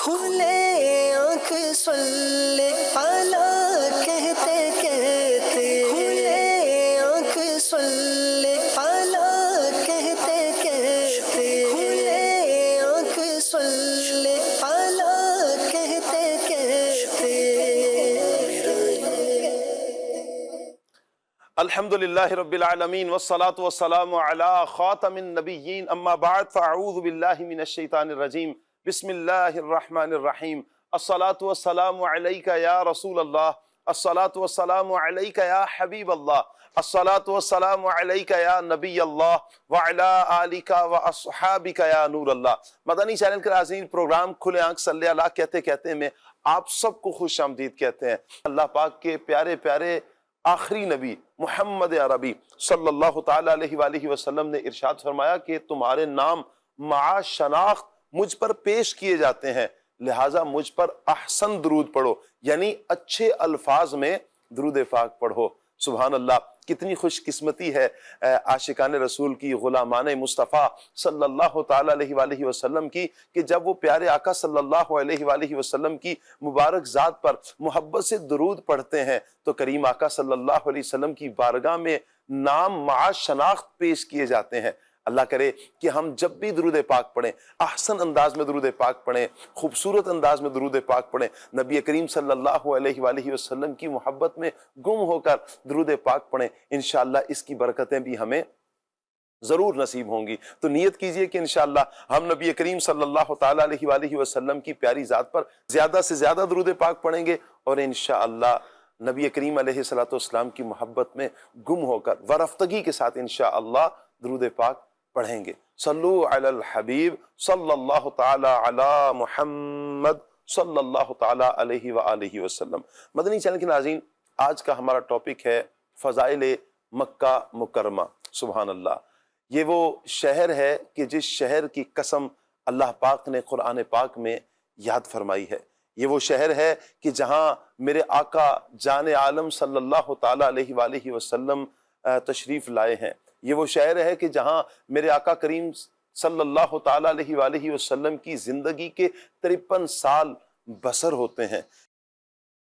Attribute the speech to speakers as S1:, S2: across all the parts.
S1: کھلے آنکھ صلی اللہ کہتے کہتے، کھلے آنکھ صلی اللہ کہتے کہتے، کھلے آنکھ صلی اللہ کہتے کہتے۔
S2: الحمدللہ رب العالمین والصلاة والسلام علی خاتم النبیین، اما بعد فاعوذ باللہ من الشیطان الرجیم، بسم اللہ الرحمن الرحیم۔ الصلاة والسلام علیک یا رسول اللہ، الصلاة والسلام علیک یا حبیب اللہ، الصلاة والسلام علیک یا نبی اللہ وعلی آلک واصحابک یا نور اللہ۔ مدنی چینل کے ناظرین، پروگرام کھلے آنکھ صلی اللہ کہتے کہتے میں آپ سب کو خوش آمدید کہتے ہیں۔ اللہ پاک کے پیارے پیارے آخری نبی محمد عربی صلی اللہ تعالیٰ علیہ وآلہ وسلم نے ارشاد فرمایا کہ تمہارے نام مع شناخت مجھ پر پیش کیے جاتے ہیں، لہٰذا مجھ پر احسن درود پڑھو، یعنی اچھے الفاظ میں درود پاک پڑھو۔ سبحان اللہ، کتنی خوش قسمتی ہے عاشقان رسول کی، غلامان مصطفیٰ صلی اللہ تعالیٰ علیہ وآلہ وسلم کی، کہ جب وہ پیارے آقا صلی اللہ علیہ وآلہ وسلم کی مبارک ذات پر محبت سے درود پڑھتے ہیں تو کریم آقا صلی اللہ علیہ وسلم کی بارگاہ میں نام مع شناخت پیش کیے جاتے ہیں۔ اللہ کرے کہ ہم جب بھی درود پاک پڑھیں، احسن انداز میں درود پاک پڑھیں، خوبصورت انداز میں درود پاک پڑھیں، نبی کریم صلی اللہ علیہ وآلہ وسلم کی محبت میں گم ہو کر درود پاک پڑھیں، انشاءاللہ اس کی برکتیں بھی ہمیں ضرور نصیب ہوں گی۔ تو نیت کیجئے کہ انشاءاللہ ہم نبی کریم صلی اللہ تعالیٰ علیہ وآلہ وسلم کی پیاری ذات پر زیادہ سے زیادہ درود پاک پڑھیں گے، اور انشاءاللہ نبی کریم علیہ السلام کی محبت میں گم ہو کر ورفتگی کے ساتھ انشاءاللہ درود پاک پڑھیں گے۔ صلو علی الحبیب صلی اللہ تعالی علی محمد صلی اللہ تعالی علیہ وآلہ وسلم۔ مدنی چینل کے ناظرین، آج کا ہمارا ٹاپک ہے فضائل مکہ مکرمہ۔ سبحان اللہ، یہ وہ شہر ہے کہ جس شہر کی قسم اللہ پاک نے قرآن پاک میں یاد فرمائی ہے۔ یہ وہ شہر ہے کہ جہاں میرے آقا جان عالم صلی اللہ تعالی علیہ وآلہ وسلم تشریف لائے ہیں۔ یہ وہ شہر ہے کہ جہاں میرے آقا کریم صلی اللہ تعالیٰ علیہ وآلہ وسلم کی زندگی کے 53 سال بسر ہوتے ہیں۔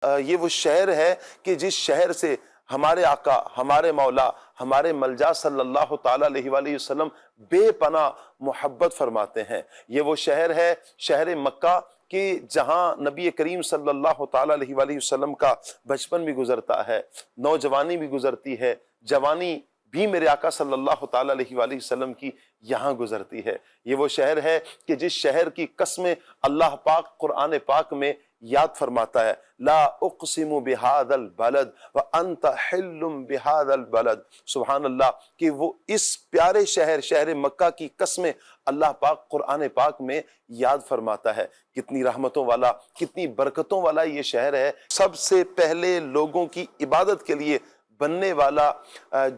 S2: یہ وہ شہر ہے کہ جس شہر سے ہمارے آقا، ہمارے مولا، ہمارے ملجا صلی اللہ تعالیٰ علیہ وآلہ وسلم بے پناہ محبت فرماتے ہیں۔ یہ وہ شہر ہے، شہر مکہ، کہ جہاں نبی کریم صلی اللہ تعالیٰ علیہ وآلہ وسلم کا بچپن بھی گزرتا ہے، نوجوانی بھی گزرتی ہے، جوانی بھی میرے آقا صلی اللہ تعالیٰ علیہ وآلہ وسلم کی یہاں گزرتی ہے۔ یہ وہ شہر ہے کہ جس شہر کی قسمیں اللہ پاک قرآن پاک میں یاد فرماتا ہے، لا اقسم بہذا البلد وانت حل بہذا البلد۔ سبحان اللہ، کہ وہ اس پیارے شہر، شہر مکہ کی قسمیں اللہ پاک قرآن پاک میں یاد فرماتا ہے۔ کتنی رحمتوں والا، کتنی برکتوں والا یہ شہر ہے۔ سب سے پہلے لوگوں کی عبادت کے لیے بننے والا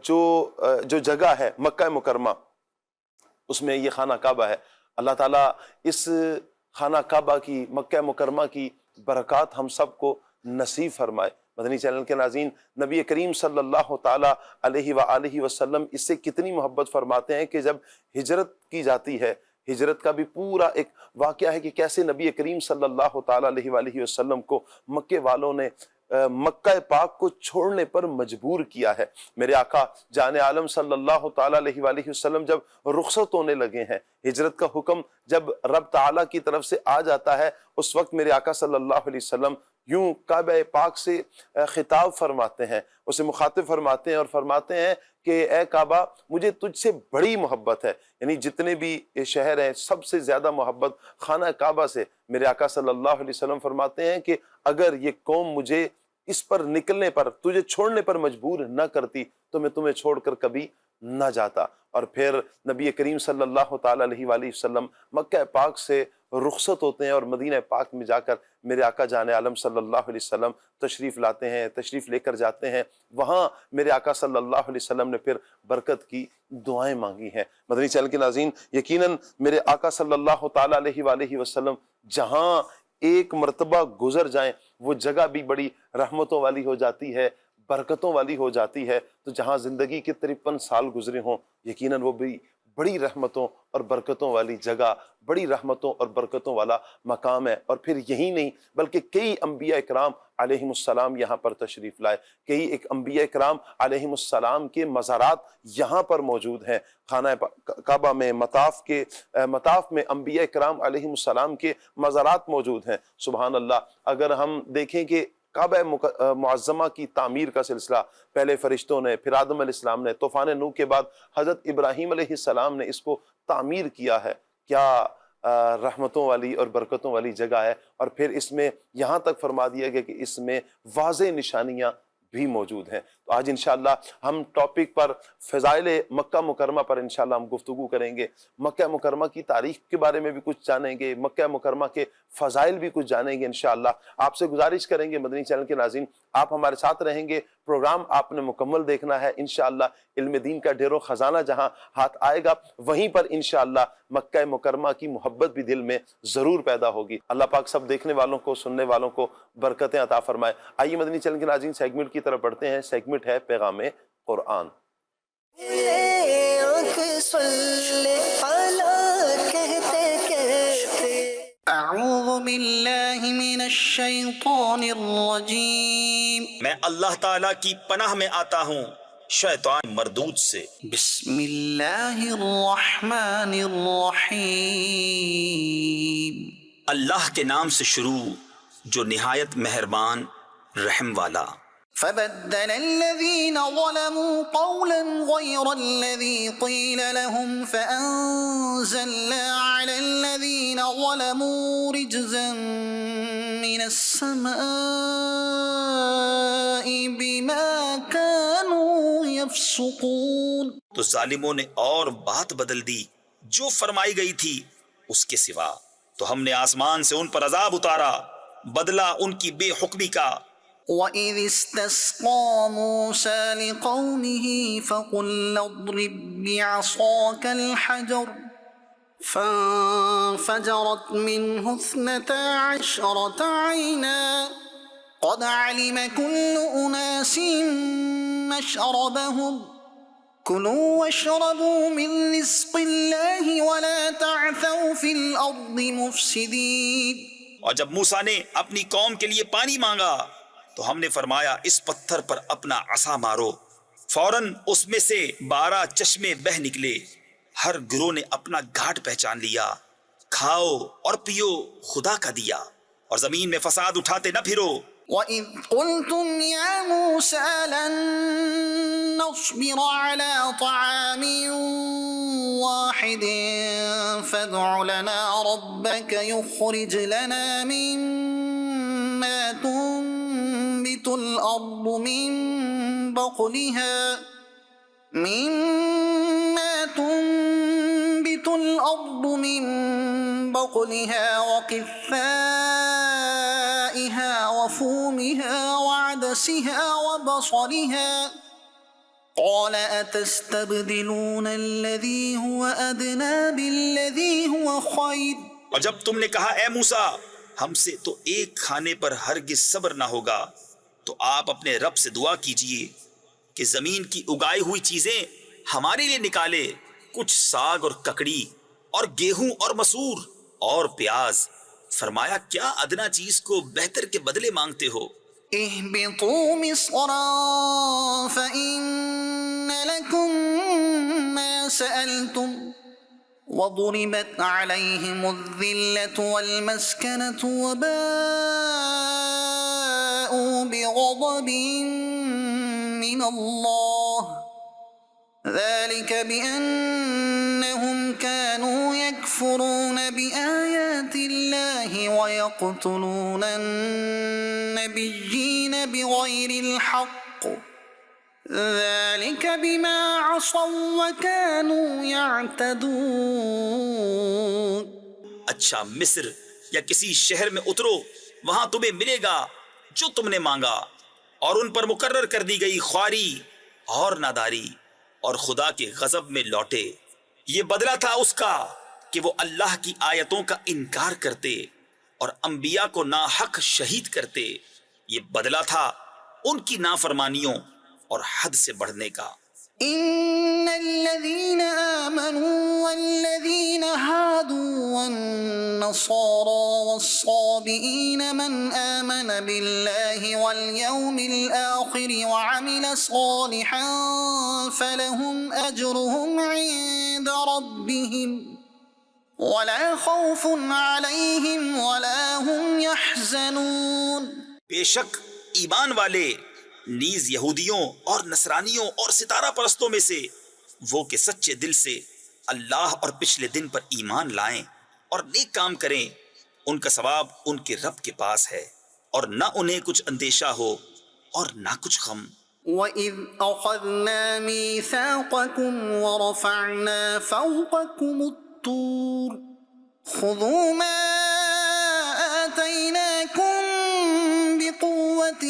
S2: جو جگہ ہے مکہ مکرمہ، اس میں یہ خانہ کعبہ ہے۔ اللہ تعالیٰ اس خانہ کعبہ کی، مکہ مکرمہ کی برکات ہم سب کو نصیب فرمائے۔ مدنی چینل کے ناظرین، نبی کریم صلی اللہ تعالیٰ علیہ وآلہ وسلم اس سے کتنی محبت فرماتے ہیں کہ جب ہجرت کی جاتی ہے، ہجرت کا بھی پورا ایک واقعہ ہے کہ کیسے نبی کریم صلی اللہ تعالیٰ علیہ وآلہ وسلم کو مکے والوں نے مکہ پاک کو چھوڑنے پر مجبور کیا ہے۔ میرے آقا جان عالم صلی اللہ تعالیٰ علیہ وآلہ وسلم جب رخصت ہونے لگے ہیں، ہجرت کا حکم جب رب تعالیٰ کی طرف سے آ جاتا ہے، اس وقت میرے آقا صلی اللہ علیہ وسلم یوں کعبہ پاک سے خطاب فرماتے ہیں، اسے مخاطب فرماتے ہیں اور فرماتے ہیں کہ اے کعبہ، مجھے تجھ سے بڑی محبت ہے۔ یعنی جتنے بھی شہر ہیں، سب سے زیادہ محبت خانہ کعبہ سے۔ میرے آقا صلی اللہ علیہ وسلم فرماتے ہیں کہ اگر یہ قوم مجھے اس پر نکلنے پر، تجھے چھوڑنے پر مجبور نہ کرتی تو میں تمہیں چھوڑ کر کبھی نہ جاتا۔ اور پھر نبی کریم صلی اللہ تعالیٰ علیہ وآلہ وسلم مکہ پاک سے رخصت ہوتے ہیں اور مدینہ پاک میں جا کر میرے آقا جان عالم صلی اللہ علیہ وسلم تشریف لاتے ہیں، تشریف لے کر جاتے ہیں۔ وہاں میرے آقا صلی اللہ علیہ وسلم نے پھر برکت کی دعائیں مانگی ہیں۔ مدنی چینل کے ناظرین، یقیناً میرے آقا صلی اللہ تعالیٰ علیہ وآلہ وسلم جہاں ایک مرتبہ گزر جائیں، وہ جگہ بھی بڑی رحمتوں والی ہو جاتی ہے، برکتوں والی ہو جاتی ہے۔ تو جہاں زندگی کے 53 سال گزرے ہوں، یقیناً وہ بھی بڑی رحمتوں اور برکتوں والی جگہ، بڑی رحمتوں اور برکتوں والا مقام ہے۔ اور پھر یہی نہیں بلکہ کئی انبیاء اکرام علیہم السلام یہاں پر تشریف لائے، کئی ایک انبیاء اکرام علیہم السلام کے مزارات یہاں پر موجود ہیں۔ خانہ کعبہ میں مطاف میں انبیاء اکرام علیہم السلام کے مزارات موجود ہیں۔ سبحان اللہ، اگر ہم دیکھیں کہ کعبہ معظمہ کی تعمیر کا سلسلہ پہلے فرشتوں نے، پھر آدم علیہ السلام نے، طوفان نوح کے بعد حضرت ابراہیم علیہ السلام نے اس کو تعمیر کیا ہے، کیا رحمتوں والی اور برکتوں والی جگہ ہے۔ اور پھر اس میں یہاں تک فرما دیا گیا کہ اس میں واضح نشانیاں بھی موجود ہیں۔ تو آج انشاءاللہ ہم ٹاپک پر فضائل مکہ مکرمہ پر انشاءاللہ ہم گفتگو کریں گے، مکہ مکرمہ کی تاریخ کے بارے میں بھی کچھ جانیں گے، مکہ مکرمہ کے فضائل بھی کچھ جانیں گے انشاءاللہ۔ آپ سے گزارش کریں گے مدنی چینل کے ناظرین، آپ ہمارے ساتھ رہیں گے، پروگرام آپ نے مکمل دیکھنا ہے انشاءاللہ۔ علم دین کا ڈھیر و خزانہ جہاں ہاتھ آئے گا وہیں پر انشاءاللہ مکہ مکرمہ کی محبت بھی دل میں ضرور پیدا ہوگی۔ اللہ پاک سب دیکھنے والوں کو، سننے والوں کو برکتیں عطا فرمائے۔ آئیے مدنی چینل کے ناظرین سیگمنٹ کی طرف بڑھتے ہیں۔ سیگمنٹ ہے پیغام قرآن۔
S1: اعوذ باللہ من الشیطان الرجیم،
S3: میں اللہ تعالیٰ کی پناہ میں آتا ہوں شیطان مردود سے۔
S1: بسم اللہ الرحمن الرحیم،
S3: اللہ کے نام سے شروع جو نہایت مہربان رحم والا۔
S1: فبدل الذين ظلموا قولا غير الذي قيل لهم فأنزلنا على الذين ظلموا رجزا من السماء بما كانوا يفسقون۔
S3: تو ظالموں نے اور بات بدل دی جو فرمائی گئی تھی اس کے سوا، تو ہم نے آسمان سے ان پر عذاب اتارا بدلہ ان کی بے حکمی کا۔
S1: وَإِذِ اسْتَسْقَىٰ مُوسَىٰ لِقَوْمِهِ فَقُلَّ اضْرِب بِّعَصَاكَ الْحَجَرَ فَانفَجَرَتْ مِنْهُ 12 عَيْنًا قَدْ عَلِمَ كُلُّ أُنَاسٍ مَّشْرَبَهُمْ كُلُوا وَاشْرَبُوا مِن رِّزْقِ اللَّهِ وَلَا تَعْثَوْا فِي الْأَرْضِ مُفْسِدِينَ۔
S3: اور جب موسیٰ نے اپنی قوم کے لیے پانی مانگا تو ہم نے فرمایا اس پتھر پر اپنا عصا مارو، فوراً اس میں سے 12 چشمے بہہ نکلے، ہر گروہ نے اپنا گھاٹ پہچان لیا، کھاؤ اور پیو خدا کا دیا، اور زمین میں فساد اٹھاتے نہ پھرو۔
S1: وَإِذْ قُلْتُمْ يَا مُوسَىٰ لَن نَّصْبِرَ عَلَىٰ طَعَامٍ وَاحِدٍ فَادْعُ لَنَا رَبَّكَ يُخْرِجْ لَنَا مِمَّا تُنبِتُ الْأَرْضُ مِن بَقْلِهَا وَقِثَّائِهَا وَفُومِهَا وَعَدَسِهَا وَبَصَلِهَا قَالَ أَتَسْتَبْدِلُونَ الَّذِي هُوَ أَدْنَىٰ بِالَّذِي هُوَ خَيْرٌ۔
S3: اور جب تم نے کہا اے موسیٰ ہم سے تو ایک کھانے پر ہرگز صبر نہ ہوگا، تو آپ اپنے رب سے دعا کیجئے کہ زمین کی اگائی ہوئی چیزیں ہمارے لیے نکالے، کچھ ساگ اور ککڑی اور گیہوں اور مسور اور پیاز۔ فرمایا کیا ادنا چیز کو بہتر کے بدلے مانگتے ہو؟
S1: اهبطوا مصرا فإن لكم ما سألتم وضربت عليهم الذلة والمسكنة وباءوا بغضب من الله ذلك بأنهم كانوا يكفرون بآيات الله ويقتلون النبيين بغير الحق ذلك بما عصوا وكانوا يعتدون۔
S3: اچھا مصر یا کسی شہر میں اترو، وہاں تمہیں ملے گا جو تم نے مانگا، اور ان پر مقرر کر دی گئی خواری اور ناداری، اور خدا کے غضب میں لوٹے۔ یہ بدلہ تھا اس کا کہ وہ اللہ کی آیتوں کا انکار کرتے اور انبیاء کو ناحق شہید کرتے۔ یہ بدلہ تھا ان کی نافرمانیوں اور حد سے بڑھنے کا۔
S1: إن الذين آمنوا والذين هادوا والنصارى والصابئين من آمن بالله واليوم الآخر وعمل صالحا فلهم أجرهم عند ربهم ولا خوف عليهم ولا هم يحزنون.
S3: بے شک ایمان والے نیز یہودیوں اور نصرانیوں اور ستارہ پرستوں میں سے وہ کہ سچے دل سے اللہ اور پچھلے دن پر ایمان لائیں اور نیک کام کریں، ان کا ثواب ان کے رب کے پاس ہے، اور نہ انہیں کچھ اندیشہ ہو اور نہ کچھ غم.
S1: وَإِذْ أَخَذْنَا مِيثَاقَكُمْ وَرَفَعْنَا فَوْقَكُمُ الطُّورَ خُذُوا مَا آتَيْنَاكُمْ بِقُوَّةٍ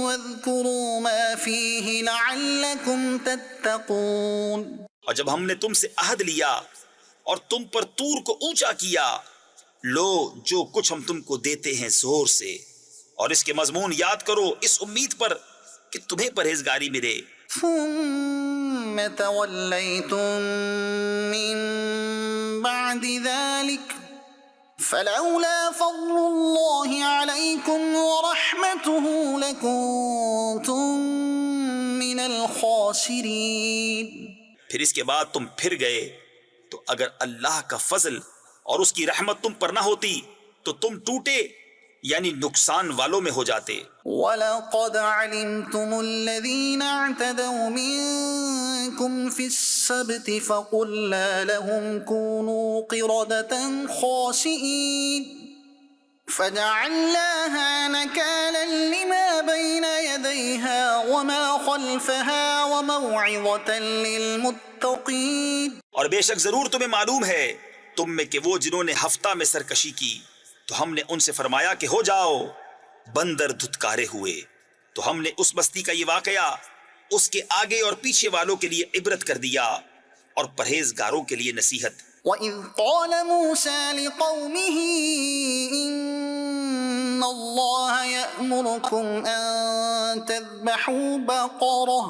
S1: وَاذْكُرُوا مَا فِيهِ لَعَلَّكُمْ تَتَّقُونَ.
S3: اور جب ہم نے تم سے عہد لیا اور تم پر طور کو اونچا کیا، لو جو کچھ ہم تم کو دیتے ہیں زور سے، اور اس کے مضمون یاد کرو اس امید پر کہ تمہیں پرہیزگاری ملے.
S1: ثم توليتم من بعد ذلك فلولا فضل الله عليكم ورحمته لكنتم من الخاسرين.
S3: پھر اس کے بعد تم پھر گئے تو اگر اللہ کا فضل اور اس کی رحمت تم پر نہ ہوتی تو تم ٹوٹے یعنی نقصان والوں میں ہو جاتے.
S1: وَلَقَدْ عَلِمْتُمُ الَّذِينَ اعْتَدَوْا مِنكُمْ فِي السَّبْتِ فَقُلْنَا لَهُمْ كُونُوا قِرَدَةً خَاسِئِينَ فَجَعَلْنَاهَا نَكَالًا لِمَا بَيْنَ يَدَيْهَا وَمَا خَلْفَهَا وَمَوْعِظَةً لِلْمُتَّقِينَ.
S3: اور بے شک ضرور تمہیں معلوم ہے تم میں کہ وہ جنہوں نے ہفتہ میں سرکشی کی تو ہم نے ان سے فرمایا کہ ہو جاؤ بندر دھتکارے ہوئے، تو ہم نے اس بستی کا یہ واقعہ اس کے آگے اور پیچھے والوں کے لیے عبرت کر دیا اور پرہیزگاروں کے لیے نصیحت.
S1: وَإِذْ قَالَ مُوسَى لِقَوْمِهِ إِنَّ اللَّهَ يَأْمُرُكُمْ أَن تَذْبَحُوا بَقَرَةً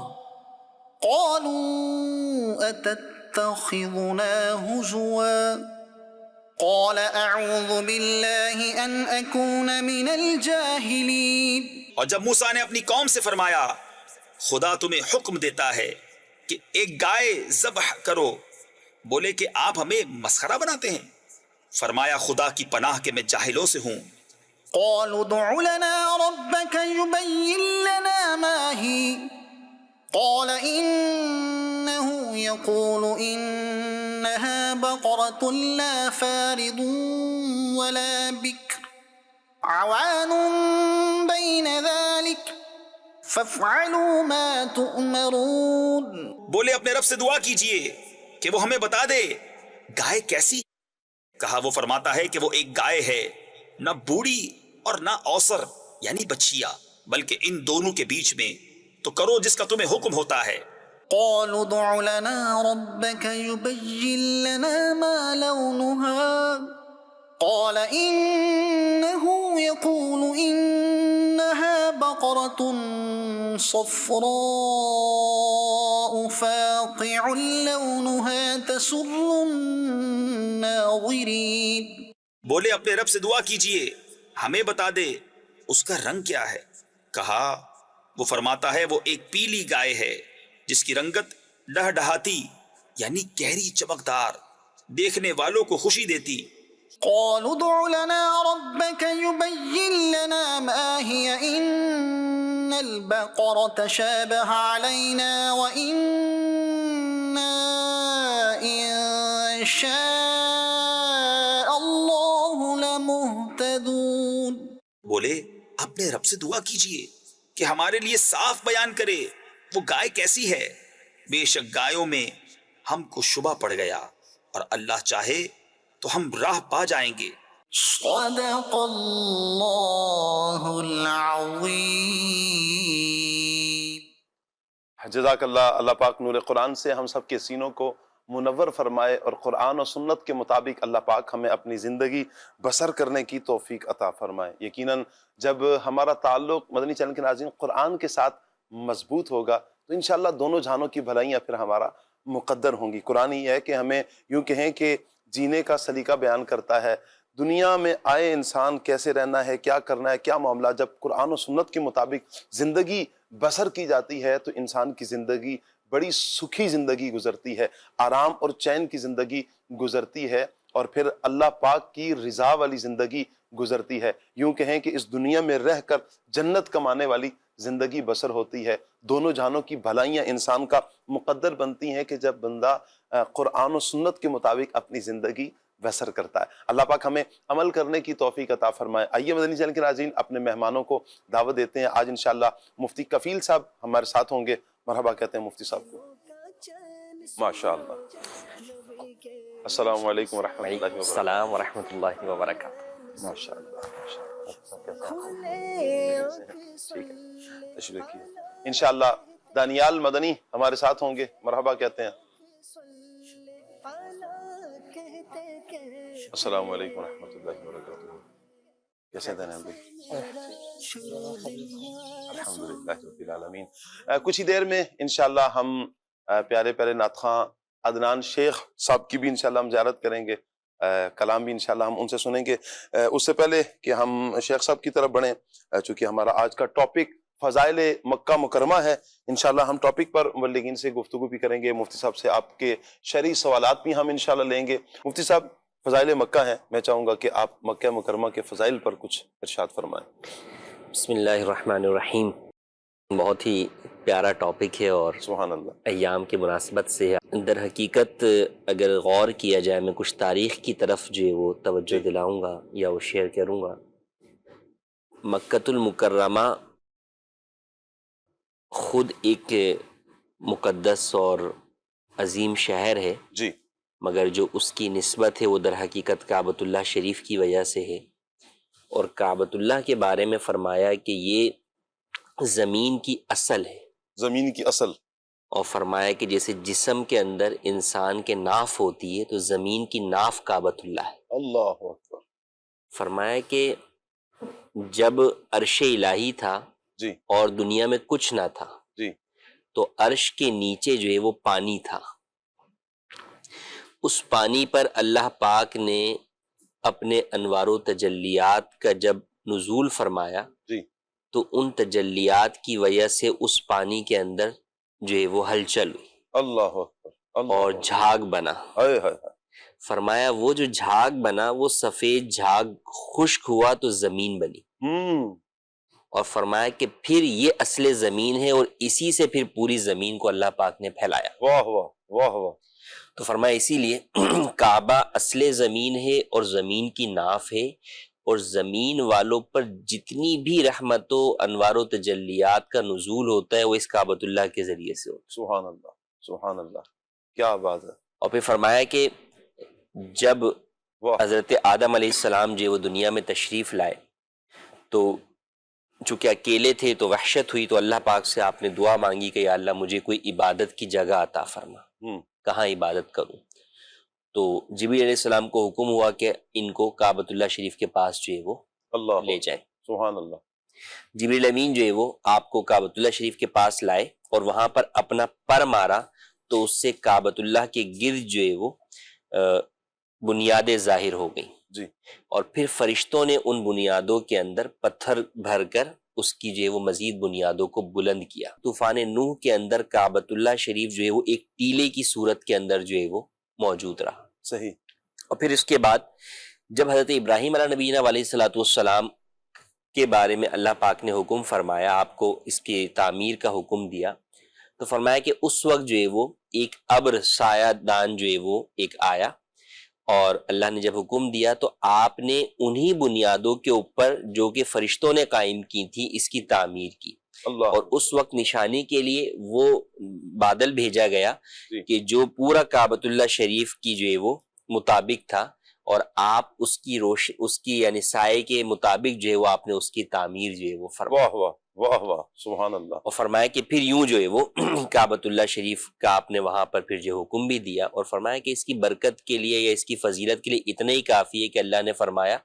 S1: قَالُوا أَتَتَّخِذُنَا هُزُوًا قال اعوذ باللہ ان اکون من الجاہلین.
S3: اور جب موسیٰ نے اپنی قوم سے فرمایا خدا تمہیں حکم دیتا ہے کہ ایک گائے ذبح کرو، بولے کہ آپ ہمیں مسخرہ بناتے ہیں. فرمایا خدا کی پناہ کہ میں جاہلوں سے ہوں.
S1: قالوا ادع لنا ربك يبين لنا ما هي قال انه يقول انها بقرة لا فارض ولا بكر عوان بين ذلك فافعلوا ما تؤمرون.
S3: بولے اپنے رب سے دعا کیجئے کہ وہ ہمیں بتا دے گائے کیسی. کہا وہ فرماتا ہے کہ وہ ایک گائے ہے، نہ بوڑھی اور نہ اوسر یعنی بچیا، بلکہ ان دونوں کے بیچ میں، تو کرو جس کا تمہیں حکم ہوتا ہے.
S1: قالوا ادع لنا ربك يبين لنا ما لونها قال إنه يقول إنها بقرة صفراء فاقع لونها تسر الناظرين.
S3: بولے اپنے رب سے دعا کیجئے ہمیں بتا دے اس کا رنگ کیا ہے. کہا وہ فرماتا ہے وہ ایک پیلی گائے ہے جس کی رنگت ڈہڈہاتی یعنی گہری چمکدار، دیکھنے والوں کو خوشی دیتی.
S1: قالوا ادع لنا ربك يبين لنا ما هي إن البقرة شابه علينا وإنا إن شاء الله لمهتدون.
S3: بولے اپنے رب سے دعا کیجئے کہ ہمارے لیے صاف بیان کرے وہ گائے کیسی ہے. بے شک گایوں میں ہم کو شبہ پڑ گیا، اور اللہ چاہے تو ہم راہ پا جائیں گے.
S1: صدق اللہ العظیم.
S2: جزاک اللہ. اللہ پاک نور قرآن سے ہم سب کے سینوں کو منور فرمائے اور قرآن و سنت کے مطابق اللہ پاک ہمیں اپنی زندگی بسر کرنے کی توفیق عطا فرمائے. یقیناً جب ہمارا تعلق مدنی چینل کے ناظرین قرآن کے ساتھ مضبوط ہوگا تو انشاءاللہ دونوں جہانوں کی بھلائیاں پھر ہمارا مقدر ہوں گی۔ قرآن یہ ہے کہ ہمیں یوں کہیں کہ جینے کا سلیقہ بیان کرتا ہے، دنیا میں آئے انسان کیسے رہنا ہے، کیا کرنا ہے، کیا معاملہ۔ جب قرآن و سنت کے مطابق زندگی بسر کی جاتی ہے تو انسان کی زندگی بڑی سکھی زندگی گزرتی ہے، آرام اور چین کی زندگی گزرتی ہے، اور پھر اللہ پاک کی رضا والی زندگی گزرتی ہے۔ یوں کہیں کہ اس دنیا میں رہ کر جنت کمانے والی زندگی بسر ہوتی ہے۔ دونوں جہانوں کی بھلائیاں انسان کا مقدر بنتی ہیں کہ جب بندہ قرآن و سنت کے مطابق اپنی زندگی بسر کرتا ہے۔ اللہ پاک ہمیں عمل کرنے کی توفیق عطا فرمائے۔ آئیے مدنی چینل کے ناظرین اپنے مہمانوں کو دعوت دیتے ہیں۔ آج انشاءاللہ مفتی کفیل صاحب ہمارے ساتھ ہوں گے۔ مرحبا کہتے ہیں مفتی صاحب کو۔ ماشاءاللہ۔ السلام علیکم ورحمۃ اللہ وبرکاتہ۔
S4: السلام ورحمۃ اللہ وبرکاتہ۔
S2: ماشاءاللہ۔ تشریف رکھیے۔ انشاءاللہ دانیال مدنی ہمارے ساتھ ہوں گے۔ مرحبا کہتے ہیں۔ السلام علیکم ورحمۃ اللہ وبرکاتہ۔ کیسے ہیں دانیال بھائی؟ الحمدللہ رب العالمین۔ کچھ ہی دیر میں انشاءاللہ ہم پیارے پیارے نعت خواں عدنان شیخ صاحب کی بھی انشاءاللہ ہم زیارت کریں گے، کلام بھی انشاءاللہ ہم ان سے سنیں گے۔ اس سے پہلے کہ ہم شیخ صاحب کی طرف بڑھیں، چونکہ ہمارا آج کا ٹاپک فضائل مکہ مکرمہ ہے، انشاءاللہ ہم ٹاپک پر مبلغین سے گفتگو بھی کریں گے، مفتی صاحب سے آپ کے شرعی سوالات بھی ہم انشاءاللہ لیں گے۔ مفتی صاحب فضائل مکہ ہیں، میں چاہوں گا کہ آپ مکہ مکرمہ کے فضائل پر کچھ ارشاد فرمائیں۔
S4: بسم اللہ الرحمن الرحیم۔ بہت ہی پیارا ٹاپک ہے اور
S2: سبحان اللہ۔
S4: ایام کی مناسبت سے در حقیقت اگر غور کیا جائے، میں کچھ تاریخ کی طرف جو ہے وہ توجہ دلاؤں گا یا وہ شیئر کروں گا۔ مکۃ المکرمہ خود ایک مقدس اور عظیم شہر ہے،
S2: جی،
S4: مگر جو اس کی نسبت ہے وہ در حقیقت کعبۃ اللہ شریف کی وجہ سے ہے۔ اور کعبۃ اللہ کے بارے میں فرمایا کہ یہ زمین کی اصل ہے،
S2: زمین کی اصل،
S4: اور فرمایا کہ جیسے جسم کے اندر انسان کے ناف ہوتی ہے تو زمین کی ناف کعبۃ اللہ ہے۔
S2: اللہ اکبر۔
S4: فرمایا کہ جب عرش الہی تھا
S2: جی
S4: اور دنیا میں کچھ نہ تھا،
S2: جی
S4: تو عرش کے نیچے جو ہے وہ پانی تھا۔ اس پانی پر اللہ پاک نے اپنے انوار و تجلیات کا جب نزول فرمایا
S2: جی
S4: تو ان تجلیات کی وجہ سے اس پانی کے اندر جو ہے وہ ہلچل ہوئی
S2: اللہ اکبر، اللہ
S4: اور
S2: اکبر۔
S4: جھاگ بنا۔
S2: ہائے ہائے ہائے۔
S4: فرمایا وہ جو جھاگ بنا وہ سفید جھاگ خشک ہوا تو زمین بنی، اور فرمایا کہ پھر یہ اصل زمین ہے اور اسی سے پھر پوری زمین کو اللہ پاک نے پھیلایا۔
S2: واہ واہ واہ واہ۔
S4: تو فرمایا اسی لیے کعبہ اصل زمین ہے اور زمین کی ناف ہے، اور زمین والوں پر جتنی بھی رحمت و انوار و تجلیات کا نزول ہوتا ہے وہ اس کعبۃ اللہ کے ذریعے سے ہوتا ہے۔
S2: سبحان اللہ، سبحان اللہ، کیا بات ہے۔
S4: اور پھر فرمایا کہ جب
S2: واہ،
S4: حضرت آدم علیہ السلام جو وہ دنیا میں تشریف لائے تو چونکہ اکیلے تھے تو وحشت ہوئی، تو اللہ پاک سے آپ نے دعا مانگی کہ یا اللہ مجھے کوئی عبادت کی جگہ عطا فرما، کہاں عبادت کروں؟ تو جبریل علیہ السلام کو حکم ہوا کہ ان کو کعبۃ اللہ شریف کے پاس جو ہے وہ
S2: اللہ
S4: لے جائیں۔
S2: سبحان اللہ۔
S4: جبریل امین جو ہے وہ آپ کو کعبۃ اللہ شریف کے پاس لائے اور وہاں پر اپنا پر مارا تو اس سے کعبۃ اللہ کے گرد جو ہے وہ بنیادیں ظاہر ہو گئیں،
S2: جی
S4: اور پھر فرشتوں نے ان بنیادوں کے اندر پتھر بھر کر اس کی جو ہے وہ مزید بنیادوں کو بلند کیا۔ طوفان نوح کے اندر کعبۃ اللہ شریف جو ہے وہ ایک ٹیلے کی صورت کے اندر جو ہے وہ موجود رہا۔
S2: صحیح۔
S4: اور پھر اس کے بعد جب حضرت ابراہیم علیہ نبینا علیہ الصلوۃ والسلام کے بارے میں اللہ پاک نے حکم فرمایا، آپ کو اس کی تعمیر کا حکم دیا، تو فرمایا کہ اس وقت جو ہے وہ ایک ابر سایہ دان جو ہے وہ ایک آیا، اور اللہ نے جب حکم دیا تو آپ نے انہی بنیادوں کے اوپر جو کہ فرشتوں نے قائم کی تھی اس کی تعمیر کی،
S2: اللہ،
S4: اور اس وقت نشانی کے لیے وہ بادل بھیجا گیا
S2: جی
S4: کہ جو پورا کعبۃ اللہ شریف کی جو ہے وہ مطابق تھا، اور آپ اس کی یعنی سائے کے مطابق جو ہے وہ آپ نے اس کی تعمیر جو ہے وہ فرمایا۔
S2: واہ واہ واہ واہ، سبحان اللہ۔
S4: اور فرمایا کہ پھر یوں جو ہے وہ کعبۃ اللہ شریف کا آپ نے وہاں پر پھر جو حکم بھی دیا، اور فرمایا کہ اس کی برکت کے لیے یا اس کی فضیلت کے لیے اتنا ہی کافی ہے کہ اللہ نے فرمایا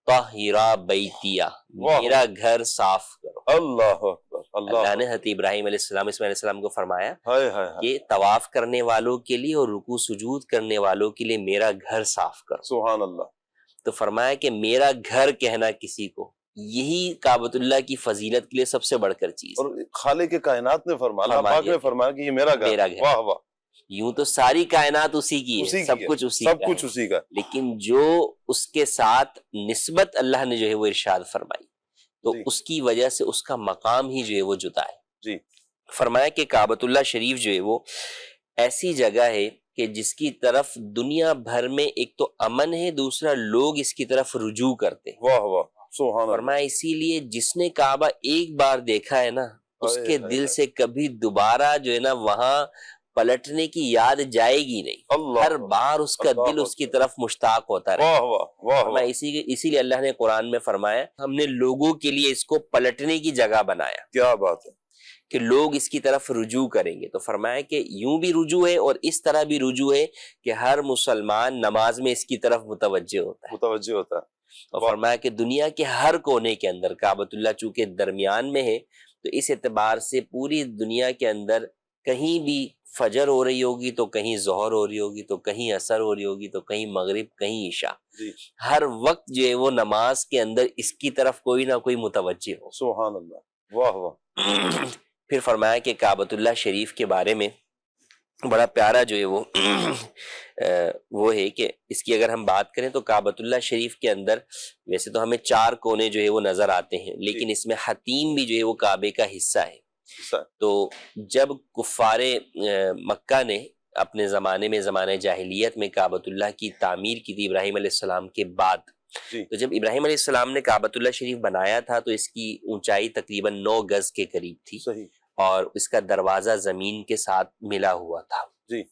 S4: طاہرا بیتیا،
S2: واہ،
S4: میرا گھر صاف کرو۔
S2: اللہ اکبر،
S4: اللہ نے حضرت ابراہیم علیہ السلام اسماعیل علیہ السلام کو فرمایا
S2: ہائے ہائے ہائے،
S4: کہ طواف کرنے والوں کے لیے اور رکوع سجود کرنے والوں کے لیے میرا گھر صاف کرو.
S2: سبحان اللہ.
S4: تو فرمایا کہ میرا گھر کہنا کسی کو، یہی کعبۃ اللہ کی فضیلت کے لیے سب سے بڑھ کر چیز.
S2: اور خالق کائنات نے فرمایا، اللہ
S4: فرما
S2: پاک
S4: دیا
S2: نے فرمایا کہ یہ میرا گھر
S4: میرا
S2: ہے.
S4: گھر.
S2: واہ واہ،
S4: یوں تو ساری کائنات اسی کی
S2: اسی
S4: ہے،
S2: کی
S4: سب
S2: ہے،
S4: کچھ اسی
S2: سب
S4: کا
S2: کچھ
S4: ہے،
S2: اسی کا.
S4: لیکن جو اس کے ساتھ نسبت اللہ نے جو ہے وہ ارشاد فرمائی تو
S2: جی.
S4: اس کی وجہ سے اس کا مقام ہی جو ہے وہ جدا ہے.
S2: جی.
S4: فرمایا کہ کعبۃ اللہ شریف جو ہے وہ ایسی جگہ ہے کہ جس کی طرف دنیا بھر میں ایک تو امن ہے، دوسرا لوگ اس کی طرف رجوع کرتے ہیں.
S2: واہ واہ، سبحان اللہ.
S4: فرمایا اسی لیے جس نے کعبہ ایک بار دیکھا ہے نا، اس کے
S2: ہائے
S4: دل
S2: ہائے.
S4: سے کبھی دوبارہ جو ہے نا وہاں پلٹنے کی یاد جائے گی نہیں.
S2: اللہ،
S4: ہر بار اس کا
S2: اللہ
S4: دل اس کی
S2: اکبر.
S4: طرف مشتاق ہوتا رہے.
S2: واہ واہ واہ
S4: فرمایا
S2: واہ،
S4: اسی لیے اللہ نے قرآن میں فرمایا ہم نے لوگوں کے لیے اس کو پلٹنے کی جگہ بنایا
S2: کیا بات ہے.
S4: کہ لوگ اس کی طرف رجوع کریں گے. تو فرمایا کہ یوں بھی رجوع ہے اور اس طرح بھی رجوع ہے کہ ہر مسلمان نماز میں اس کی طرف متوجہ ہوتا ہے.
S2: متوجہ ہوتا ہے.
S4: اور فرمایا کہ دنیا کے ہر کونے کے اندر کعبۃ اللہ چونکہ درمیان میں ہے تو اس اعتبار سے پوری دنیا کے اندر کہیں بھی فجر ہو رہی ہوگی تو کہیں ظہر ہو رہی ہوگی تو کہیں عصر ہو رہی ہوگی تو کہیں مغرب کہیں عشاء،
S2: جی.
S4: ہر وقت جو ہے وہ نماز کے اندر اس کی طرف کوئی نہ کوئی متوجہ ہو.
S2: سبحان اللہ. واہ واہ.
S4: پھر فرمایا کہ کعبۃ اللہ شریف کے بارے میں بڑا پیارا جو ہے وہ ہے کہ اس کی اگر ہم بات کریں تو کعبۃ اللہ شریف کے اندر ویسے تو ہمیں 4 کونے جو ہے وہ نظر آتے ہیں، لیکن اس میں حتیم بھی جو ہے وہ کعبے کا حصہ ہے. تو جب کفار مکہ نے اپنے زمانے میں زمانہ جاہلیت میں کعبۃ اللہ کی تعمیر کی تھی ابراہیم علیہ السلام کے بعد،
S2: جی.
S4: تو جب ابراہیم علیہ السلام نے کعبۃ اللہ شریف بنایا تھا تو اس کی اونچائی تقریباً 9 گز کے قریب تھی
S2: صحیح.
S4: اور اس کا دروازہ زمین کے ساتھ ملا ہوا تھا.
S2: جی.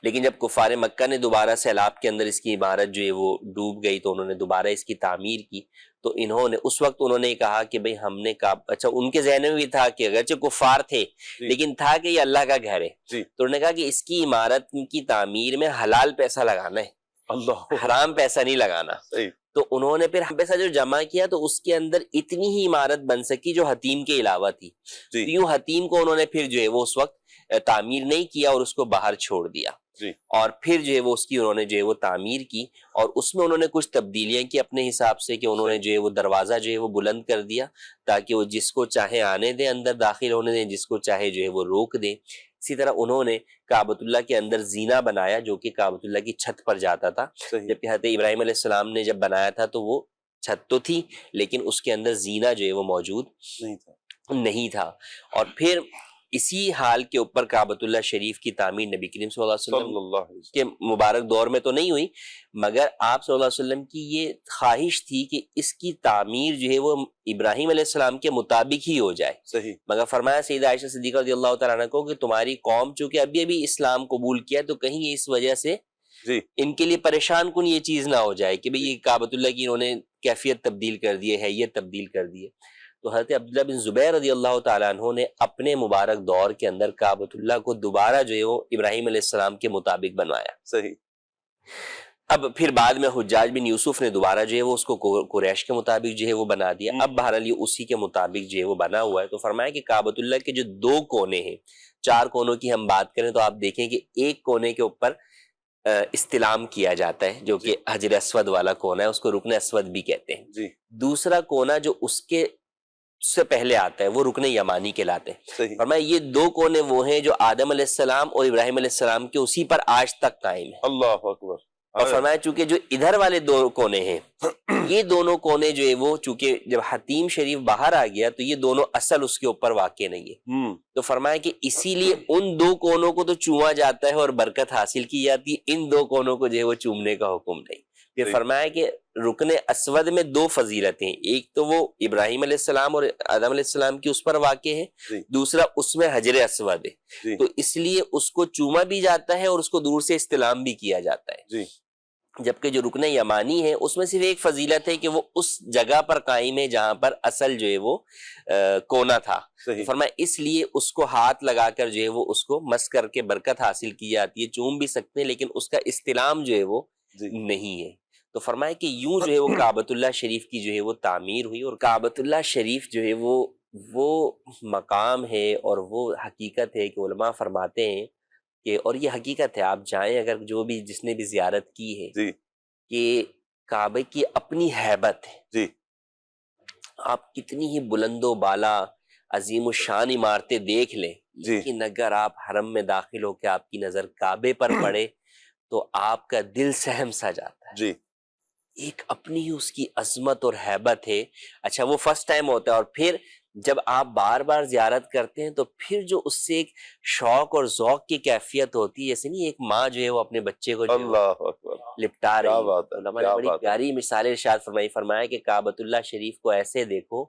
S4: لیکن جب کفار مکہ نے دوبارہ سیلاب کے اندر اس کی عمارت جو ہے وہ ڈوب گئی تو انہوں نے دوبارہ اس کی تعمیر کی. تو انہوں نے اس وقت انہوں نے کہا کہ بھئی ہم نے اچھا ان کے ذہن میں بھی تھا کہ اگرچہ کفار تھے
S2: جی.
S4: لیکن تھا کہ یہ اللہ کا گھر ہے.
S2: جی.
S4: تو انہوں نے کہا کہ اس کی عمارت کی تعمیر میں حلال پیسہ لگانا ہے،
S2: اللہ،
S4: حرام پیسہ نہیں لگانا.
S2: صحیح.
S4: تو انہوں نے پھر پیسہ جو جمع کیا تو اس کے اندر اتنی ہی عمارت بن سکی جو حتیم کے علاوہ تھی.
S2: جی.
S4: تو یوں حتیم کو انہوں نے پھر جو ہے وہ اس وقت تعمیر نہیں کیا اور اس کو باہر چھوڑ دیا.
S2: جی.
S4: اور پھر جو ہے وہ اس کی انہوں نے جو ہے وہ تعمیر کی اور اس میں انہوں نے کچھ تبدیلیاں کی اپنے حساب سے کہ انہوں نے جو ہے وہ دروازہ جو ہے وہ بلند کر دیا تاکہ وہ جس کو چاہے آنے دیں، اندر داخل ہونے دیں، جس کو چاہے جو ہے وہ روک دیں. اسی طرح انہوں نے کعبۃ اللہ کے اندر زینہ بنایا جو کہ کعبۃ اللہ کی چھت پر جاتا تھا.
S2: صحیح.
S4: جبکہ حضرت ابراہیم علیہ السلام نے جب بنایا تھا تو وہ چھت تو تھی لیکن اس کے اندر زینہ جو ہے وہ موجود نہیں تھا. اور پھر اسی حال کے اوپر کعبۃ اللہ شریف کی تعمیر نبی کریم صلی اللہ علیہ وسلم کے مبارک دور میں تو نہیں ہوئی، مگر آپ صلی اللہ علیہ وسلم کی یہ خواہش تھی کہ اس کی تعمیر جو ہے وہ ابراہیم علیہ السلام کے مطابق ہی ہو جائے.
S2: صحیح.
S4: مگر فرمایا سیدہ عائشہ صدیقہ رضی اللہ تعالیٰ عنہ کو کہ تمہاری قوم چونکہ ابھی اسلام قبول کیا تو کہیں اس وجہ سے
S2: جی.
S4: ان کے لیے پریشان کن یہ چیز نہ ہو جائے کہ بھئی یہ کعبۃ اللہ کی انہوں نے کیفیت تبدیل کر دی ہے، حیت تبدیل کر دی ہے. تو حضرت عبداللہ بن زبیر رضی اللہ تعالیٰ عنہ نے اپنے مبارک دور کے اندر کعبۃ اللہ کو دوبارہ جو ہے وہ ابراہیم علیہ السلام کے مطابق بنوایا.
S2: صحیح.
S4: اب پھر بعد میں حجاج بن یوسف نے دوبارہ جو ہے وہ اس کو قریش کے مطابق جو ہے وہ بنا دیا. اب بہرحال یہ اسی کے مطابق جو ہے وہ بنا ہوا ہے. تو فرمایا کہ کعبۃ اللہ کے جو 2 کونے ہیں، 4 کونوں کی ہم بات کریں تو آپ دیکھیں کہ ایک کونے کے اوپر استلام کیا جاتا ہے جو کہ حجر اسود والا کونا ہے، اس کو رکن اسود بھی کہتے ہیں.
S2: جی.
S4: دوسرا کونا جو اس کے سے پہلے آتا ہے وہ رکن یمانی کہلاتے ہیں.
S2: صحیح.
S4: فرمایا یہ 2 کونے وہ ہیں جو آدم علیہ السلام اور ابراہیم علیہ السلام کے اسی پر آج تک قائم ہیں.
S2: اللہ اکبر.
S4: اور فرمایا چونکہ جو ادھر والے 2 کونے ہیں یہ دونوں کونے جو ہے وہ چونکہ جب حتیم شریف باہر آ گیا تو یہ دونوں اصل اس کے اوپر واقع نہیں ہے. تو فرمایا کہ اسی لیے ان 2 کونوں کو تو چوما جاتا ہے اور برکت حاصل کی جاتی ہے، ان 2 کونوں کو جو ہے وہ چومنے کا حکم نہیں. پھر فرمایا کہ رکن اسود میں 2 فضیلتیں، ایک تو وہ ابراہیم علیہ السلام اور آدم علیہ السلام کی اس پر واقع ہے، دوسرا اس میں حجر اسود ہے. تو اس لیے اس کو چوما بھی جاتا ہے اور اس کو دور سے استلام بھی کیا جاتا ہے. جبکہ جو رکن یمانی ہے اس میں صرف ایک فضیلت ہے کہ وہ اس جگہ پر قائم ہے جہاں پر اصل جو ہے وہ کونا تھا. فرمایا اس لیے اس کو ہاتھ لگا کر جو ہے وہ اس کو مس کر کے برکت حاصل کی جاتی ہے. چوم بھی سکتے ہیں لیکن اس کا استلام جو ہے وہ نہیں ہے. تو فرمایا کہ یوں جو ہے وہ کعبۃ اللہ شریف کی جو ہے وہ تعمیر ہوئی. اور کعبۃ اللہ شریف جو ہے وہ وہ مقام ہے اور وہ حقیقت ہے کہ علماء فرماتے ہیں کہ، اور یہ حقیقت ہے، آپ جائیں اگر جو بھی جس نے بھی زیارت کی ہے،
S2: جی
S4: کہ کعبے کی اپنی ہیبت ہے،
S2: جی
S4: آپ کتنی ہی بلند و بالا عظیم الشان عمارتیں دیکھ لیں،
S2: جی
S4: لیکن اگر آپ حرم میں داخل ہو کے آپ کی نظر کعبے پر پڑے تو آپ کا دل سہم سا جاتا ہے۔
S2: جی
S4: ایک اپنی ہی اس کی عظمت اور ہیبت ہے۔ اچھا وہ فرسٹ ٹائم ہوتا ہے، اور پھر جب آپ بار بار زیارت کرتے ہیں تو پھر جو اس سے ایک شوق اور ذوق کی کیفیت ہوتی ہے، جیسے نہیں ایک ماں جو ہے وہ اپنے بچے کو جو ہے وہ
S2: اللہ اکبر،
S4: لپٹا
S2: کیا
S4: رہی ہے۔
S2: بات ہے،
S4: علماء نے
S2: کیا
S4: بڑی
S2: بات ہے،
S4: پیاری مثال ارشاد فرمایا کہ کعبۃ اللہ شریف کو ایسے دیکھو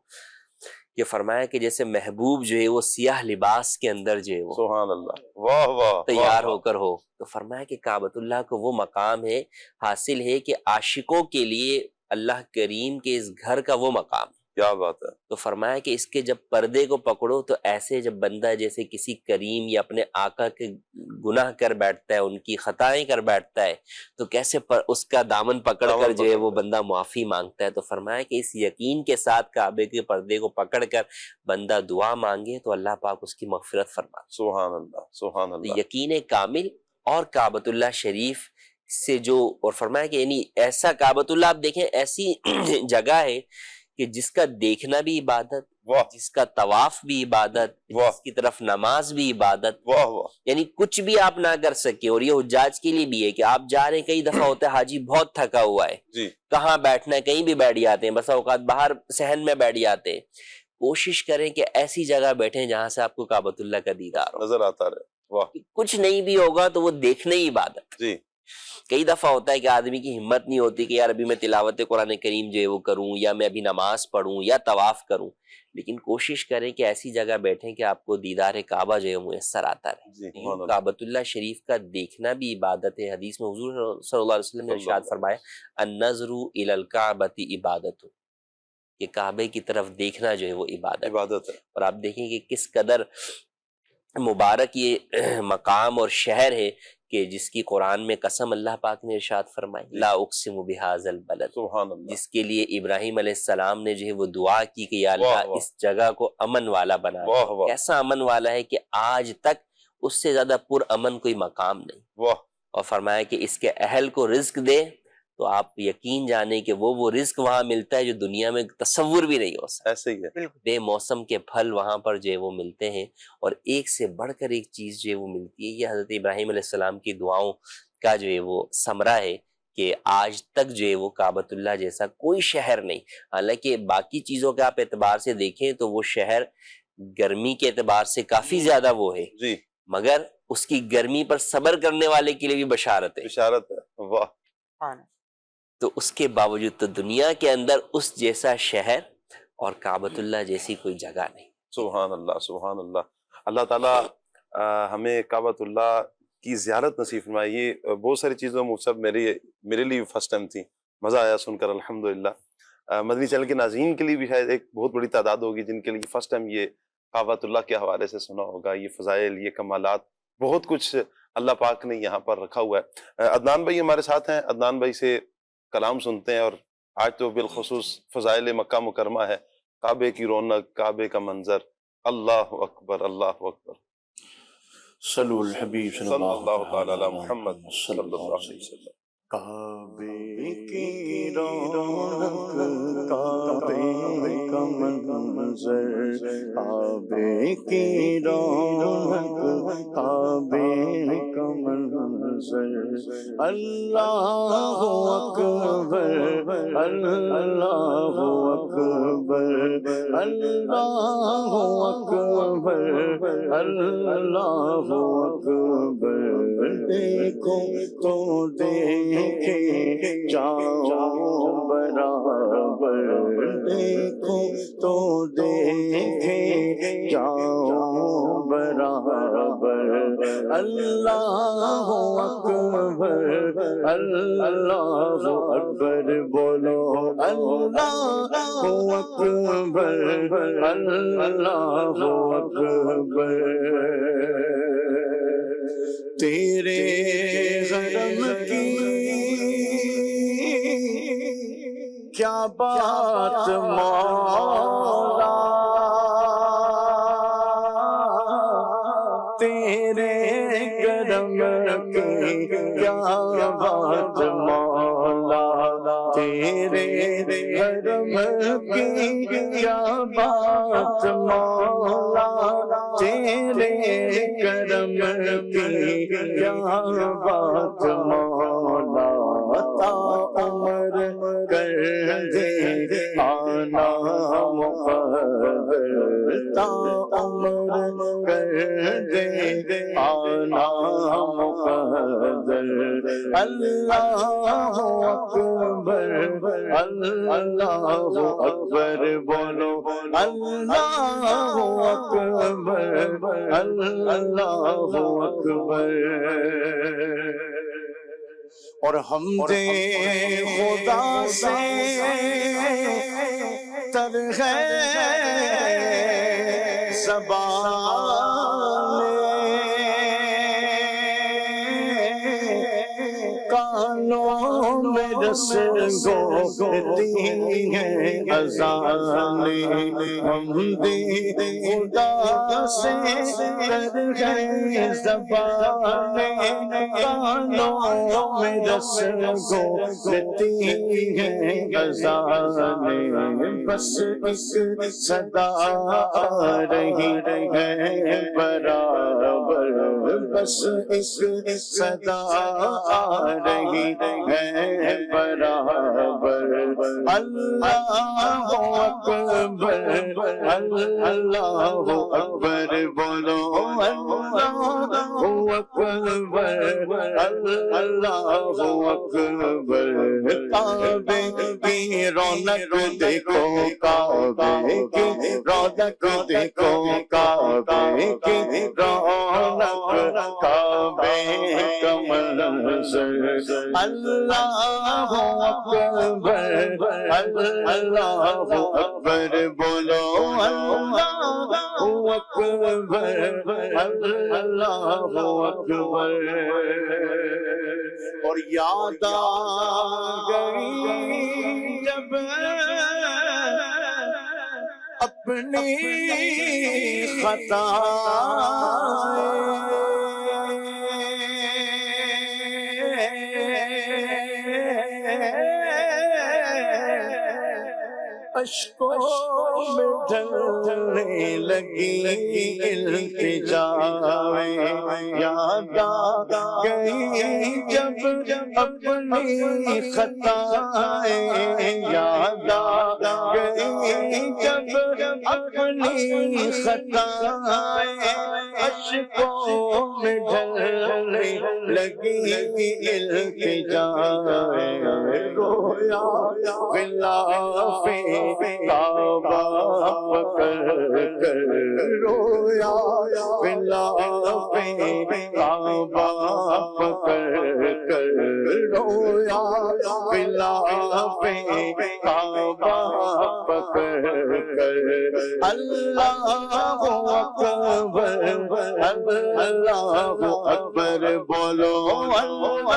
S4: کہ فرمایا کہ جیسے محبوب جو ہے وہ سیاہ لباس کے اندر جو ہے وہ
S2: سبحان اللہ، واہ واہ
S4: تیار
S2: واہ
S4: ہو کر ہو، تو فرمایا کہ کعبۃ اللہ کو وہ مقام ہے، حاصل ہے کہ عاشقوں کے لیے اللہ کریم کے اس گھر کا وہ مقام ہے۔
S2: کیا بات ہے،
S4: تو فرمایا کہ اس کے جب پردے کو پکڑو تو ایسے جب بندہ جیسے کسی کریم یا اپنے آقا کے گناہ کر بیٹھتا ہے، ان کی خطائیں کر بیٹھتا ہے، تو کیسے اس کا دامن پکڑ کر جو ہے وہ بندہ معافی مانگتا ہے۔ تو فرمایا کہ اس یقین کے ساتھ کعبے کے پردے کو پکڑ کر بندہ دعا مانگے تو اللہ پاک اس کی مغفرت فرماتا ہے۔
S2: سبحان اللہ، سبحان
S4: تو
S2: اللہ،
S4: یقین کامل اور کعبۃ اللہ شریف سے جو، اور فرمایا کہ یعنی ایسا کعبۃ اللہ آپ دیکھیں ایسی جگہ ہے کہ جس کا دیکھنا بھی عبادت،
S2: واہ
S4: جس کا طواف بھی عبادت،
S2: واہ
S4: جس کی طرف نماز بھی عبادت،
S2: واہ واہ،
S4: یعنی کچھ بھی آپ نہ کر سکے۔ اور یہ حجاج کے لیے بھی ہے کہ آپ جا رہے ہیں، کئی دفعہ ہوتا ہے حاجی بہت تھکا ہوا ہے،
S2: جی
S4: کہاں بیٹھنا ہے، کہیں بھی بیٹھ جاتے ہیں، بس اوقات باہر صحن میں بیٹھ جاتے ہیں۔ کوشش کریں کہ ایسی جگہ بیٹھیں جہاں سے آپ کو کعبۃ اللہ کا دیدار ہو۔
S2: نظر آتا رہے، واہ،
S4: کچھ نہیں بھی ہوگا تو وہ دیکھنے ہی عبادت۔
S2: جی
S4: کئی دفعہ ہوتا ہے کہ آدمی کی ہمت نہیں ہوتی کہ یار ابھی میں تلاوت قرآن کریم جو ہے وہ کروں، یا میں ابھی نماز پڑھوں یا طواف کروں، لیکن کوشش کریں کہ ایسی جگہ بیٹھیں کہ آپ کو دیدار کعبہ جو ہے میسر آتا رہے۔
S2: جی
S4: یوں کعبۃ اللہ شریف کا دیکھنا بھی عبادت ہے۔ حدیث میں حضور صلی اللہ علیہ وسلم نے ارشاد فرمایا النظر الی الکعبۃ عبادت، کہ کعبے کی طرف دیکھنا جو ہے وہ عبادت ہے۔ اور آپ دیکھیں کہ کس قدر مبارک یہ مقام اور شہر ہے کہ جس کی قرآن میں قسم اللہ پاک نے ارشاد فرمائی لا اقسم بہذا البلد،
S2: سبحان اللہ،
S4: جس کے لیے ابراہیم علیہ السلام نے جو ہے وہ دعا کی کہ یا اللہ اس جگہ کو امن والا بنا دے۔ کیسا امن والا ہے کہ آج تک اس سے زیادہ پر امن کوئی مقام نہیں۔
S2: واہ،
S4: اور فرمایا کہ اس کے اہل کو رزق دے تو آپ یقین جانیں کہ وہ رزق وہاں ملتا ہے جو دنیا میں تصور بھی نہیں ہو سکتا۔
S2: ایسے ہی ہے،
S4: بے موسم کے پھل وہاں پر جو ہے وہ ملتے ہیں، اور ایک سے بڑھ کر ایک چیز جو ہے وہ ملتی ہے۔ یہ حضرت ابراہیم علیہ السلام کی دعاؤں کا جو ہے وہ ثمرہ ہے کہ آج تک جو ہے وہ کعبۃ اللہ جیسا کوئی شہر نہیں۔ حالانکہ باقی چیزوں کے آپ اعتبار سے دیکھیں تو وہ شہر گرمی کے اعتبار سے کافی زیادہ وہ ہے،
S2: جی
S4: مگر اس کی گرمی پر صبر کرنے والے کے لیے بھی بشارت ہے۔
S2: بشارت ہے، واہ،
S4: تو اس کے باوجود تو دنیا کے اندر اس جیسا شہر اور کعبۃ اللہ جیسی کوئی جگہ نہیں۔
S2: سبحان اللہ، سبحان اللہ۔ اللہ تعالیٰ ہمیں کعبۃ اللہ کی زیارت نصیب فرمائے۔ یہ بہت ساری چیزوں میں سب میرے لیے فرسٹ ٹائم تھی، مزہ آیا سن کر الحمدللہ۔ مدنی چینل کے ناظرین کے لیے بھی شاید ایک بہت بڑی تعداد ہوگی جن کے لیے فرسٹ ٹائم یہ کعبۃ اللہ کے حوالے سے سنا ہوگا۔ یہ فضائل، یہ کمالات، بہت کچھ اللہ پاک نے یہاں پر رکھا ہوا ہے۔ عدنان بھائی ہمارے ساتھ ہیں، عدنان بھائی سے کلام سنتے ہیں، اور آج تو بالخصوص فضائل مکہ مکرمہ ہے، کعبے کی رونق، کعبے کا منظر۔ اللہ اکبر، اللہ اکبر،
S5: صلو الحبیب
S2: صلی اللہ تعالی علی محمد صلی اللہ علیہ وسلم۔
S5: کعبے کی رونق، کعبے کا منظر، کعبے کی رونق، کعبے کا منظر، اللہ اکبر، اللہ اکبر، اللہ اکبر، اللہ اکبر، دیکھو تو دیکھے جاؤ برابر، دیکھو تو دیکھے جاؤ برابر، اللہ اکبر، اللہ اکبر، بولو اللہ اکبر، اللہ اکبر۔ تیرے حرم کی کیا بات مولا، کیا بات مولا، تیرے حرم کی کیا بات مولا، تیرے کرم کی کیا بات مولا، تا عمر کر دے آنا مقدر، تا عمر کر دے آنا مقدر، اللہ اکبر اللہ اکبر بولو، اللہ اکبر اللہ اکبر۔ اور حمدِ خدا سے تر ہے زبان، کانوں میں رس گوتی ہیں اذان، حمدِ خدا سے تر ہے زبان، کانوں میں رس گوتی ہیں اذان، بس ایک صدا آ رہی ہے برابر، بس ایک صدا آ رہی ہے برابر، اللہ اکبر اللہ اکبر بولو، اللہ اکبر اللہ اکبر۔ کعبے کی رونق دیکھو، کعبے کی رونق دیکھو، کعبے کی رونق، کعبے کا منظر، اللہ اکبر اللہ اکبر بولو، اللہ اکبر اللہ اکبر۔ اور یاد آ گئی جب اپنی خطائیں، اشکوں میں ڈھلنے لگی التجائیں، یاد آ گئی جب اپنی خطائیں، یاد آ گئی جب اپنی خطائیں، اشکوں میں ڈھلنے لگی التجائیں، رویا غلاف کعبہ پکڑ کر، رویا غلاف کعبہ پکڑ کر، رویا غلاف کعبہ پکڑ کر، اللہ اکبر اللہ اکبر بولو، اللہ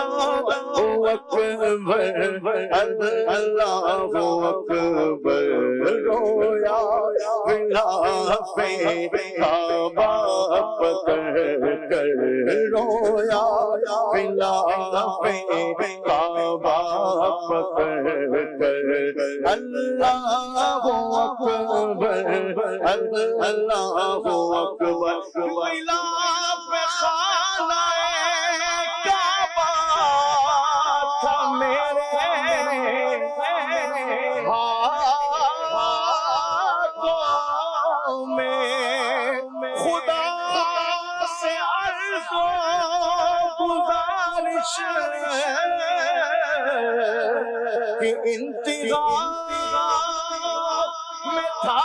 S5: اکبر اللہ اکبر، رویا غلاف کعبہ پکڑ کر، رویا غلاف کعبہ پکڑ کر، اللہ اکبر اللہ اکبر، غلاف خانہ کعبہ تھا میرے ہاتھوں میں، خدا سے عرض و گزارش کہ انتظار میں تھا،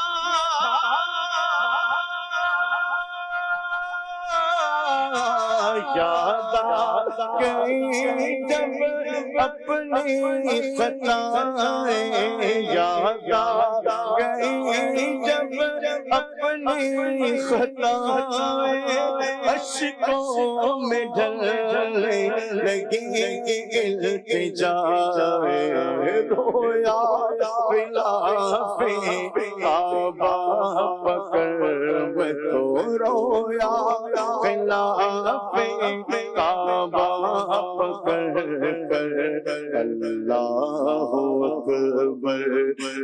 S5: یاد آ گئی جب اپنی خطائیں، یاد آ گئی جب اپنی خطائیں، اشکوں میں ڈھلنے لگی التجائیں، رویا غلاف کعبہ پکڑ میں تو رویا غلاف کعبہ کعبہ پکڑ کر اللہ اکبر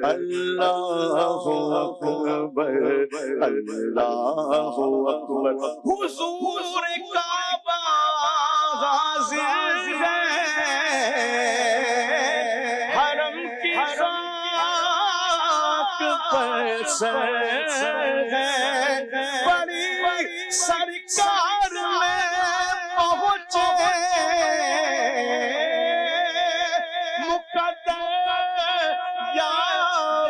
S5: اللہ اکبر اللہ اکبر حضور کعبہ حاضر ہے حرم کی خاک پر سر ہے بڑی سرکار میں پہنچے مقدر یا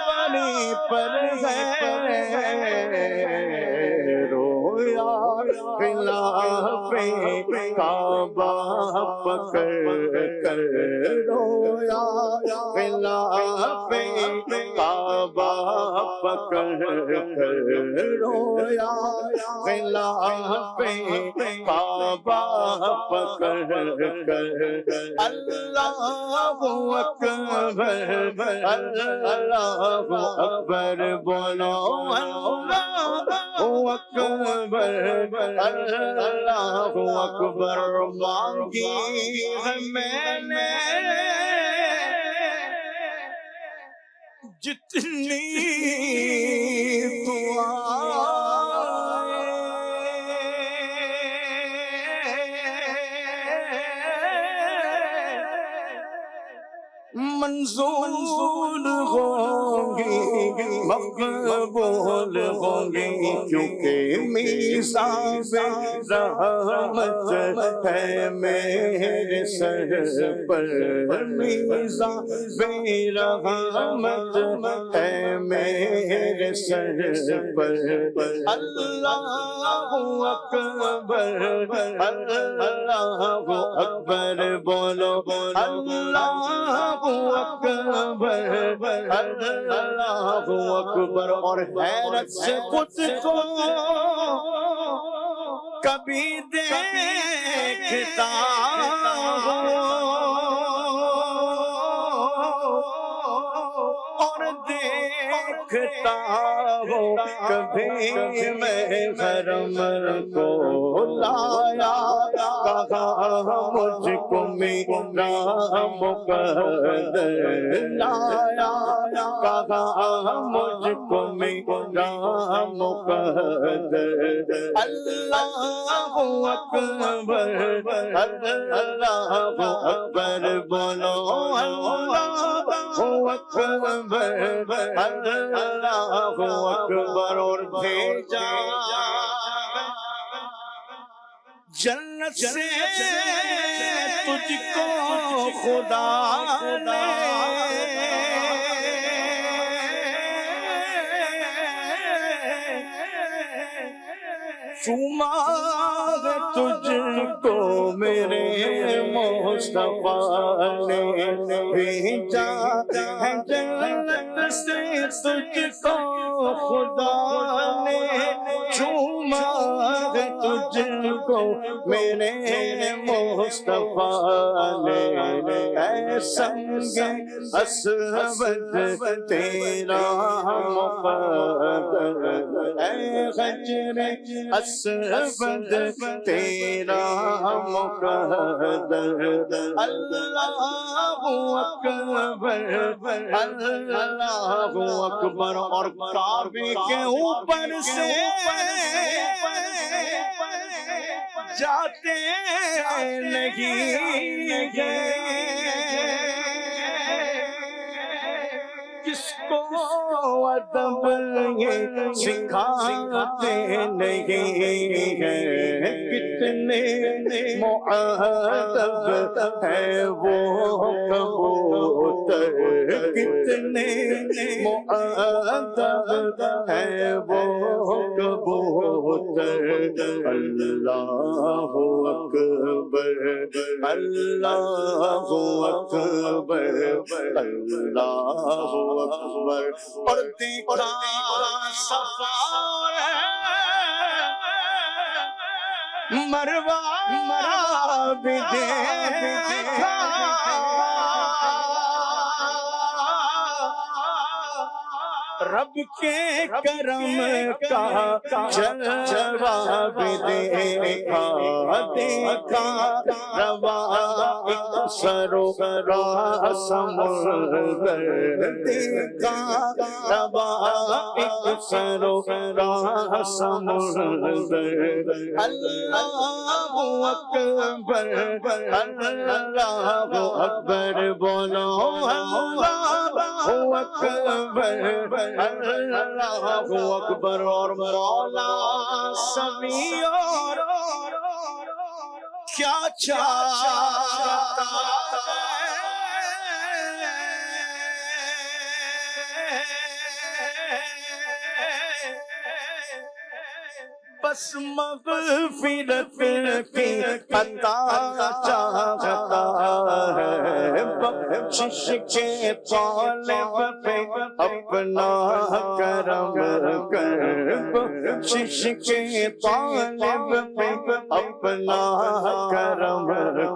S5: بنی پر ہے رویا خلاف کعبہ پکڑ کر رویا خلاف کعبہ پکڑ کر رویا خلاف کعبہ پکڑ کر اللہ اکبر اللہ اکبر بولو اللہ اکبر اللہ اکبر مانگی ہے میں نے جتنی منظور ہوں گی مقبول ہوں گی کیونکہ میثاق رحمت ہے میرے سر پر میثاق رحمت ہے میرے سر پر اللہ اکبر اللہ اکبر بولو اللہ اکبر اللہ اکبر اور حیرت سے خود کو کبھی دیکھتا اور دیکھتا ہوں کبھی میں حرم کو لایا کہاں مجھ کو میرا مقدر لایا کہاں مجھ کو میرا مقدر اللہ اکبر اللہ اکبر بولو اللہ اکبر اللہ اکبر اور بھیجا جنت سے تجھ کو خدا نے چوما تجھ کو میرے مصطفیٰ نے بھیجا ہے جنت سے تجھ کو خدا نے چوما تجھ کو میرے مصطفیٰ نے اے سنگ اسود تیرا مقدر اے حجر اسود تیرا مقدر اللہ اکبر اللہ اکبر اور کعبے کے اوپر سے جاتے نہیں کس کو ادب یہ سکھاتے نہیں ہیں کتنے مؤدب ہے وہ کبوتر کتنے مؤدب ہے وہ کبوتر اللہ اکبر اللہ اکبر اللہ اکبر اور دیکھا صفا مروا بھی دیکھا رب کے کرم کا جلوہ بھی دیکھا روا ایک سروراہ سمندر دیکھا روا ایک سروراہ سمندر اللہ اکبر اللہ اکبر بولو اللہ اکبر اللہ اکبر اور مولا سمیع اور کیا چاہتا بس مغفرت کی عطا چاہتا ہے بخشش کے طالب پہ اپنا کرم کر بخشش کے طالب پہ اپنا کرم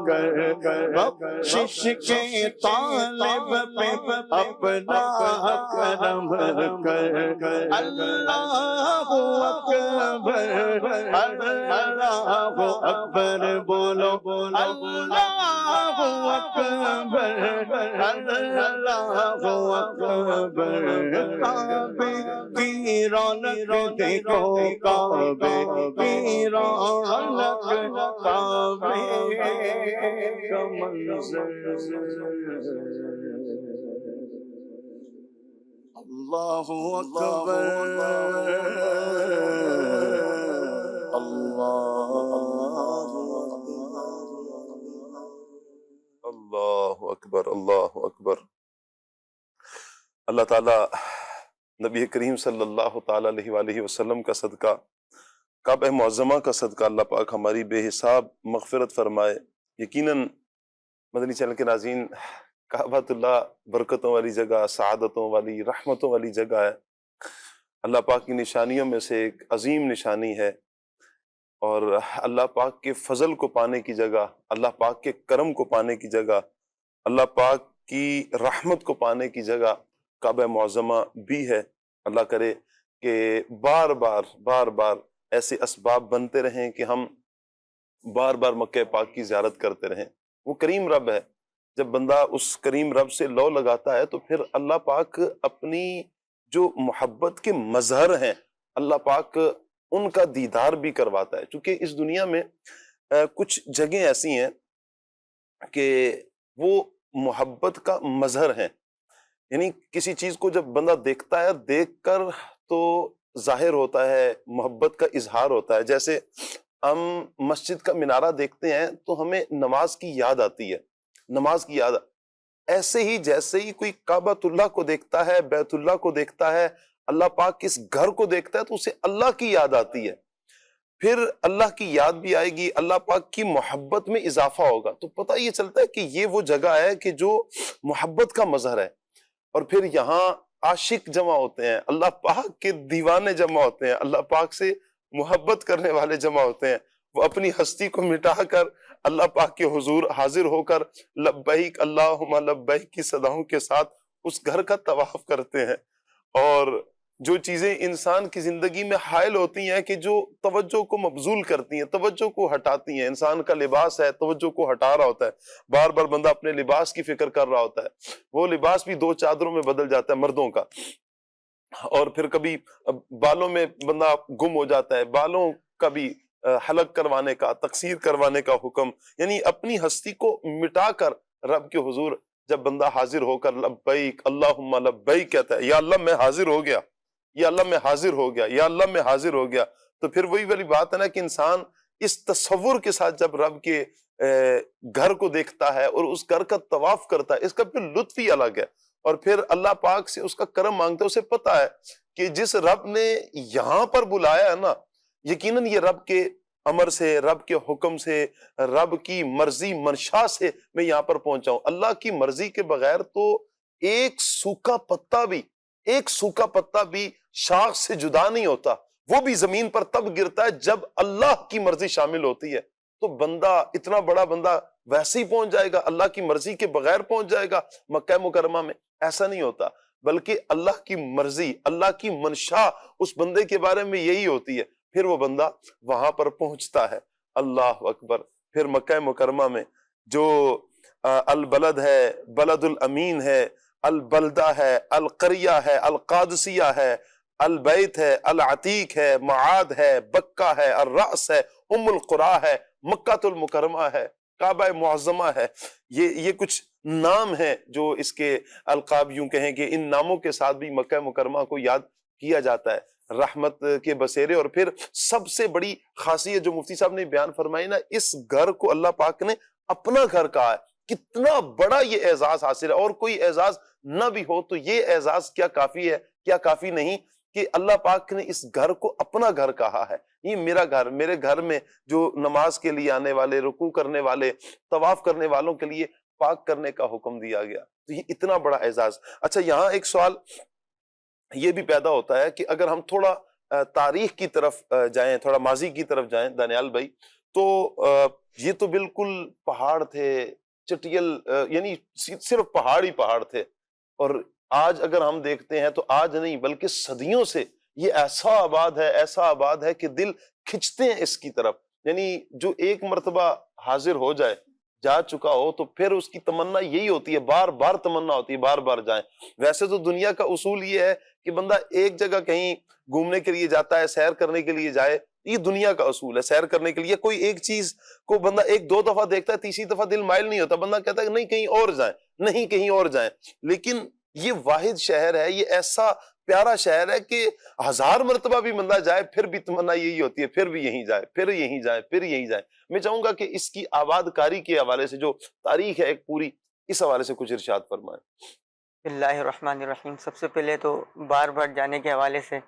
S5: کر بخشش کے طالب پہ اپنا کرم کر اللہ اکبر اللہ اکبر بولو اللہ اکبر اللہ اکبر کعبے کی رونق دیکھو کعبے کی رونق کعبے کا منظر اللہ اکبر
S2: اللہ اکبر اللہ اکبر۔ اللہ تعالیٰ نبی کریم صلی اللہ تعالیٰ علیہ وآلہ وسلم کا صدقہ، کعبہ معظمہ کا صدقہ اللہ پاک ہماری بے حساب مغفرت فرمائے۔ یقیناً مدنی چینل کے ناظرین، کعبۃ اللہ برکتوں والی جگہ، سعادتوں والی، رحمتوں والی جگہ ہے۔ اللہ پاک کی نشانیوں میں سے ایک عظیم نشانی ہے، اور اللہ پاک کے فضل کو پانے کی جگہ، اللہ پاک کے کرم کو پانے کی جگہ، اللہ پاک کی رحمت کو پانے کی جگہ کعبہ معظمہ بھی ہے۔ اللہ کرے کہ بار بار ایسے اسباب بنتے رہیں کہ ہم بار بار مکہ پاک کی زیارت کرتے رہیں۔ وہ کریم رب ہے، جب بندہ اس کریم رب سے لو لگاتا ہے تو پھر اللہ پاک اپنی جو محبت کے مظہر ہیں، اللہ پاک ان کا دیدار بھی کرواتا ہے۔ چونکہ اس دنیا میں کچھ جگہیں ایسی ہیں کہ وہ محبت کا مظہر ہیں، یعنی کسی چیز کو جب بندہ دیکھتا ہے، دیکھ کر تو ظاہر ہوتا ہے، محبت کا اظہار ہوتا ہے۔ جیسے ہم مسجد کا مینارہ دیکھتے ہیں تو ہمیں نماز کی یاد آتی ہے، نماز کی یاد۔ ایسے ہی جیسے ہی کوئی کعبۃ اللہ کو دیکھتا ہے، بیت اللہ کو دیکھتا ہے، اللہ پاک کس گھر کو دیکھتا ہے تو اسے اللہ کی یاد آتی ہے۔ پھر اللہ کی یاد بھی آئے گی، اللہ پاک کی محبت میں اضافہ ہوگا، تو پتہ یہ چلتا ہے کہ یہ وہ جگہ ہے کہ جو محبت کا مظہر ہے۔ اور پھر یہاں عاشق جمع ہوتے ہیں، اللہ پاک کے دیوانے جمع ہوتے ہیں، اللہ پاک سے محبت کرنے والے جمع ہوتے ہیں۔ وہ اپنی ہستی کو مٹا کر اللہ پاک کے حضور حاضر ہو کر لبیک اللہم لبیک کی صداؤں کے ساتھ اس گھر کا طواف کرتے ہیں۔ اور جو چیزیں انسان کی زندگی میں حائل ہوتی ہیں کہ جو توجہ کو مبذول کرتی ہیں، توجہ کو ہٹاتی ہیں، انسان کا لباس ہے توجہ کو ہٹا رہا ہوتا ہے، بار بار بندہ اپنے لباس کی فکر کر رہا ہوتا ہے، وہ لباس بھی 2 چادروں میں بدل جاتا ہے مردوں کا۔ اور پھر کبھی بالوں میں بندہ گم ہو جاتا ہے، بالوں کا بھی حلق کروانے کا، تقصیر کروانے کا حکم، یعنی اپنی ہستی کو مٹا کر رب کے حضور جب بندہ حاضر ہو کر لبیک اللہم لبیک کہتا ہے، یا اللہ میں حاضر ہو گیا، یا اللہ میں حاضر ہو گیا، یا اللہ میں حاضر ہو گیا، تو پھر وہی والی بات ہے نا کہ انسان اس تصور کے ساتھ جب رب کے گھر کو دیکھتا ہے اور اس گھر کا طواف کرتا ہے، اس کا پھر لطف ہی الگ ہے۔ اور پھر اللہ پاک سے اس کا کرم مانگتا ہے، اسے پتا ہے کہ جس رب نے یہاں پر بلایا ہے نا، یقیناً یہ رب کے امر سے، رب کے حکم سے، رب کی مرضی منشا سے میں یہاں پر پہنچا ہوں۔ اللہ کی مرضی کے بغیر تو ایک سوکھا پتا بھی شاخ سے جدا نہیں ہوتا، وہ بھی زمین پر تب گرتا ہے جب اللہ کی مرضی شامل ہوتی ہے۔ تو بندہ، اتنا بڑا بندہ ویسے ہی پہنچ جائے گا، اللہ کی مرضی کے بغیر پہنچ جائے گا مکہ مکرمہ میں؟ ایسا نہیں ہوتا۔ بلکہ اللہ کی مرضی، اللہ کی منشا اس بندے کے بارے میں یہی ہوتی ہے، پھر وہ بندہ وہاں پر پہنچتا ہے۔ اللہ اکبر۔ پھر مکہ مکرمہ میں جو البلد ہے، بلد الامین ہے، البلدہ ہے، القریہ ہے، القادسیہ ہے، البیت ہے، العتیق ہے، معاد ہے، بکہ ہے، الرأس ہے، ام القریٰ ہے، مکہ المکرمہ ہے، کعبہ معظمہ ہے۔ یہ کچھ نام ہیں جو اس کے القاب، یوں کہیں کہ ان ناموں کے ساتھ بھی مکہ مکرمہ کو یاد کیا جاتا ہے، رحمت کے بسیرے۔ اور پھر سب سے بڑی خاصیت جو مفتی صاحب نے بیان فرمائی نا، اس گھر کو اللہ پاک نے اپنا گھر کہا ہے۔ کتنا بڑا یہ اعزاز حاصل ہے، اور کوئی اعزاز نہ بھی ہو تو یہ اعزاز کیا کافی ہے، کیا کافی نہیں کہ اللہ پاک نے اس گھر کو اپنا گھر کہا ہے۔ یہ میرا گھر، میرے گھر میں جو نماز کے لیے آنے والے، رکوع کرنے والے، طواف کرنے والوں کے لیے پاک کرنے کا حکم دیا گیا، تو یہ اتنا بڑا اعزاز۔ اچھا، یہاں ایک سوال یہ بھی پیدا ہوتا ہے کہ اگر ہم تھوڑا تاریخ کی طرف جائیں، تھوڑا ماضی کی طرف جائیں دانیال بھائی، تو یہ تو بالکل پہاڑ تھے، چٹیل، یعنی صرف پہاڑ ہی پہاڑ تھے، اور آج اگر ہم دیکھتے ہیں تو آج نہیں بلکہ صدیوں سے یہ ایسا آباد ہے کہ دل کھنچتے ہیں اس کی طرف۔ یعنی جو ایک مرتبہ حاضر ہو جائے، جا چکا ہو، تو پھر اس کی تمنا یہی ہوتی ہے، بار بار تمنا ہوتی ہے، بار بار جائیں۔ ویسے تو دنیا کا اصول یہ ہے کہ بندہ ایک جگہ کہیں گھومنے کے لیے جاتا ہے، سیر کرنے کے لیے جائے، یہ دنیا کا اصول ہے۔ سیر کرنے کے لیے کوئی ایک چیز کو بندہ ایک دو دفعہ دیکھتا ہے، تیسری دفعہ دل مائل نہیں ہوتا، بندہ کہتا ہے کہ نہیں کہیں اور جائیں، نہیں کہیں اور جائیں۔ لیکن یہ واحد شہر ہے، یہ ایسا پیارا شہر ہے کہ 1000 مرتبہ بھی بندہ جائے پھر بھی تمنا یہی ہوتی ہے، پھر بھی یہیں جائے، پھر یہیں جائے، پھر یہیں جائے۔ میں چاہوں گا کہ اس کی آباد کاری کے حوالے سے جو تاریخ ہے ایک پوری، اس حوالے سے کچھ ارشاد فرمائیں۔
S6: بسم اللہ الرحمن الرحیم۔ سب سے پہلے تو بار بار جانے کے حوالے سے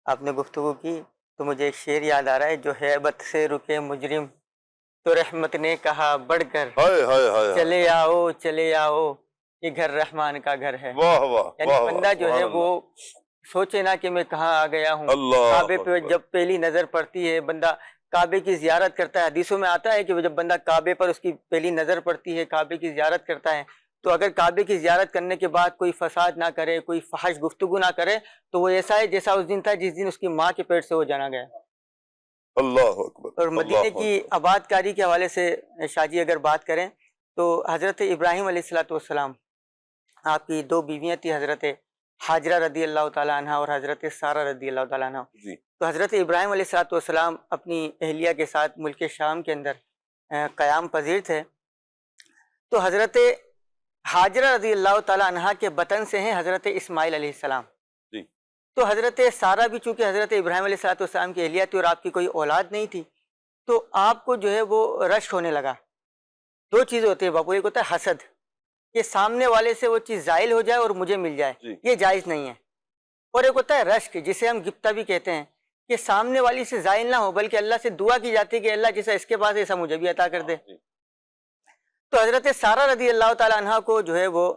S6: آپ نے گفتگو کی تو مجھے ایک شعر یاد آ رہا ہے، جو ہیبت سے رکے مجرم تو رحمت نے کہا بڑھ کر، چلے آؤ چلے آؤ یہ گھر رحمان کا گھر ہے۔
S2: واہ واہ،
S6: یعنی بندہ جو ہے وہ سوچے نا کہ میں کہاں آ گیا ہوں۔ کعبے پہ جب پہلی نظر پڑتی ہے، بندہ کعبے کی زیارت کرتا ہے، حدیثوں میں آتا ہے کہ جب بندہ کعبے پر اس کی پہلی نظر پڑتی ہے، کعبے کی زیارت کرتا ہے، تو اگر کعبے کی زیارت کرنے کے بعد کوئی فساد نہ کرے، کوئی فحش گفتگو نہ کرے، تو وہ ایسا ہے جیسا اس دن تھا جس دن اس کی ماں کے پیٹ سے وہ جانا گیا۔
S2: اللہ اکبر۔
S6: اور مدینے کی آباد کاری کے حوالے سے شاہ جی اگر بات کریں تو حضرت ابراہیم علیہ السلام، آپ کی 2 بیویاں تھیں، حضرت حاجرہ رضی اللہ تعالیٰ عنہ اور حضرت سارہ رضی اللہ تعالیٰ عنہ۔ تو حضرت ابراہیم علیہ السلام اپنی اہلیہ کے ساتھ ملک شام کے اندر قیام پذیر تھے۔ تو حضرت حاجرہ رضی اللہ تعالیٰ عنہ کے بطن سے ہیں حضرت اسماعیل علیہ السلام۔ تو حضرت سارہ بھی چونکہ حضرت ابراہیم علیہ السلام کی اہلیہ تھی اور آپ کی کوئی اولاد نہیں تھی، تو آپ کو جو ہے وہ رشک ہونے لگا۔ 2 چیز ہوتی ہے باپو، ایک ہوتا ہے حسد، کہ سامنے والے سے وہ چیز زائل ہو جائے اور مجھے مل جائے، یہ جائز نہیں ہے، اور ایک ہوتا ہے رشک، جسے ہم غبطہ بھی کہتے ہیں، کہ سامنے والی سے زائل نہ ہو بلکہ اللہ سے دعا کی جاتی ہے کہ اللہ جیسا اس کے پاس ایسا مجھے بھی عطا کر دے۔ تو حضرت سارہ رضی اللہ تعالیٰ عنہ کو جو ہے وہ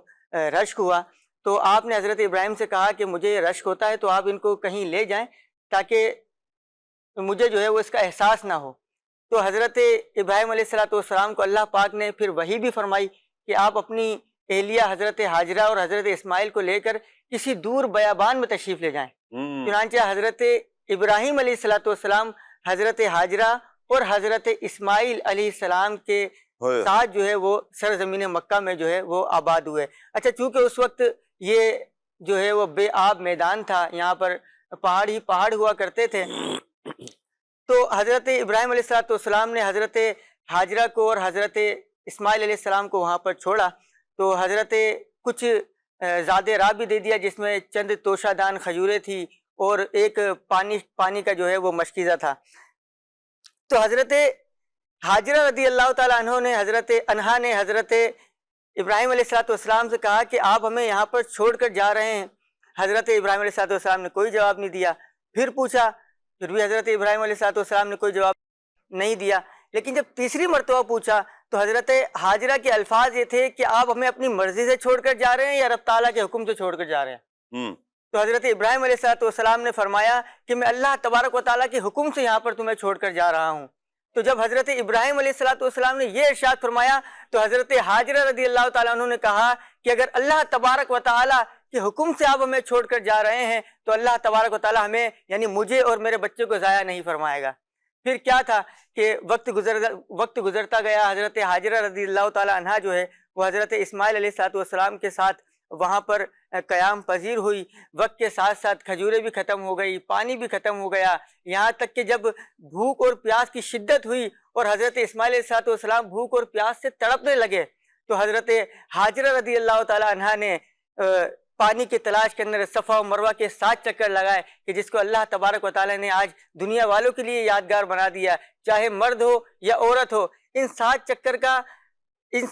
S6: رشک ہوا، تو آپ نے حضرت ابراہیم سے کہا کہ مجھے رشک ہوتا ہے تو آپ ان کو کہیں لے جائیں تاکہ مجھے جو ہے وہ اس کا احساس نہ ہو۔ تو حضرت ابراہیم علیہ السلام کو اللہ پاک نے پھر وحی بھی فرمائی کہ آپ اپنی اہلیہ حضرت حاجرہ اور حضرت اسماعیل کو لے کر کسی دور بیابان میں تشریف لے جائیں۔ چنانچہ حضرت ابراہیم علیہ السلام حضرت حاجرہ اور حضرت اسماعیل علیہ السلام کے ساتھ جو ہے وہ سرزمین مکہ میں جو ہے وہ آباد ہوئے۔ اچھا، چونکہ اس وقت یہ جو ہے وہ بے آب میدان تھا، یہاں پر پہاڑ ہی پہاڑ ہوا کرتے تھے، تو حضرت ابراہیم علیہ السلام نے حضرت حاجرہ کو اور حضرت اسماعیل علیہ السلام کو وہاں پر چھوڑا، تو حضرت کچھ زاد راہ بھی دے دیا جس میں چند توشہ دان کھجوریں تھی اور ایک پانی کا جو ہے وہ مشکیزہ تھا۔ تو حضرت حاجرہ رضی اللہ تعالیٰ عنہ نے حضرت ابراہیم علیہ السلام سے کہا کہ آپ ہمیں یہاں پر چھوڑ کر جا رہے ہیں۔ حضرت ابراہیم علیہ السلام نے کوئی جواب نہیں دیا، پھر پوچھا، پھر بھی حضرت ابراہیم علیہ السلام نے کوئی جواب نہیں دیا، لیکن جب تیسری مرتبہ پوچھا تو حضرت حاجرہ کے الفاظ یہ تھے کہ آپ ہمیں اپنی مرضی سے چھوڑ کر جا رہے ہیں یا رب تعالیٰ کے حکم سے چھوڑ کر جا رہے ہیں؟ تو حضرت ابراہیم علیہ السلام نے فرمایا کہ میں اللہ تبارک و تعالیٰ کے حکم سے یہاں پر تمہیں چھوڑ کر جا رہا ہوں۔ تو جب حضرت ابراہیم علیہ السلام نے یہ ارشاد فرمایا تو حضرت حاجرہ رضی اللہ تعالیٰ عنہ نے کہا کہ اگر اللہ تبارک و تعالیٰ کہ حکم سے آپ ہمیں چھوڑ کر جا رہے ہیں تو اللہ تبارک و تعالیٰ ہمیں یعنی مجھے اور میرے بچے کو ضائع نہیں فرمائے گا۔ پھر کیا تھا کہ وقت گزرتا گیا، حضرت حاجرہ رضی اللہ تعالیٰ عنہا جو ہے وہ حضرت اسماعیل علیہ السلام کے ساتھ وہاں پر قیام پذیر ہوئی۔ وقت کے ساتھ ساتھ کھجوریں بھی ختم ہو گئی، پانی بھی ختم ہو گیا، یہاں تک کہ جب بھوک اور پیاس کی شدت ہوئی اور حضرت اسماعیل علیہ السلام بھوک اور پیاس سے تڑپنے لگے تو حضرت حاجرہ رضی اللہ تعالیٰ عنہا نے پانی کی تلاش کے اندر صفا و مروہ کے 7 چکر لگائے کہ جس کو اللہ تبارک و تعالیٰ نے آج دنیا والوں کے لیے یادگار بنا دیا، چاہے مرد ہو یا عورت ہو۔ ان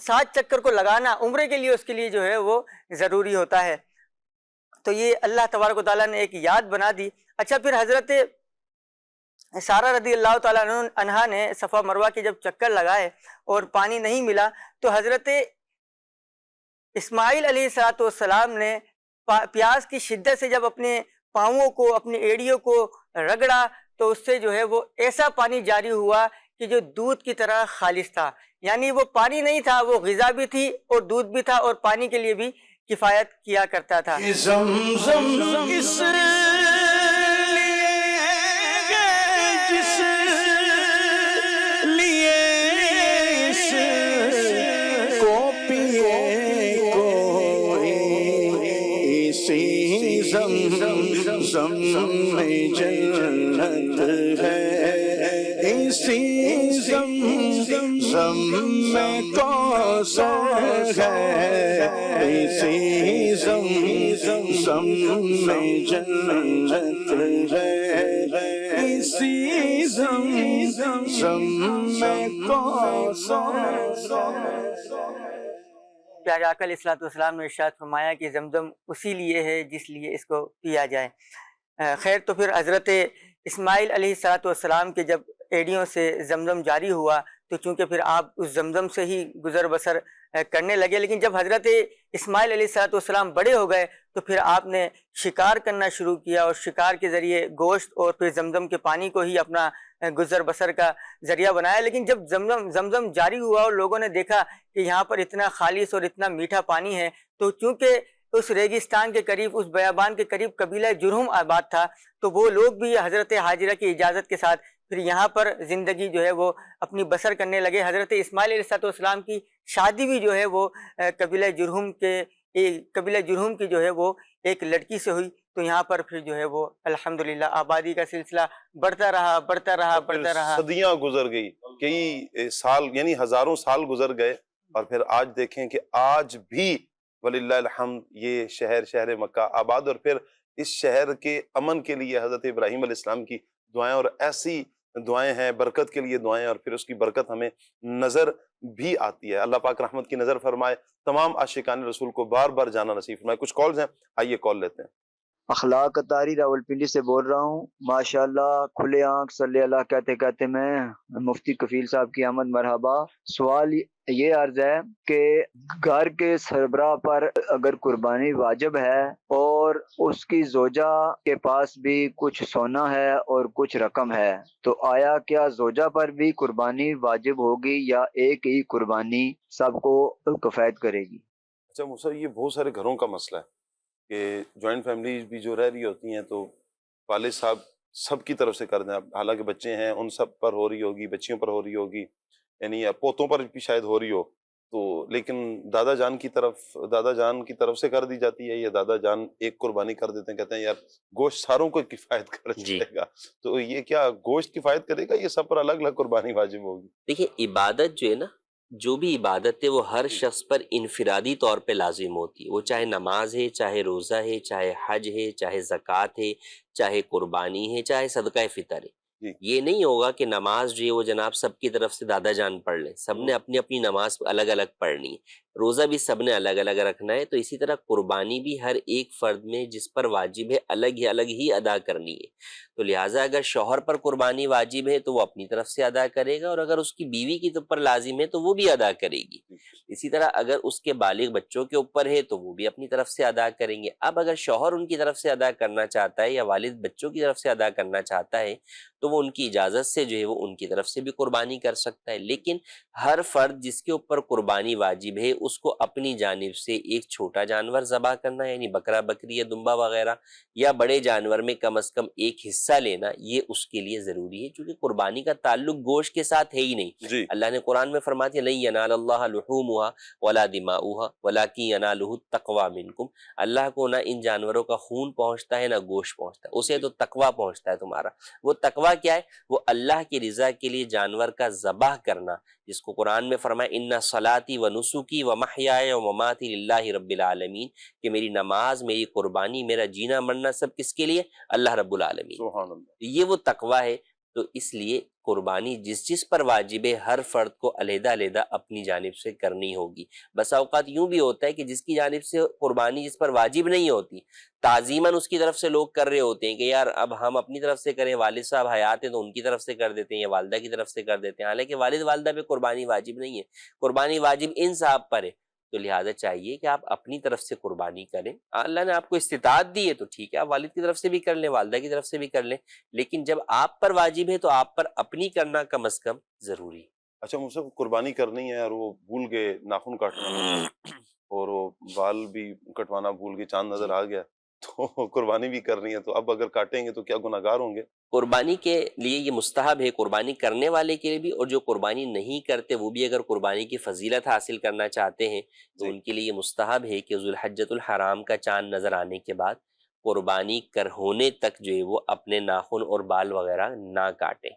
S6: 7 چکر کو لگانا عمرے کے لیے اس کے لیے جو ہے وہ ضروری ہوتا ہے۔ تو یہ اللہ تبارک و تعالیٰ نے ایک یاد بنا دی۔ اچھا، پھر حضرت سارہ رضی اللہ تعالیٰ عنہا نے صفا مروہ کے جب چکر لگائے اور پانی نہیں ملا تو حضرت اسماعیل علیہ السلام نے پیاس کی شدت سے جب اپنے پاؤں کو، اپنی ایڑیوں کو رگڑا تو اس سے جو ہے وہ ایسا پانی جاری ہوا کہ جو دودھ کی طرح خالص تھا، یعنی وہ پانی نہیں تھا، وہ غذا بھی تھی اور دودھ بھی تھا اور پانی کے لیے بھی کفایت کیا کرتا تھا۔
S5: زمزم اس لیے اس کو پیے کوئی، اسی زمزم میں جنت ہے، اسی زمزم میں کوثر ہے، اسی زمزم میں جنت ہے، اسی زمزم میں کوثر۔
S6: پیارے آقا علیہ السلام نے ارشاد فرمایا کہ زمزم اسی لیے ہے جس لیے اس کو پیا جائے۔ خیر، تو پھر حضرت اسماعیل علیہ السلام کے جب ایڑیوں سے زمزم جاری ہوا تو چونکہ پھر آپ اس زمزم سے ہی گزر بسر کرنے لگے، لیکن جب حضرت اسماعیل علیہ السلام بڑے ہو گئے تو پھر آپ نے شکار کرنا شروع کیا اور شکار کے ذریعے گوشت اور پھر زمزم کے پانی کو ہی اپنا گزر بسر کا ذریعہ بنایا۔ لیکن جب زمزم جاری ہوا اور لوگوں نے دیکھا کہ یہاں پر اتنا خالص اور اتنا میٹھا پانی ہے تو چونکہ اس ریگستان کے قریب، اس بیابان کے قریب قبیلہ جرہم آباد تھا تو وہ لوگ بھی حضرت حاجرہ کی اجازت کے ساتھ پھر یہاں پر زندگی جو ہے وہ اپنی بسر کرنے لگے۔ حضرت اسماعیل علیہ السلام کی شادی بھی جو ہے وہ قبیلہ جرہم کی جو ہے وہ ایک لڑکی سے ہوئی تو یہاں پر پھر جو ہے وہ الحمدللہ آبادی کا سلسلہ بڑھتا رہا۔
S2: صدیاں گزر گئی، کئی سال یعنی ہزاروں سال گزر گئے اور پھر آج دیکھیں کہ آج بھی وللہ الحمد یہ شہر مکہ آباد، اور پھر اس شہر کے امن کے لیے حضرت ابراہیم علیہ السلام کی دعائیں اور ایسی دعائیں ہیں، برکت کے لیے دعائیں، اور پھر اس کی برکت ہمیں نظر بھی آتی ہے۔ اللہ پاک رحمت کی نظر فرمائے، تمام عاشقان رسول کو بار بار جانا نصیب فرمائے۔ کچھ کالز ہیں، آئیے کال لیتے ہیں۔
S7: اخلاق اتاری راولپنڈی سے بول رہا ہوں۔ ماشاءاللہ کھلے آنکھ صلی اللہ کہتے کہتے میں مفتی کفیل صاحب کی آمد مرحبا۔ سوال یہ عرض ہے کہ گھر کے سربراہ پر اگر قربانی واجب ہے اور اس کی زوجہ کے پاس بھی کچھ سونا ہے اور کچھ رقم ہے تو آیا کیا زوجہ پر بھی قربانی واجب ہوگی یا ایک ہی قربانی سب کو کفایت کرے گی؟
S2: اچھا موسیٰ، یہ بہت سارے گھروں کا مسئلہ ہے کہ جوائنٹ فیملیز بھی جو رہ رہی ہوتی ہیں تو والد صاحب سب کی طرف سے کر دیں، حالانکہ بچے ہیں ان سب پر ہو رہی ہوگی، بچیوں پر ہو رہی ہوگی، یعنی پوتوں پر بھی شاید ہو رہی ہو تو، لیکن دادا جان کی طرف سے کر دی جاتی ہے یا دادا جان ایک قربانی کر دیتے ہیں، کہتے ہیں یار گوشت ساروں کو کفایت کر جائے گا، تو یہ کیا گوشت کفایت کرے گا، یہ سب پر الگ الگ قربانی واجب ہوگی؟
S4: دیکھیے، عبادت جو ہے نا، جو بھی عبادت ہے وہ ہر شخص پر انفرادی طور پہ لازم ہوتی ہے، وہ چاہے نماز ہے، چاہے روزہ ہے، چاہے حج ہے، چاہے زکوٰۃ ہے، چاہے قربانی ہے، چاہے صدقہ فطر ہے۔ یہ نہیں ہوگا کہ نماز جو ہے وہ جناب سب کی طرف سے دادا جان پڑھ لیں، سب نے اپنی اپنی نماز الگ الگ پڑھنی ہے، روزہ بھی سب نے الگ الگ رکھنا ہے، تو اسی طرح قربانی بھی ہر ایک فرد میں جس پر واجب ہے الگ ہی ادا کرنی ہے۔ تو لہٰذا اگر شوہر پر قربانی واجب ہے تو وہ اپنی طرف سے ادا کرے گا، اور اگر اس کی بیوی کی اوپر لازم ہے تو وہ بھی ادا کرے گی۔ اسی طرح اگر اس کے بالغ بچوں کے اوپر ہے تو وہ بھی اپنی طرف سے ادا کریں گے۔ اب اگر شوہر ان کی طرف سے ادا کرنا چاہتا ہے یا والد بچوں کی طرف سے ادا کرنا چاہتا ہے تو وہ ان کی اجازت سے جو ہے وہ ان کی طرف سے بھی قربانی کر سکتا ہے. لیکن ہر فرد جس کے اوپر قربانی واجب ہے اس کو اپنی جانب سے ایک چھوٹا جانور ذبح کرنا، یعنی بکرا بکری یا دمبا وغیرہ، یا بڑے جانور میں کم از کم ایک حصہ لینا، یہ اس کے لیے ضروری ہے، چونکہ قربانی کا تعلق گوشت کے ساتھ ہے ہی نہیں.
S2: جی
S4: اللہ نے قرآن میں فرما دیا لن ینال اللہ لحومها ولا دماؤها ولکن ینالہ التقوی منکم. اللہ کو نہ ان جانوروں کا خون پہنچتا ہے نہ گوشت پہنچتا ہے، اسے تو تقوی پہنچتا ہے تمہارا. وہ تقوی کیا ہے؟ وہ اللہ کی رضا کے لیے جانور کا ذبح کرنا، جس کو قرآن میں فرمایا ان صلاتی و نسکی و محیای و مماتی للہ رب العالمین، کہ میری نماز، میری قربانی، میرا جینا مرنا سب کس کے لیے؟ اللہ رب العالمین.
S2: سبحان اللہ.
S4: یہ وہ تقوی ہے. تو اس لیے قربانی جس پر واجب ہے ہر فرد کو علیحدہ علیحدہ اپنی جانب سے کرنی ہوگی. بس اوقات یوں بھی ہوتا ہے کہ جس کی جانب سے قربانی جس پر واجب نہیں ہوتی، تعظیماً اس کی طرف سے لوگ کر رہے ہوتے ہیں کہ یار اب ہم اپنی طرف سے کریں، والد صاحب حیات ہیں تو ان کی طرف سے کر دیتے ہیں یا والدہ کی طرف سے کر دیتے ہیں، حالانکہ والد والدہ پہ قربانی واجب نہیں ہے، قربانی واجب ان صاحب پر ہے. تو لہٰذا چاہیے کہ آپ اپنی طرف سے قربانی کریں. اللہ نے آپ کو استطاعت دی ہے تو ٹھیک ہے، آپ والد کی طرف سے بھی کر لیں، والدہ کی طرف سے بھی کر لیں، لیکن جب آپ پر واجب ہے تو آپ پر اپنی کرنا کم از کم ضروری ہے.
S2: اچھا مجھ سے قربانی کرنی ہے اور وہ بھول گئے ناخن کاٹنا اور وہ بال بھی کٹوانا بھول گئے، چاند نظر آ گیا، تو قربانی بھی کرنی ہے، تو اب اگر کاٹیں گے تو کیا گناہ گار ہوں گے؟
S4: قربانی کے لیے یہ مستحب ہے، قربانی کرنے والے کے لیے بھی، اور جو قربانی نہیں کرتے وہ بھی اگر قربانی کی فضیلت حاصل کرنا چاہتے ہیں تو ان کے لیے یہ مستحب ہے کہ ذوالحجۃ الحرام کا چاند نظر آنے کے بعد قربانی ہونے تک جو ہے وہ اپنے ناخن اور بال وغیرہ نہ کاٹیں.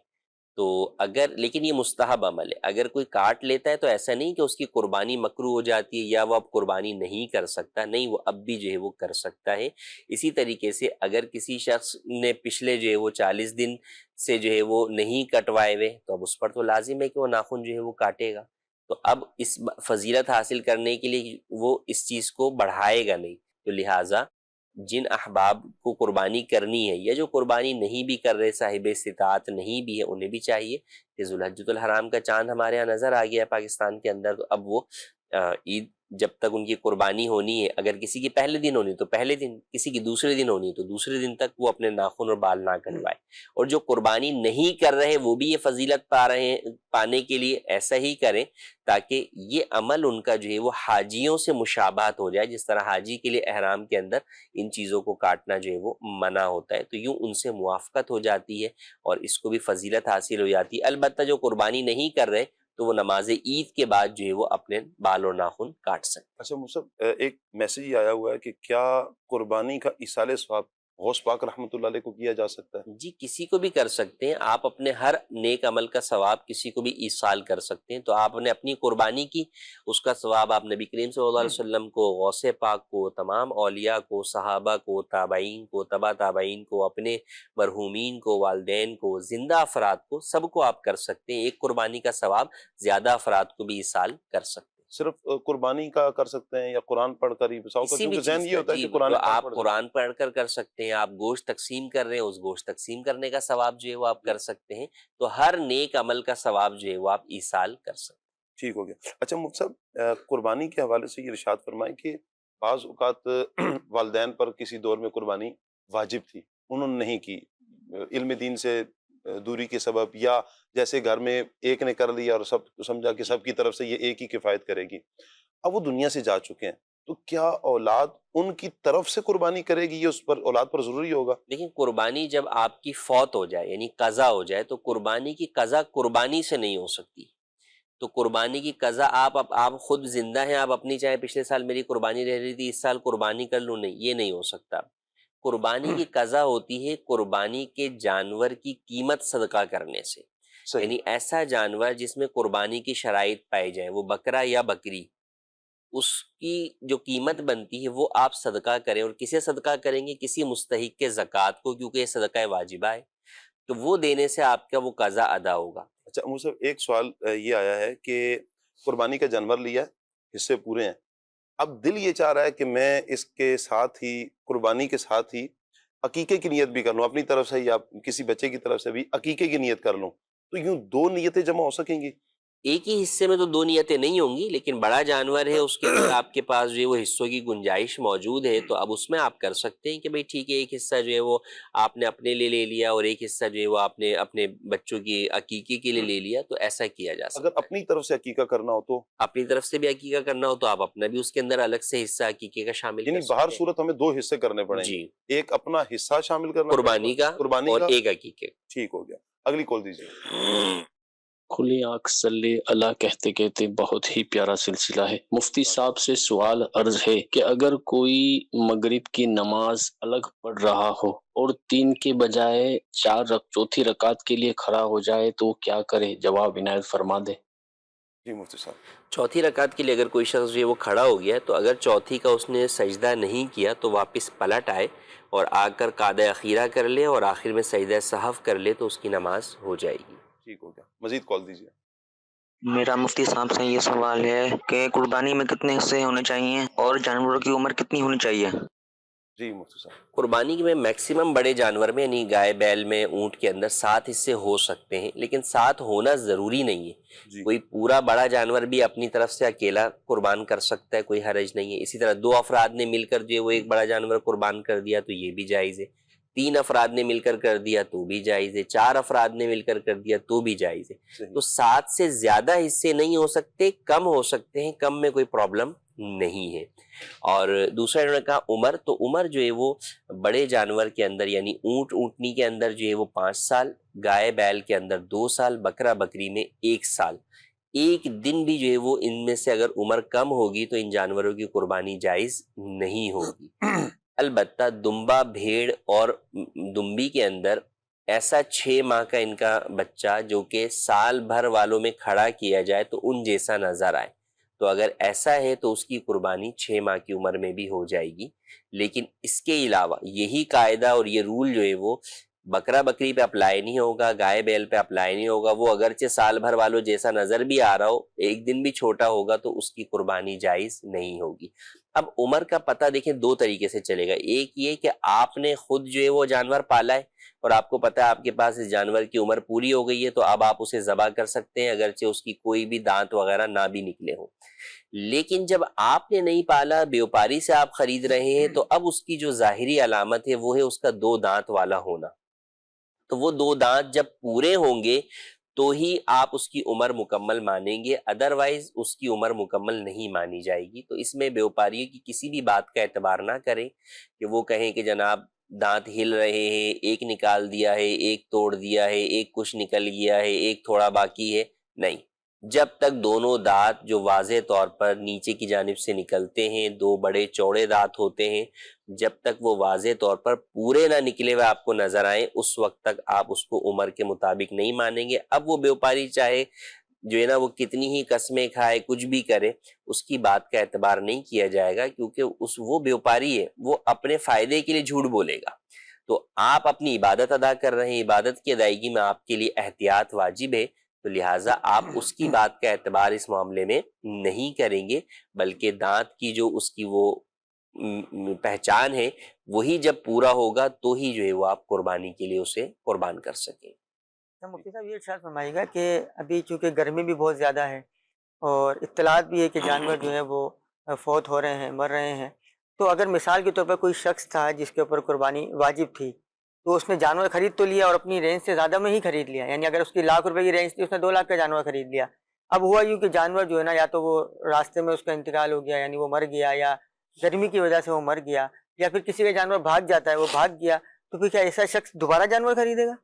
S4: تو اگر، لیکن یہ مستحب عمل ہے، اگر کوئی کاٹ لیتا ہے تو ایسا نہیں کہ اس کی قربانی مکروہ ہو جاتی ہے یا وہ اب قربانی نہیں کر سکتا، نہیں، وہ اب بھی جو ہے وہ کر سکتا ہے. اسی طریقے سے اگر کسی شخص نے پچھلے جو ہے وہ 40 دن سے جو ہے وہ نہیں کٹوائے ہوئے تو اب اس پر تو لازم ہے کہ وہ ناخن جو ہے وہ کاٹے گا. تو اب اس فضیلت حاصل کرنے کے لیے وہ اس چیز کو بڑھائے گا نہیں. تو لہٰذا جن احباب کو قربانی کرنی ہے یا جو قربانی نہیں بھی کر رہے، صاحب استطاعت نہیں بھی ہے، انہیں بھی چاہیے کہ ذوالحجۃ الحرام کا چاند ہمارے ہاں نظر آ گیا ہے پاکستان کے اندر، تو اب وہ عید جب تک ان کی قربانی ہونی ہے، اگر کسی کی پہلے دن ہونی تو پہلے دن، کسی کی دوسرے دن ہونی تو دوسرے دن تک وہ اپنے ناخن اور بال نہ کٹوائے. اور جو قربانی نہیں کر رہے وہ بھی یہ فضیلت پا رہے ہیں، پانے کے لیے ایسا ہی کریں تاکہ یہ عمل ان کا جو ہے وہ حاجیوں سے مشابہت ہو جائے. جس طرح حاجی کے لیے احرام کے اندر ان چیزوں کو کاٹنا جو ہے وہ منع ہوتا ہے، تو یوں ان سے موافقت ہو جاتی ہے اور اس کو بھی فضیلت حاصل ہو جاتی ہے. البتہ جو قربانی نہیں کر رہے تو وہ نماز عید کے بعد جو ہے وہ اپنے بال اور ناخن کاٹ سکتے.
S2: اچھا مصعب، ایک میسیج آیا ہوا ہے کہ کیا قربانی کا ایصال ثواب غوث پاک رحمۃ اللہ علیہ کو کیا جا سکتا ہے؟
S4: جی، کسی کو بھی کر سکتے ہیں آپ، اپنے ہر نیک عمل کا ثواب کسی کو بھی ایصال کر سکتے ہیں. تو آپ نے اپنی قربانی کی، اس کا ثواب آپ نبی کریم صلی اللہ علیہ وسلم کو، غوث پاک کو، تمام اولیاء کو، صحابہ کو، تابعین کو، تبع تابعین کو، اپنے مرحومین کو، والدین کو، زندہ افراد کو، سب کو آپ کر سکتے ہیں. ایک قربانی کا ثواب زیادہ افراد کو بھی ایصال کر سکتے ہیں.
S2: صرف قربانی کا کر سکتے ہیں یا قرآن پڑھ کر ہی؟
S4: کسی بھی
S2: ذہن
S4: چیز
S2: یہ
S4: کا،
S2: ہوتا ہے
S4: جی،
S2: کہ قرآن
S4: تو
S2: پاک
S4: آپ
S2: پڑھ
S4: قرآن پڑھ کر سکتے ہیں، آپ گوشت تقسیم کر رہے ہیں، اس گوشت تقسیم کرنے کا ثواب جو ہے وہ آپ کر سکتے ہیں. تو ہر نیک عمل کا ثواب جو ہے وہ آپ ایصال کر سکتے ہیں.
S2: ٹھیک ہو گیا. اچھا مصعب، قربانی کے حوالے سے یہ ارشاد فرمائیں کہ بعض اوقات والدین پر کسی دور میں قربانی واجب تھی، انہوں نے نہیں کی، علم دین سے دوری کے سبب، یا جیسے گھر میں ایک نے کر لیا اور سب سمجھا کہ سب کی طرف سے یہ ایک ہی کفایت کرے گی. اب وہ دنیا سے جا چکے ہیں، تو کیا اولاد ان کی طرف سے قربانی کرے گی؟ یہ اس پر اولاد پر ضروری ہوگا؟
S4: لیکن قربانی جب آپ کی فوت ہو جائے، یعنی قضا ہو جائے، تو قربانی کی قضا قربانی سے نہیں ہو سکتی. تو قربانی کی قضا آپ خود زندہ ہیں، آپ اپنی چاہے پچھلے سال میری قربانی رہ رہی تھی اس سال قربانی کر لوں، نہیں، یہ نہیں ہو سکتا. قربانی کی قضا ہوتی ہے قربانی کے جانور کی قیمت صدقہ کرنے سے.
S2: صحیح.
S4: یعنی ایسا جانور جس میں قربانی کی شرائط پائی جائیں، وہ بکرا یا بکری، اس کی جو قیمت بنتی ہے وہ آپ صدقہ کریں. اور کسے صدقہ کریں گے؟ کسی مستحق کے زکوٰۃ کو، کیونکہ یہ صدقہ واجبہ ہے، تو وہ دینے سے آپ کا وہ قضا ادا ہوگا.
S2: اچھا مجھے ایک سوال یہ آیا ہے کہ قربانی کا جانور لیا ہے، حصے پورے ہیں، اب دل یہ چاہ رہا ہے کہ میں اس کے ساتھ ہی، قربانی کے ساتھ ہی عقیقے کی نیت بھی کر لوں، اپنی طرف سے یا کسی بچے کی طرف سے بھی عقیقے کی نیت کر لوں، تو یوں دو نیتیں جمع ہو سکیں گی؟
S4: ایک ہی حصے میں تو دو نیتیں نہیں ہوں گی، لیکن بڑا جانور ہے اس کے اندر آپ کے پاس جو ہے وہ حصوں کی گنجائش موجود ہے، تو اب اس میں آپ کر سکتے ہیں کہ بھئی ٹھیک ہے ایک حصہ جو ہے وہ آپ نے اپنے لیے لے لیا اور ایک حصہ جو ہے وہ آپ نے اپنے بچوں کی عقیقے کے لیے لے لیا، تو ایسا کیا جا سکتا
S2: اگر اپنی طرف سے عقیقہ کرنا ہو تو
S4: ہے۔ اپنی طرف سے بھی عقیقہ کرنا ہو تو آپ اپنا بھی اس کے اندر الگ سے حصہ عقیقے کا شامل
S2: یعنی
S4: کر
S2: باہر
S4: سکتے
S2: صورت ہمیں دو حصے کرنے
S4: ہیں
S2: پڑیں گے،
S4: جی،
S2: ایک اپنا حصہ شامل کرنا پڑے
S4: قربانی
S2: گا،
S4: کا
S2: قربانی
S4: اور
S2: کا،
S4: ایک عقیقے کا۔
S2: ٹھیک ہو گیا۔ اگلی کال دیجیے۔
S8: کھلی آنکھ صلی اللہ کہتے کہتے بہت ہی پیارا سلسلہ ہے۔ مفتی صاحب سے سوال عرض ہے کہ اگر کوئی مغرب کی نماز الگ پڑھ رہا ہو اور 3 کے بجائے 4 چوتھی رکعت کے لیے کھڑا ہو جائے تو کیا کرے؟ جواب عنایت فرما دے۔
S2: جی مفتی صاحب۔
S4: چوتھی رکعت کے لیے اگر کوئی شخص جو ہے وہ کھڑا ہو گیا تو اگر چوتھی کا اس نے سجدہ نہیں کیا تو واپس پلٹ آئے اور آ کر قعدہ اخیرہ کر لے اور آخر میں سجدہ سہو کر لے تو اس کی نماز ہو جائے گی۔
S2: ٹھیک ہو گیا، مزید کال دیجیے۔
S9: میرا مفتی صاحب سے یہ سوال ہے کہ قربانی میں کتنے حصے ہونے چاہیے اور جانوروں کی عمر کتنی ہونی چاہیے؟
S2: جی مفتی صاحب۔
S4: قربانی میں میکسیمم بڑے جانور میں یعنی گائے بیل میں اونٹ کے اندر 7 حصے ہو سکتے ہیں، لیکن 7 ہونا ضروری نہیں ہے۔
S2: جی
S4: کوئی پورا بڑا جانور بھی اپنی طرف سے اکیلا قربان کر سکتا ہے، کوئی حرج نہیں ہے۔ اسی طرح 2 افراد نے مل کر جو ہے وہ ایک بڑا جانور قربان کر دیا تو یہ بھی جائز ہے۔ 3 افراد نے مل کر دیا تو بھی جائز ہے۔ 4 افراد نے مل کر دیا تو بھی جائز ہے۔
S2: صحیح۔
S4: تو 7 سے زیادہ حصے نہیں ہو سکتے، کم ہو سکتے ہیں، کم میں کوئی پرابلم نہیں ہے۔ اور دوسرا انہوں نے کہا عمر، تو عمر جو ہے وہ بڑے جانور کے اندر یعنی اونٹ اونٹنی کے اندر جو ہے وہ 5 سال، گائے بیل کے اندر 2 سال، بکرا بکری میں 1 سال۔ ایک دن بھی جو ہے وہ ان میں سے اگر عمر کم ہوگی تو ان جانوروں کی قربانی جائز نہیں ہوگی۔ البتہ دمبا، بھیڑ اور دمبی کے اندر ایسا 6 ماہ کا ان کا بچہ جو کہ سال بھر والوں میں کھڑا کیا جائے تو ان جیسا نظر آئے، تو اگر ایسا ہے تو اس کی قربانی 6 ماہ کی عمر میں بھی ہو جائے گی۔ لیکن اس کے علاوہ یہی قاعدہ اور یہ رول جو ہے وہ بکرا بکری پہ اپلائی نہیں ہوگا، گائے بیل پہ اپلائی نہیں ہوگا۔ وہ اگرچہ سال بھر والوں جیسا نظر بھی آ رہا ہو، ایک دن بھی چھوٹا ہوگا تو اس کی قربانی جائز نہیں ہوگی۔ اب عمر کا پتہ دیکھیں 2 طریقے سے چلے گا۔ ایک یہ کہ آپ نے خود جو ہے وہ جانور پالا ہے اور آپ کو پتہ ہے آپ کے پاس اس جانور کی عمر پوری ہو گئی ہے تو اب آپ اسے ذبح کر سکتے ہیں اگرچہ اس کی کوئی بھی دانت وغیرہ نہ بھی نکلے ہوں۔ لیکن جب آپ نے نہیں پالا، بیوپاری سے آپ خرید رہے ہیں، تو اب اس کی جو ظاہری علامت ہے وہ ہے اس کا 2 دانت والا ہونا۔ تو وہ 2 دانت جب پورے ہوں گے تو ہی آپ اس کی عمر مکمل مانیں گے، ادروائز اس کی عمر مکمل نہیں مانی جائے گی۔ تو اس میں بیوپاریوں کی کسی بھی بات کا اعتبار نہ کریں کہ وہ کہیں کہ جناب دانت ہل رہے ہیں، ایک نکال دیا ہے، ایک توڑ دیا ہے، ایک کچھ نکل گیا ہے، ایک تھوڑا باقی ہے، نہیں۔ جب تک دونوں دانت جو واضح طور پر نیچے کی جانب سے نکلتے ہیں، 2 بڑے چوڑے دانت ہوتے ہیں، جب تک وہ واضح طور پر پورے نہ نکلے ہوئے آپ کو نظر آئیں اس وقت تک آپ اس کو عمر کے مطابق نہیں مانیں گے۔ اب وہ بیوپاری چاہے جو ہے نا وہ کتنی ہی قسمیں کھائے، کچھ بھی کرے، اس کی بات کا اعتبار نہیں کیا جائے گا، کیونکہ وہ بیوپاری ہے، وہ اپنے فائدے کے لیے جھوٹ بولے گا۔ تو آپ اپنی عبادت ادا کر رہے ہیں، عبادت کی ادائیگی میں آپ کے لیے احتیاط واجب ہے، تو لہٰذا آپ اس کی بات کا اعتبار اس معاملے میں نہیں کریں گے، بلکہ دانت کی جو اس کی وہ پہچان ہے وہی جب پورا ہوگا تو ہی جو ہے وہ آپ قربانی کے لیے اسے قربان کر سکیں۔
S6: مفتی صاحب یہ ارشاد فرمائیے گا کہ ابھی چونکہ گرمی بھی بہت زیادہ ہے اور اطلاعات بھی ہے کہ جانور جو ہے وہ فوت ہو رہے ہیں، مر رہے ہیں، تو اگر مثال کے طور پر کوئی شخص تھا جس کے اوپر قربانی واجب تھی تو اس نے جانور خرید تو لیا اور اپنی رینج سے زیادہ میں ہی خرید لیا، یعنی اگر اس کی 1,00,000 روپے کی رینج تھی اس نے 2,00,000 کا جانور خرید لیا۔ اب ہوا یوں کہ جانور جو ہے نا یا تو وہ راستے میں اس کا انتقال ہو گیا یعنی وہ مر گیا، یا گرمی کی وجہ سے وہ مر گیا، یا پھر کسی کا جانور بھاگ جاتا ہے وہ بھاگ گیا، تو پھر کیا ایسا شخص دوبارہ جانور خریدے گا؟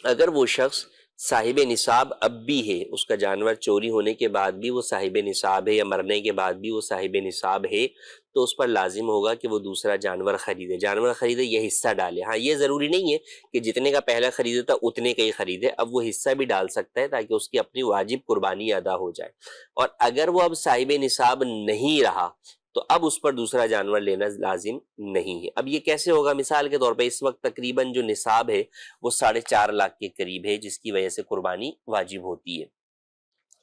S4: اگر وہ شخص صاحب نصاب اب بھی ہے، اس کا جانور چوری ہونے کے بعد بھی وہ صاحب نصاب ہے یا مرنے کے بعد بھی وہ صاحب نصاب ہے، تو اس پر لازم ہوگا کہ وہ دوسرا جانور خریدے، یہ حصہ ڈالے۔ ہاں یہ ضروری نہیں ہے کہ جتنے کا پہلا خریدا تھا اتنے کا ہی خریدے، اب وہ حصہ بھی ڈال سکتا ہے تاکہ اس کی اپنی واجب قربانی ادا ہو جائے۔ اور اگر وہ اب صاحب نصاب نہیں رہا تو اب اس پر دوسرا جانور لینا لازم نہیں ہے۔ اب یہ کیسے ہوگا؟ مثال کے طور پہ اس وقت تقریباً جو نصاب ہے وہ 4.5 لاکھ کے قریب ہے، جس کی وجہ سے قربانی واجب ہوتی ہے۔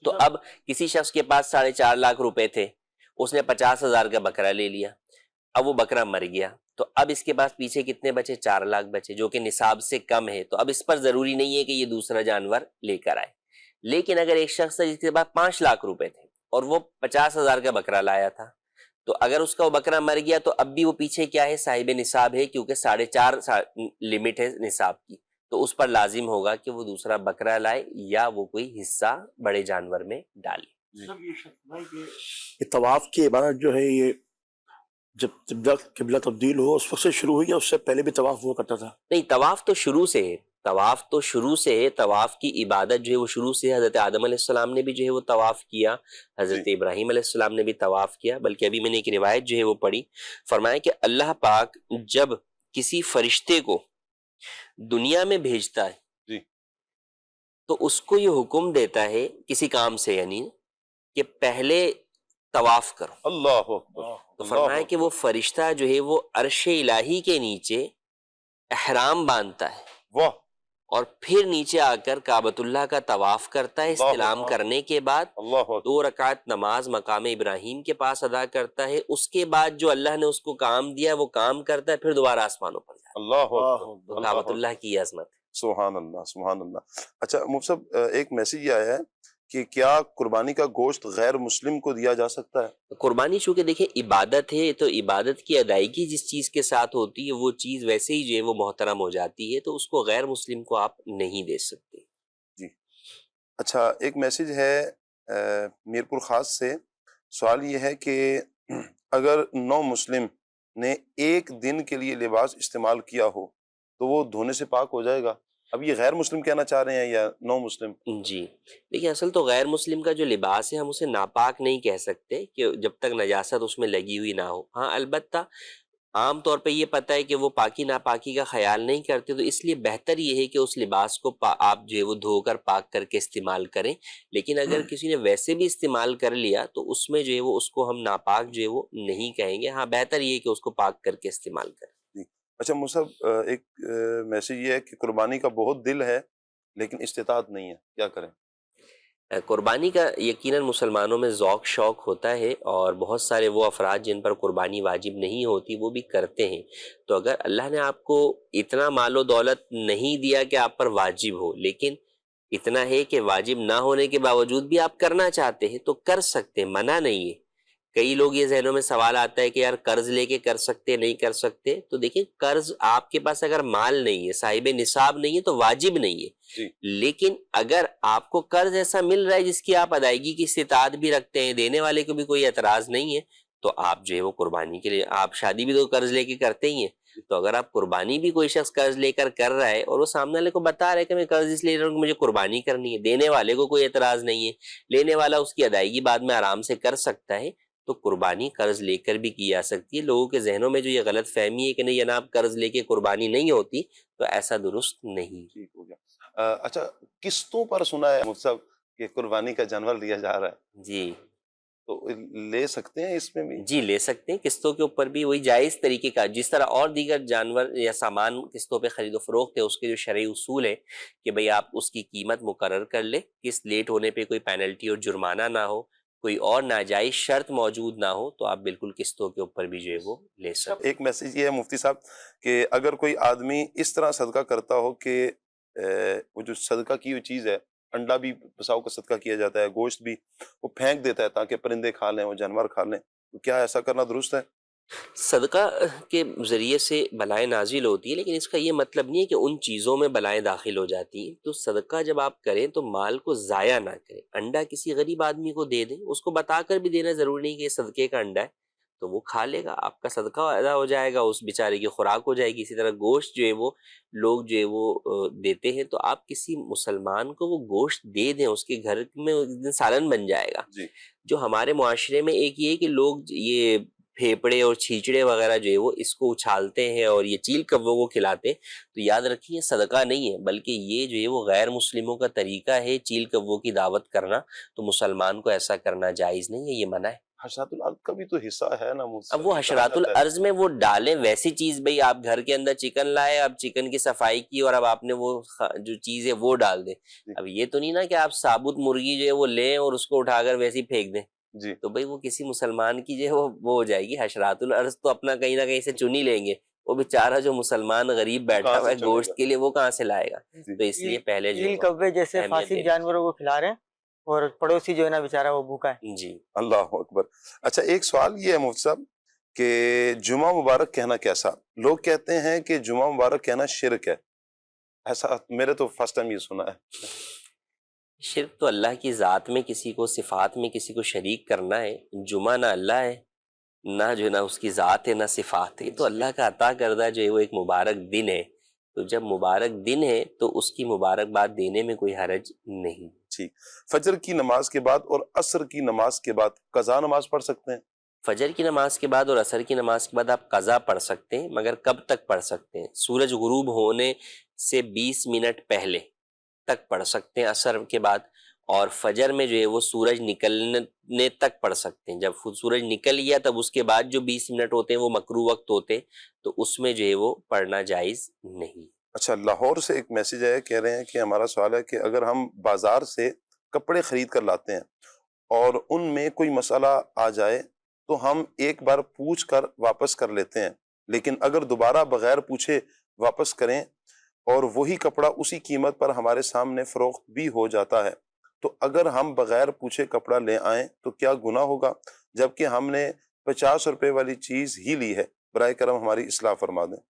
S4: تو اب کسی شخص کے پاس 4.5 لاکھ روپے تھے، اس نے 50,000 کا بکرا لے لیا، اب وہ بکرا مر گیا، تو اب اس کے پاس پیچھے کتنے بچے؟ 4 لاکھ بچے، جو کہ نصاب سے کم ہے۔ تو اب اس پر ضروری نہیں ہے کہ یہ دوسرا جانور لے کر آئے، لیکن اگر ایک شخص ہے جس کے پاس 5 لاکھ روپے تھے اور وہ 50,000 کا بکرا لایا تھا، تو اگر اس کا وہ بکرا مر گیا تو اب بھی وہ پیچھے کیا ہے، صاحب نصاب ہے، کیونکہ 4.5 لمٹ ہے نصاب کی، تو اس پر لازم ہوگا کہ وہ دوسرا بکرا لائے یا وہ کوئی حصہ بڑے جانور میں ڈالے۔
S10: یہ طواف کی عبادت جو ہے یہ جب قبلہ تبدیل ہو اس وقت سے شروع ہوئی یا اس سے پہلے بھی طواف ہوا کرتا تھا؟
S4: نہیں، طواف تو شروع سے ہے، طواف کی عبادت جو ہے وہ شروع سے ہے۔ حضرت آدم علیہ السلام نے بھی جو ہے وہ طواف کیا، حضرت ابراہیم علیہ السلام نے بھی طواف کیا، بلکہ ابھی میں نے ایک روایت جو ہے وہ پڑھی، فرمایا کہ اللہ پاک جب کسی فرشتے کو دنیا میں بھیجتا ہے تو اس کو یہ حکم دیتا ہے کسی کام سے، یعنی کہ پہلے طواف کرو۔
S2: اللہ اکبر۔
S4: تو فرمایا کہ وہ فرشتہ جو ہے وہ عرش الہی کے نیچے احرام باندھتا ہے،
S2: واہ،
S4: اور پھر نیچے آ کر کعبۃ اللہ کا طواف کرتا ہے، استلام کرنے کے بعد 2 رکعت نماز مقام ابراہیم کے پاس ادا کرتا ہے، اس کے بعد جو اللہ نے اس کو کام دیا وہ کام کرتا ہے، پھر دوبارہ آسمانوں پر جاتا ہے۔
S2: اللہ اکبر،
S4: تو کعبۃ اللہ کی یہ عظمت ہے۔
S2: سبحان اللہ، سبحان اللہ۔ اچھا مفتی صاحب، ایک میسج یہ آیا ہے کہ کیا قربانی کا گوشت غیر مسلم کو دیا جا سکتا ہے؟
S4: قربانی چونکہ دیکھیں عبادت ہے، تو عبادت کی ادائیگی جس چیز کے ساتھ ہوتی ہے وہ چیز ویسے ہی جو ہے وہ محترم ہو جاتی ہے، تو اس کو غیر مسلم کو آپ نہیں دے سکتے۔
S2: جی اچھا، ایک میسج ہے میرپور خاص سے، سوال یہ ہے کہ اگر نو مسلم نے ایک دن کے لیے لباس استعمال کیا ہو تو وہ دھونے سے پاک ہو جائے گا؟ اب یہ غیر مسلم کہنا چاہ رہے ہیں یا نو مسلم؟
S4: جی دیکھیں، اصل تو غیر مسلم کا جو لباس ہے ہم اسے ناپاک نہیں کہہ سکتے کہ جب تک نجاست اس میں لگی ہوئی نہ ہو۔ ہاں البتہ عام طور پہ یہ پتہ ہے کہ وہ پاکی ناپاکی کا خیال نہیں کرتے، تو اس لیے بہتر یہ ہے کہ اس لباس کو آپ جو ہے وہ دھو کر پاک کر کے استعمال کریں، لیکن اگر کسی نے ویسے بھی استعمال کر لیا تو اس میں جو ہے وہ اس کو ہم ناپاک جو ہے وہ نہیں کہیں گے۔ ہاں بہتر یہ ہے کہ اس کو پاک کر کے استعمال کریں۔
S2: اچھا مصعب، ایک میسج یہ ہے کہ قربانی کا بہت دل ہے لیکن استطاعت نہیں ہے، کیا کریں؟
S4: قربانی کا یقیناً مسلمانوں میں ذوق شوق ہوتا ہے، اور بہت سارے وہ افراد جن پر قربانی واجب نہیں ہوتی وہ بھی کرتے ہیں، تو اگر اللہ نے آپ کو اتنا مال و دولت نہیں دیا کہ آپ پر واجب ہو، لیکن اتنا ہے کہ واجب نہ ہونے کے باوجود بھی آپ کرنا چاہتے ہیں تو کر سکتے ہیں، منع نہیں ہے۔ کئی لوگ یہ ذہنوں میں سوال آتا ہے کہ یار قرض لے کے کر سکتے نہیں کر سکتے، تو دیکھیں قرض آپ کے پاس اگر مال نہیں ہے، صاحب نصاب نہیں ہے تو واجب نہیں ہے، لیکن اگر آپ کو قرض ایسا مل رہا ہے جس کی آپ ادائیگی کی استطاعت بھی رکھتے ہیں، دینے والے کو بھی کوئی اعتراض نہیں ہے، تو آپ جو ہے وہ قربانی کے لیے، آپ شادی بھی تو قرض لے کے کرتے ہی ہیں، تو اگر آپ قربانی بھی کوئی شخص قرض لے کر کر رہا ہے اور وہ سامنے والے کو بتا رہا ہے کہ میں قرض اس لیے لے رہا ہوں کہ مجھے قربانی کرنی ہے، دینے والے کو کوئی اعتراض نہیں ہے، لینے والا اس کی ادائیگی بعد میں آرام سے کر سکتا ہے، تو قربانی قرض لے کر بھی کی جا سکتی ہے۔ لوگوں کے ذہنوں میں جو یہ غلط فہمی ہے کہ نہیں جناب قرض لے کے قربانی نہیں ہوتی، تو ایسا درست نہیں۔
S2: ٹھیک ہو گیا۔ اچھا، قسطوں پر سنا ہے مصعب کہ قربانی کا جانور لیا جا رہا ہے،
S4: جی
S2: تو لے سکتے ہیں اس میں بھی؟
S4: جی لے سکتے ہیں، قسطوں کے اوپر بھی وہی جائز طریقے کا، جس طرح اور دیگر جانور یا سامان قسطوں پہ خرید و فروخت ہے، اس کے جو شرعی اصول ہے کہ بھئی آپ اس کی قیمت مقرر کر لیں، قسط لیٹ ہونے پہ کوئی پینلٹی اور جرمانہ نہ ہو، کوئی اور ناجائز شرط موجود نہ ہو، تو آپ بالکل قسطوں کے اوپر بھی جو ہے وہ لے سکتے۔
S2: ایک میسج یہ ہے مفتی صاحب کہ اگر کوئی آدمی اس طرح صدقہ کرتا ہو کہ وہ جو صدقہ کی ہوئی چیز ہے، انڈا بھی بساؤ کا صدقہ کیا جاتا ہے، گوشت بھی، وہ پھینک دیتا ہے تاکہ پرندے کھا لیں، وہ جانور کھا لیں، تو کیا ایسا کرنا درست ہے؟
S4: صدقہ کے ذریعے سے بلائیں نازل ہوتی ہے، لیکن اس کا یہ مطلب نہیں ہے کہ ان چیزوں میں بلائیں داخل ہو جاتی ہیں، تو صدقہ جب آپ کریں تو مال کو ضائع نہ کریں۔ انڈا کسی غریب آدمی کو دے دیں، اس کو بتا کر بھی دینا ضروری نہیں کہ یہ صدقے کا انڈا ہے، تو وہ کھا لے گا، آپ کا صدقہ ادا ہو جائے گا، اس بیچارے کی خوراک ہو جائے گی۔ اسی طرح گوشت جو ہے وہ لوگ جو ہے وہ دیتے ہیں، تو آپ کسی مسلمان کو وہ گوشت دے دیں، اس کے گھر میں ایک دن سالن بن جائے گا۔ جو ہمارے معاشرے میں ایک یہ ہے کہ لوگ یہ پھیپڑے اور چھیچڑے وغیرہ جو ہے وہ اس کو اچھالتے ہیں اور یہ چیل کبوں کو کھلاتے ہیں، تو یاد رکھیں یہ صدقہ نہیں ہے، بلکہ یہ جو ہے وہ غیر مسلموں کا طریقہ ہے چیل کبوں کی دعوت کرنا، تو مسلمان کو ایسا کرنا جائز نہیں ہے، یہ منع ہے۔
S2: حشرات الارض کا بھی تو حصہ ہے نا مجھ سے،
S4: اب وہ حشرات الارض میں وہ ڈالیں ویسی چیز، بھئی آپ گھر کے اندر چکن لائے، اب چکن کی صفائی کی اور اب آپ نے وہ جو چیز ہے وہ ڈال دیں، اب یہ تو نہیں نا کہ آپ ثابت مرغی جو ہے وہ لیں اور اس کو اٹھا کر ویسے ہی پھینک دیں، تو بھئی وہ کسی مسلمان کی جو ہے وہ ہو جائے گی۔ حشرات الارض تو اپنا کہیں نہ کہیں سے چن ہی لیں گے، وہ بیچارہ جو مسلمان غریب بیٹھا
S2: کہاں
S4: ہوا
S2: سے
S4: ہے
S2: چلے
S4: گوشت
S2: گا؟
S4: کے لیے وہ کہاں سے لائے گا؟
S2: جی
S4: تو اس لیے پہلے جو ہے
S6: چیل
S4: وہ
S6: کبے جیسے
S4: اہمیت
S6: فاسق
S4: دینی
S6: جانوروں کو کھلا رہے ہیں اور پڑوسی جو ہے نا بیچارہ وہ بھوکا ہے.
S4: جی.
S2: اللہ اکبر. اچھا ایک سوال یہ ہے مفتی صاحب کہ جمعہ مبارک کہنا کیسا؟ لوگ کہتے ہیں کہ جمعہ مبارک کہنا شرک ہے، ایسا میرے تو فرسٹ ٹائم یہ سنا ہے.
S4: شرک تو اللہ کی ذات میں کسی کو، صفات میں کسی کو شریک کرنا ہے. جمعہ نہ اللہ ہے، نہ جو ہے نا اس کی ذات ہے، نہ صفات ہے. تو اللہ کا عطا کردہ جو ہے وہ ایک مبارک دن ہے. تو جب مبارک دن ہے تو اس کی مبارکباد دینے میں کوئی حرج نہیں.
S2: ٹھیک. فجر کی نماز کے بعد اور عصر کی نماز کے بعد قضا نماز پڑھ سکتے ہیں؟
S4: فجر کی نماز کے بعد اور عصر کی نماز کے بعد آپ قضا پڑھ سکتے ہیں، مگر کب تک پڑھ سکتے ہیں؟ سورج غروب ہونے سے 20 منٹ پہلے تک پڑھ سکتے ہیں عصر کے بعد، اور فجر میں جو ہے وہ سورج نکلنے تک پڑھ سکتے ہیں. جب سورج نکل گیا تب اس کے بعد جو 20 منٹ ہوتے ہیں وہ مکروہ وقت ہوتے ہیں، تو اس میں جو ہے وہ پڑھنا جائز نہیں.
S2: اچھا لاہور سے ایک میسیج ہے، کہہ رہے ہیں کہ ہمارا سوال ہے کہ اگر ہم بازار سے کپڑے خرید کر لاتے ہیں اور ان میں کوئی مسئلہ آ جائے تو ہم ایک بار پوچھ کر واپس کر لیتے ہیں، لیکن اگر دوبارہ بغیر پوچھے واپس کریں اور وہی کپڑا اسی قیمت پر ہمارے سامنے فروخت بھی ہو جاتا ہے، تو اگر ہم بغیر پوچھے کپڑا لے آئیں تو کیا گناہ ہوگا؟ جبکہ ہم نے 50 روپے والی چیز ہی لی ہے. برائے کرم ہماری اصلاح فرما دیں.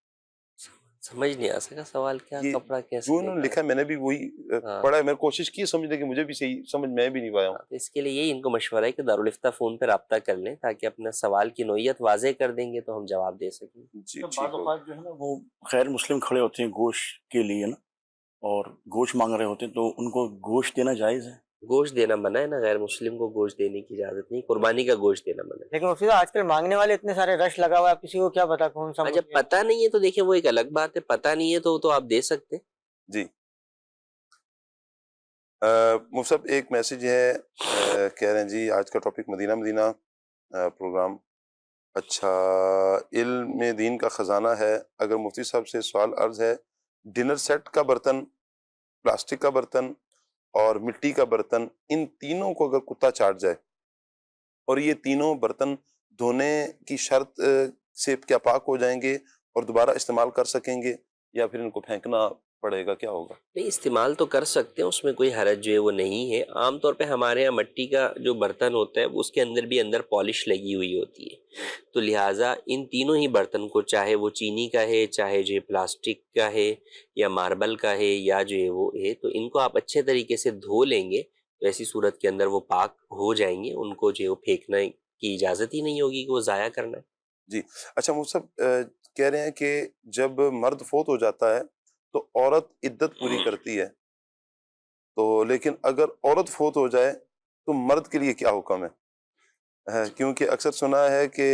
S4: سمجھ نہیں آ سکا سوال کیا،
S2: یہ
S4: کپڑا
S2: جو
S4: کیسے
S2: انہوں نے لکھا ہے میں نے بھی وہی پڑھا ہے. میں کوشش کی سمجھنے کی، مجھے بھی صحیح سمجھ میں بھی نہیں پایا ہوں.
S4: اس کے لیے یہی ان کو مشورہ ہے کہ دارالفتہ فون پہ رابطہ کر لیں تاکہ اپنا سوال کی نوعیت واضح کر دیں گے تو ہم جواب دے سکیں.
S2: جی
S10: بعض
S2: ٹھیک ہوگا.
S10: اوقات جو ہے نا وہ غیر مسلم کھڑے ہوتے ہیں گوشت کے لیے نا، اور گوشت مانگ رہے ہوتے ہیں، تو ان کو گوشت دینا جائز ہے؟
S4: گوشت دینا منع ہے نا، غیر مسلم کو گوشت دینے کی اجازت نہیں. قربانی کا گوشت دینا منع ہے.
S6: لیکن مفتی صاحب آج کل مانگنے والے اتنے سارے رش لگا ہوا ہے، کسی کو کیا پتا کون سا
S4: جب پتہ نہیں ہے تو دیکھیں وہ ایک الگ بات ہے، پتہ نہیں ہے تو آپ دے سکتے.
S2: جی مفتی صاحب ایک میسیج ہے، کہہ رہے ہیں جی آج کا ٹاپک مدینہ مدینہ پروگرام اچھا علم دین کا خزانہ ہے. اگر مفتی صاحب سے سوال عرض ہے، ڈنر سیٹ کا برتن، پلاسٹک کا برتن اور مٹی کا برتن، ان تینوں کو اگر کتا چاٹ جائے اور یہ تینوں برتن دھونے کی شرط سے کیا پاک ہو جائیں گے اور دوبارہ استعمال کر سکیں گے، یا پھر ان کو پھینکنا پڑے گا، کیا ہوگا؟
S4: نہیں، استعمال تو کر سکتے ہیں، اس میں کوئی حرج جو ہے وہ نہیں ہے. عام طور پہ ہمارے یہاں مٹی کا جو برتن ہوتا ہے اس کے اندر بھی اندر پالش لگی ہوئی ہوتی ہے، تو لہٰذا ان تینوں ہی برتن کو، چاہے وہ چینی کا ہے، چاہے جو پلاسٹک کا ہے یا ماربل کا ہے یا جو ہے وہ ہے، تو ان کو آپ اچھے طریقے سے دھو لیں گے تو ایسی صورت کے اندر وہ پاک ہو جائیں گے. ان کو جو ہے وہ پھینکنا کی اجازت ہی نہیں ہوگی کہ وہ ضائع کرنا ہے.
S2: جی اچھا مفتی صاحب کہہ رہے ہیں کہ جب مرد فوت ہو جاتا ہے تو عورت عدت پوری کرتی ہے، تو لیکن اگر عورت فوت ہو جائے تو مرد کے لیے کیا حکم ہے؟ کیونکہ اکثر سنا ہے کہ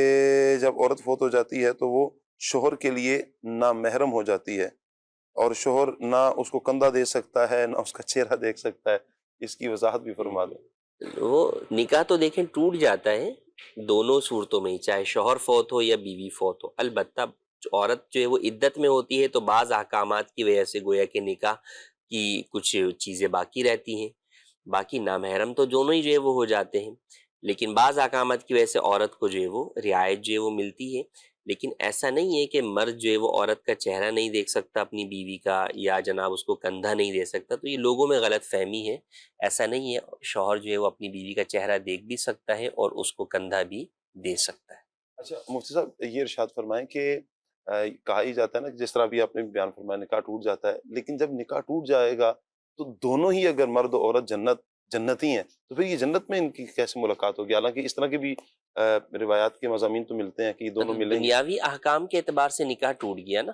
S2: جب عورت فوت ہو جاتی ہے تو وہ شوہر کے لیے نامحرم ہو جاتی ہے، اور شوہر نہ اس کو کندھا دے سکتا ہے نہ اس کا چہرہ دیکھ سکتا ہے. اس کی وضاحت بھی فرما دیں.
S4: وہ نکاح تو دیکھیں ٹوٹ جاتا ہے دونوں صورتوں میں ہی، چاہے شوہر فوت ہو یا بیوی فوت ہو. البتہ عورت جو ہے وہ عدت میں ہوتی ہے تو بعض احکامات کی وجہ سے گویا کہ نکاح کی کچھ چیزیں باقی رہتی ہیں، باقی نامحرم تو دونوں ہی جو ہے وہ ہو جاتے ہیں، لیکن بعض احکامات کی وجہ سے عورت کو جو ہے وہ رعایت جو ہے وہ ملتی ہے. لیکن ایسا نہیں ہے کہ مرد جو ہے وہ عورت کا چہرہ نہیں دیکھ سکتا اپنی بیوی کا، یا جناب اس کو کندھا نہیں دے سکتا. تو یہ لوگوں میں غلط فہمی ہے، ایسا نہیں ہے. شوہر جو ہے وہ اپنی بیوی کا چہرہ دیکھ بھی سکتا ہے اور اس کو کندھا بھی دے سکتا ہے.
S2: اچھا مفتی صاحب یہ ارشاد فرمائیں کہ کہا ہی جاتا ہے نا، جس طرح بھی آپ نے بیان فرمایا نکاح ٹوٹ جاتا ہے، لیکن جب نکاح ٹوٹ جائے گا تو دونوں ہی اگر مرد و عورت جنتی ہیں تو پھر یہ جنت میں ان کی کیسے ملاقات ہوگی؟ حالانکہ اس طرح کے بھی روایات کے مضامین تو ملتے ہیں کہ یہ دونوں ملیں گے.
S4: دنیاوی احکام کے اعتبار سے نکاح ٹوٹ گیا نا،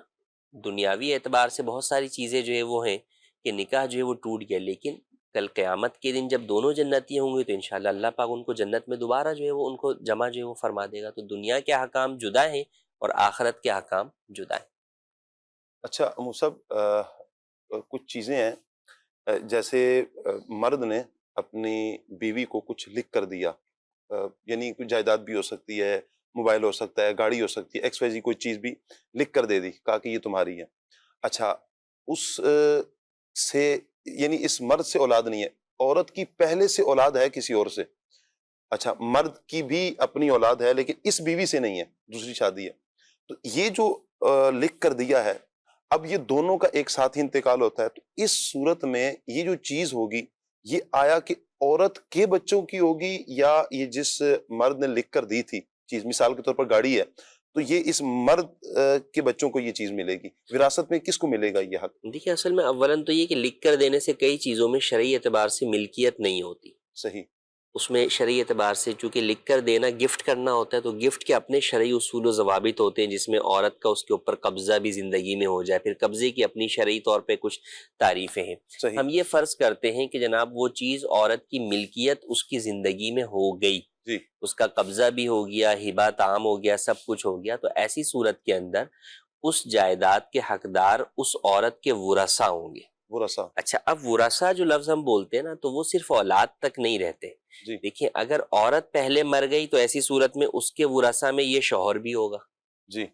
S4: دنیاوی اعتبار سے بہت ساری چیزیں جو ہے وہ ہیں کہ نکاح جو ہے وہ ٹوٹ گیا، لیکن کل قیامت کے دن جب دونوں جنتی ہوں گے تو انشاءاللہ اللہ پاک ان کو جنت میں دوبارہ جو ہے وہ ان کو جمع جو ہے وہ فرما دے گا. تو دنیا کے احکام جدا ہیں اور آخرت کے احکام جدا ہیں.
S2: اچھا مصعب کچھ چیزیں ہیں جیسے مرد نے اپنی بیوی کو کچھ لکھ کر دیا، یعنی کوئی جائیداد بھی ہو سکتی ہے، موبائل ہو سکتا ہے، گاڑی ہو سکتی ہے، ایکس وائی زی کوئی چیز بھی لکھ کر دے دی، کہا کہ یہ تمہاری ہے. اچھا اس سے یعنی اس مرد سے اولاد نہیں ہے، عورت کی پہلے سے اولاد ہے کسی اور سے. اچھا مرد کی بھی اپنی اولاد ہے لیکن اس بیوی سے نہیں ہے، دوسری شادی ہے. تو یہ جو لکھ کر دیا ہے، اب یہ دونوں کا ایک ساتھ ہی انتقال ہوتا ہے، تو اس صورت میں یہ جو چیز ہوگی یہ آیا کہ عورت کے بچوں کی ہوگی یا یہ جس مرد نے لکھ کر دی تھی چیز، مثال کے طور پر گاڑی ہے تو یہ اس مرد کے بچوں کو یہ چیز ملے گی، وراثت میں کس کو ملے گا یہ حق؟
S4: دیکھیں اصل میں اولاً تو یہ کہ لکھ کر دینے سے کئی چیزوں میں شرعی اعتبار سے ملکیت نہیں ہوتی،
S2: صحیح،
S4: اس میں شرعی اعتبار سے چونکہ لکھ کر دینا گفٹ کرنا ہوتا ہے، تو گفٹ کے اپنے شرعی اصول و ضوابط ہوتے ہیں جس میں عورت کا اس کے اوپر قبضہ بھی زندگی میں ہو جائے، پھر قبضے کی اپنی شرعی طور پہ کچھ تعریفیں ہیں۔
S2: صحیح،
S4: ہم یہ فرض کرتے ہیں کہ جناب وہ چیز عورت کی ملکیت اس کی زندگی میں ہو گئی،
S2: جی،
S4: اس کا قبضہ بھی ہو گیا، ہبہ تعام ہو گیا، سب کچھ ہو گیا، تو ایسی صورت کے اندر اس جائیداد کے حقدار اس عورت کے ورثاء ہوں گے۔
S2: ورثاء،
S4: اچھا، اب ورثاء جو لفظ ہم بولتے ہیں نا تو وہ صرف اولاد تک نہیں رہتے۔
S2: جی،
S4: دیکھیں اگر عورت پہلے مر گئی تو ایسی صورت میں اس کے ورثاء میں یہ شوہر بھی ہوگا،
S2: جی،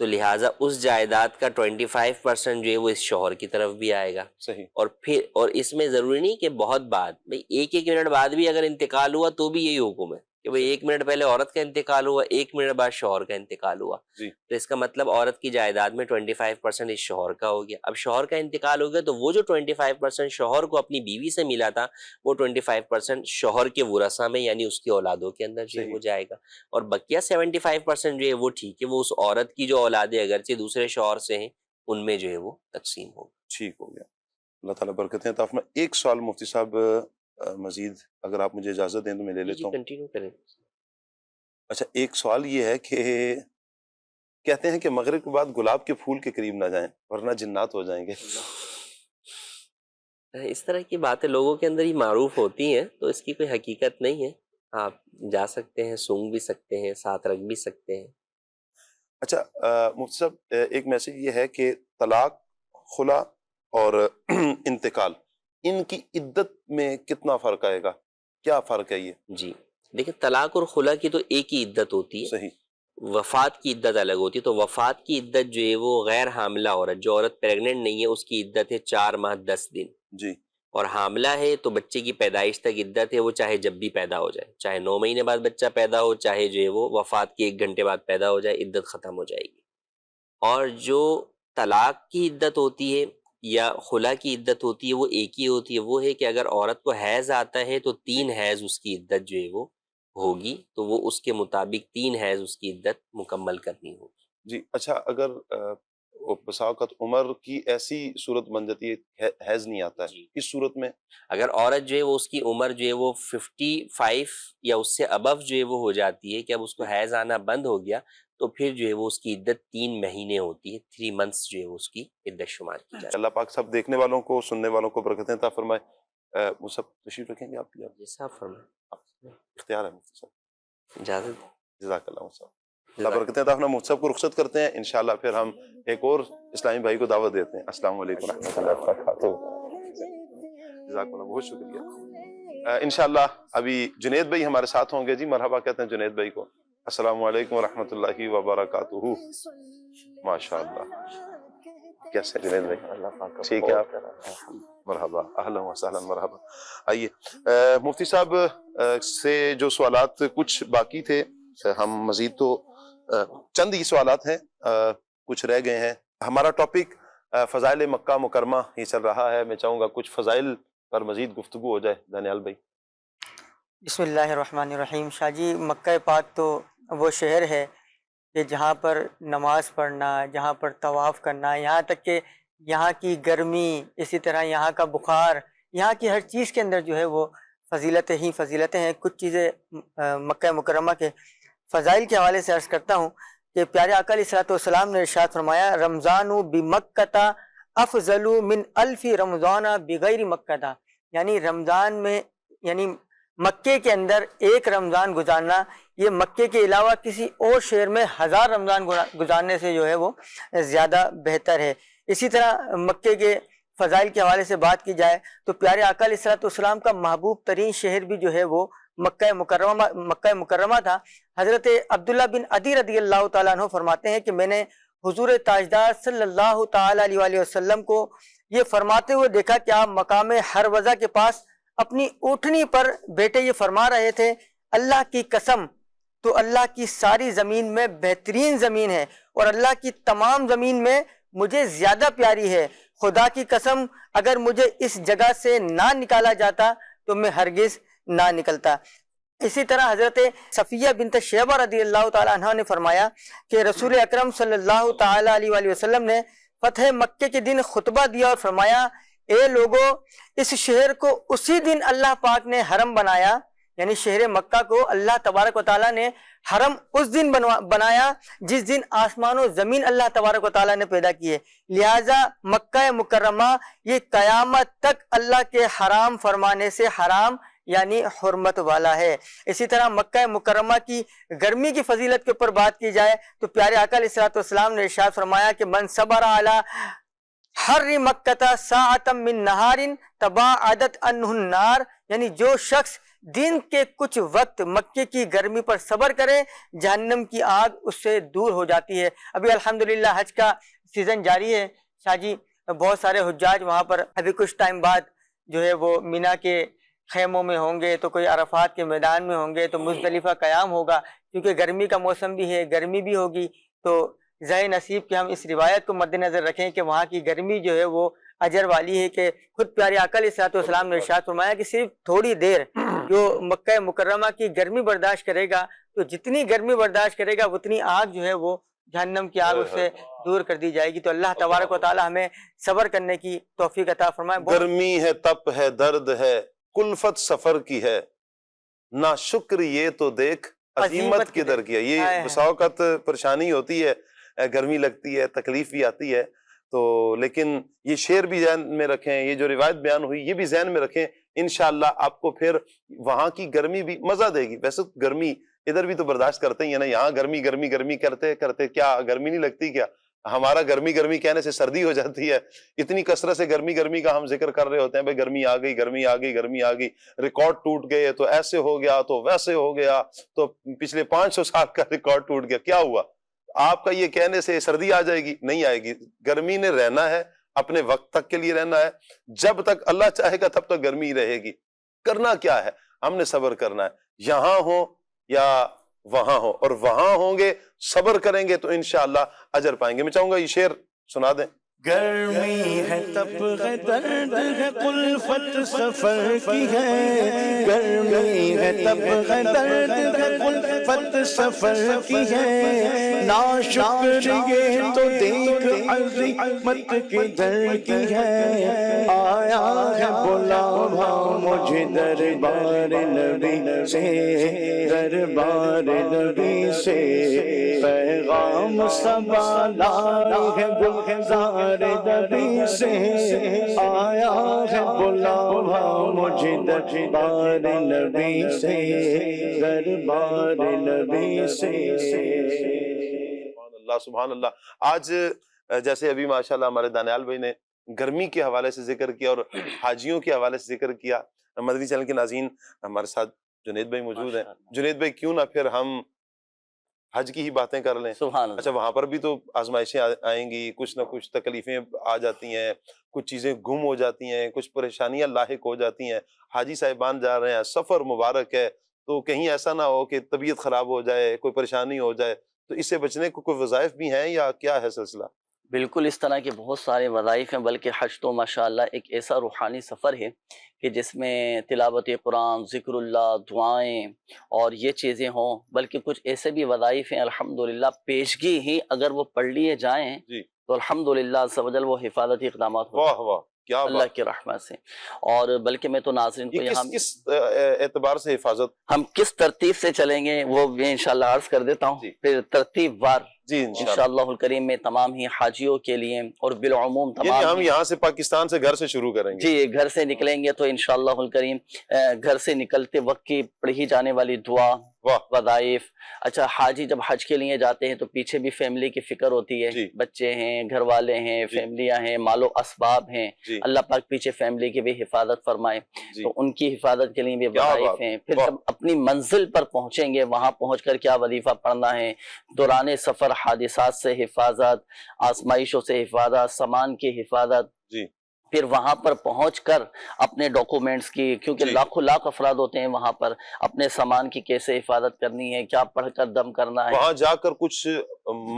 S4: تو لہٰذا اس جائیداد کا 25% جو ہے وہ اس شوہر کی طرف بھی آئے گا۔
S2: صحیح،
S4: اور اس میں ضروری نہیں کہ بہت بعد، بھئی ایک منٹ بعد بھی اگر انتقال ہوا تو بھی یہی حکم ہے کہ بھئی 1 منٹ پہلے عورت کا انتقال ہوا، 1 منٹ بعد شوہر کا انتقال ہوا،
S2: جی،
S4: تو اس کا مطلب عورت کی جائیداد میں 25% اس شوہر کا ہو گیا۔ اب شوہر کا انتقال ہو گیا تو وہ جو 25% شوہر کو اپنی بیوی سے ملا تھا وہ 25% شوہر کے ورثاء میں یعنی اس کی اولادوں کے اندر جو ہے وہ جائے گا، اور بقیہ 75% جو ہے وہ ٹھیک ہے، وہ اس عورت کی جو اولادیں اگرچہ دوسرے شوہر سے ہیں ان میں جو ہے وہ تقسیم ہوگا۔
S2: ٹھیک ہو گیا، اللہ تعالیٰ برکتیں عطا فرمائے۔ ایک سوال مفتی صاحب مزید اگر آپ مجھے اجازت دیں تو میں لے لیتا ہوں۔
S4: کنٹینیو کریں۔
S2: اچھا، ایک سوال یہ ہے کہ کہتے ہیں کہ مغرب کے بعد گلاب کے پھول کے قریب نہ جائیں ورنہ جنات ہو جائیں گے۔
S4: اس طرح کی باتیں لوگوں کے اندر ہی معروف ہوتی ہیں تو اس کی کوئی حقیقت نہیں ہے، آپ جا سکتے ہیں، سونگ بھی سکتے ہیں، ساتھ رکھ بھی سکتے ہیں۔
S2: اچھا مفتی صاحب، ایک میسج یہ ہے کہ طلاق، خلا اور انتقال، ان کی عدت میں کتنا فرق آئے گا؟ کیا فرق ہے یہ؟
S4: جی دیکھیں، طلاق اور خلا کی تو ایک ہی عدت ہوتی ہے،
S2: صحیح،
S4: وفات کی عدت الگ ہوتی ہے۔ تو وفات کی عدت جو ہے وہ غیر حاملہ عورت، جو عورت پریگننٹ نہیں ہے، اس کی عدت ہے 4 ماہ 10 دن،
S2: جی،
S4: اور حاملہ ہے تو بچے کی پیدائش تک عدت ہے، وہ چاہے جب بھی پیدا ہو جائے، چاہے 9 مہینے بعد بچہ پیدا ہو، چاہے جو ہے وہ وفات کے 1 گھنٹے بعد پیدا ہو جائے، عدت ختم ہو جائے گی۔ اور جو طلاق کی عدت ہوتی ہے یا خلا کی عدت ہوتی ہے وہ ایک ہی ہوتی ہے، وہ ہے کہ اگر عورت کو حیض آتا ہے تو 3 حیض اس کی عدت جو ہے وہ ہوگی، تو وہ اس کے مطابق 3 حیض اس کی عدت مکمل کرنی ہوگی۔
S2: جی، اچھا، اگر بسا اوقات عمر کی ایسی صورت بن جاتی ہے حیض نہیں آتا ہے، اس صورت میں
S4: اگر عورت جو ہے وہ اس کی عمر جو ہے وہ 55 یا اس سے ابو جو ہے وہ ہو جاتی ہے کہ اب اس کو حیض آنا بند ہو گیا، تو پھر جو ہے وہ اس کی عدت 3 مہینے ہوتی ہے، 3 منتھس جو ہے وہ اس کی عدت شمار کی جاتی ہے۔
S2: اللہ پاک سب دیکھنے والوں کو، سننے والوں کو برکتیں عطا فرمائے۔ وہ سب تشریف رکھیں گے آپ کی؟
S4: جی صاحب فرمائیں،
S2: اختیار ہے مفتی صاحب،
S4: اجازت دیں۔
S2: جزاک اللہ صاحب، اللہ برکتیں عطا فرمائے۔ مفتی صاحب کو رخصت کرتے ہیں، انشاءاللہ پھر ہم ایک اور اسلامی بھائی کو دعوت دیتے ہیں۔ السلام علیکم ورحمۃ اللہ وبرکاتہ۔ جزاک اللہ، بہت شکریہ۔ انشاءاللہ ابھی جنید بھائی ہمارے ساتھ ہوں گے۔ جی مرحبا کہتے ہیں جنید بھائی کو۔ السلام علیکم ورحمۃ اللہ وبرکاتہ۔ ماشاءاللہ، کیسے جنید بھائی؟ ٹھیک ہے آپ؟ مرحبا، اہلا وسہلا، مرحبا۔ آئیے، مفتی صاحب سے جو سوالات کچھ باقی تھے، ہم مزید تو چند ہی سوالات ہیں، کچھ رہ گئے ہیں۔ ہمارا ٹاپک فضائل مکہ مکرمہ ہی چل رہا ہے، میں چاہوں گا کچھ فضائل پر مزید گفتگو ہو جائے۔ دانیال بھائی۔
S6: بسم اللہ الرحمن الرحیم۔ شاہ جی، مکہ پاک تو وہ شہر ہے کہ جہاں پر نماز پڑھنا، جہاں پر طواف کرنا، یہاں تک کہ یہاں کی گرمی، اسی طرح یہاں کا بخار، یہاں کی ہر چیز کے اندر جو ہے وہ فضیلتیں ہی فضیلتیں ہیں۔ کچھ چیزیں مکہ مکرمہ کے فضائل کے حوالے سے عرض کرتا ہوں کہ پیارے آقا علیہ الصلوۃ والسلام نے ارشاد فرمایا، رمضان بمکہ افضل من 1000 رمضان بغیر مکہ، یعنی رمضان میں، یعنی مکے کے اندر ایک رمضان گزارنا، یہ مکے کے علاوہ کسی اور شہر میں 1000 رمضان گزارنے سے جو ہے وہ زیادہ بہتر ہے۔ اسی طرح مکے کے فضائل کے حوالے سے بات کی جائے تو پیارے آقا علیہ الصلوۃ والسلام کا محبوب ترین شہر بھی جو ہے وہ مکہ مکرمہ تھا۔ حضرت عبداللہ بن عدی رضی اللہ تعالیٰ عنہ فرماتے ہیں کہ میں نے حضور تاجدار صلی اللہ تعالیٰ علیہ وآلہ وسلم کو یہ فرماتے ہوئے دیکھا کہ آپ مقام حروزہ کے پاس اپنی اونٹنی پر بیٹھے یہ فرما رہے تھے، اللہ کی قسم تو اللہ کی ساری زمین میں بہترین زمین ہے اور اللہ کی تمام زمین میں مجھے زیادہ پیاری ہے. خدا کی قسم اگر مجھے اس جگہ سے نہ نکالا جاتا تو میں ہرگز نہ نکلتا. اسی طرح حضرت صفیہ بنت شیبہ رضی اللہ تعالی عنہ نے فرمایا کہ رسول اکرم صلی اللہ تعالی علیہ وآلہ وسلم نے فتح مکہ کے دن خطبہ دیا اور فرمایا اے لوگو اس شہر کو اسی دن اللہ پاک نے حرم بنایا، یعنی شہر مکہ کو اللہ تبارک و تعالیٰ نے حرم اس دن بنایا جس دن آسمان و زمین اللہ تبارک و تعالیٰ نے پیدا کیے. لہٰذا مکہ مکرمہ یہ قیامت تک اللہ کے حرام فرمانے سے حرام یعنی حرمت والا ہے. اسی طرح مکہ مکرمہ کی گرمی کی فضیلت کے اوپر بات کی جائے تو پیارے آقا علیہ الصلوۃ والسلام نے ارشاد فرمایا کہ من صبر علی حر مکہ ساعۃ من نہار تباعدت عنہ النار، یعنی جو شخص دن کے کچھ وقت مکے کی گرمی پر صبر کرے جہنم کی آگ اس سے دور ہو جاتی ہے. ابھی الحمدللہ حج کا سیزن جاری ہے شاہ جی، بہت سارے حجاج وہاں پر ابھی کچھ ٹائم بعد جو ہے وہ مینا کے خیموں میں ہوں گے، تو کوئی عرفات کے میدان میں ہوں گے، تو مزدلفہ قیام ہوگا. کیونکہ گرمی کا موسم بھی ہے، گرمی بھی ہوگی، تو ذہ نصیب کہ ہم اس روایت کو مد نظر رکھیں کہ وہاں کی گرمی جو ہے وہ اجر والی ہے. کہ خود پیارے آقا علیہ الصلوۃ والسلام نے ارشاد فرمایا کہ صرف تھوڑی دیر جو مکہ مکرمہ کی گرمی برداشت کرے گا تو جتنی گرمی برداشت کرے گا اتنی آگ جو ہے وہ جہنم کی آگ اس سے دور کر دی جائے گی. تو اللہ تبارک و تعالی ہمیں صبر کرنے کی توفیق عطا فرمائے.
S2: گرمی ہے، تپ ہے، درد ہے، کلفت سفر کی ہے، نہ شکر یہ تو دیکھ عظیمت کی در کیا. یہ بسا اوقات پریشانی ہوتی ہے، گرمی لگتی ہے، تکلیف بھی آتی ہے، تو لیکن یہ شعر بھی ذہن میں رکھیں، یہ جو روایت بیان ہوئی یہ بھی ذہن میں رکھیں. انشاءاللہ آپ کو پھر وہاں کی گرمی بھی مزہ دے گی. ویسے گرمی ادھر بھی تو برداشت کرتے ہی ہیں نا، یہاں گرمی گرمی گرمی کرتے کرتے کیا گرمی نہیں لگتی کیا؟ ہمارا گرمی گرمی کہنے سے سردی ہو جاتی ہے. اتنی کثرت سے گرمی گرمی کا ہم ذکر کر رہے ہوتے ہیں، بھائی گرمی آ گئی، گرمی آ گئی، گرمی آ گئی، ریکارڈ ٹوٹ گئے، تو ایسے ہو گیا، تو ویسے ہو گیا، تو پچھلے 500 سال کا ریکارڈ ٹوٹ گیا. کیا ہوا؟ آپ کا یہ کہنے سے سردی آ جائے گی؟ نہیں آئے گی. گرمی نے رہنا ہے، اپنے وقت تک کے لیے رہنا ہے. جب تک اللہ چاہے گا تب تک گرمی رہے گی. کرنا کیا ہے؟ ہم نے صبر کرنا ہے، یہاں ہو یا وہاں ہو، اور وہاں ہوں گے صبر کریں گے تو انشاءاللہ اجر پائیں گے. میں چاہوں گا یہ شعر سنا دیں.
S5: گرمی ہے، تپ ہے، درد ہے، کلفت سفر کی ہے. گرمی ہے، تپ ہے، درد ہے، کلفت سفر کی ہے. ناشکر یہ تو دیکھ عظمت کی در کی ہے. آیا ہے بلاوا مجھے دربار نبی سے، دربار نبی سے. پیغام صبا لائی ہے گلزار نبی سے. آیا ہے بلاوا مجھے دربار نبی سے، دربار نبی سے.
S2: سبحان اللہ، سبحان اللہ. آج جیسے ابھی ماشاءاللہ ہمارے دانیال بھائی نے گرمی کے حوالے سے ذکر کیا اور حاجیوں کے حوالے سے ذکر کیا. مدنی چینل کے ناظرین، ہمارے ساتھ جنید بھائی موجود ہیں. جنید بھائی کیوں نہ پھر ہم حج کی ہی باتیں کر لیں.
S11: سبحان اللہ.
S2: اچھا، وہاں پر بھی تو آزمائشیں آئیں گی، کچھ نہ کچھ تکلیفیں آ جاتی ہیں، کچھ چیزیں گم ہو جاتی ہیں، کچھ پریشانیاں لاحق ہو جاتی ہیں. حاجی صاحبان جا رہے ہیں، سفر مبارک ہے، تو کہیں ایسا نہ ہو کہ طبیعت خراب ہو جائے، کوئی پریشانی ہو جائے. تو اس سے بچنے کو کوئی وظائف بھی ہیں یا کیا ہے سلسلہ؟
S11: بالکل اس طرح کے بہت سارے وظائف ہیں، بلکہ حج تو ماشاءاللہ ایک ایسا روحانی سفر ہے کہ جس میں تلاوت قرآن، ذکر اللہ، دعائیں اور یہ چیزیں ہوں. بلکہ کچھ ایسے بھی وظائف ہیں الحمدللہ پیشگی ہی اگر وہ پڑھ لیے جائیں تو الحمدللہ عز و جل وہ حفاظتی اقدامات ہوتے ہیں.
S2: واہ واہ، کیا
S11: اللہ کی رحمت سے. اور بلکہ میں تو ناظرین کو یہاں
S2: کس اعتبار سے حفاظت،
S11: ہم کس ترتیب سے چلیں گے وہ میں انشاءاللہ عرض کر دیتا ہوں. پھر ترتیب وار
S2: جی
S11: انشاءاللہ الکریم میں تمام ہی حاجیوں کے لیے اور بالعموم
S2: یعنی
S11: تمام
S2: ہم یہاں سے پاکستان سے گھر سے شروع کریں گے.
S11: جی گھر سے نکلیں گے تو انشاءاللہ الکریم گھر سے نکلتے وقت کی پڑھی جانے والی دعا، وظائف. اچھا، حاجی جب حج کے لیے جاتے ہیں تو پیچھے بھی فیملی کی فکر ہوتی ہے، بچے ہیں، گھر والے ہیں، فیملیاں ہیں، مال و اسباب ہیں. اللہ پاک پیچھے فیملی کی بھی حفاظت فرمائے، تو ان کی حفاظت کے لیے بھی وظائف ہیں. پھر جب اپنی منزل پر پہنچیں گے وہاں پہنچ کر کیا وظیفہ پڑھنا ہے. دوران سفر حادثات سے حفاظت، آزمائشوں سے حفاظت، سامان کی حفاظت. پھر وہاں پر پہنچ کر اپنے ڈاکومنٹس کی، کیونکہ لاکھوں لاکھ افراد ہوتے ہیں وہاں پر، اپنے سامان کی کیسے حفاظت کرنی ہے، کیا پڑھ کر دم کرنا ہے،
S2: وہاں جا کر کچھ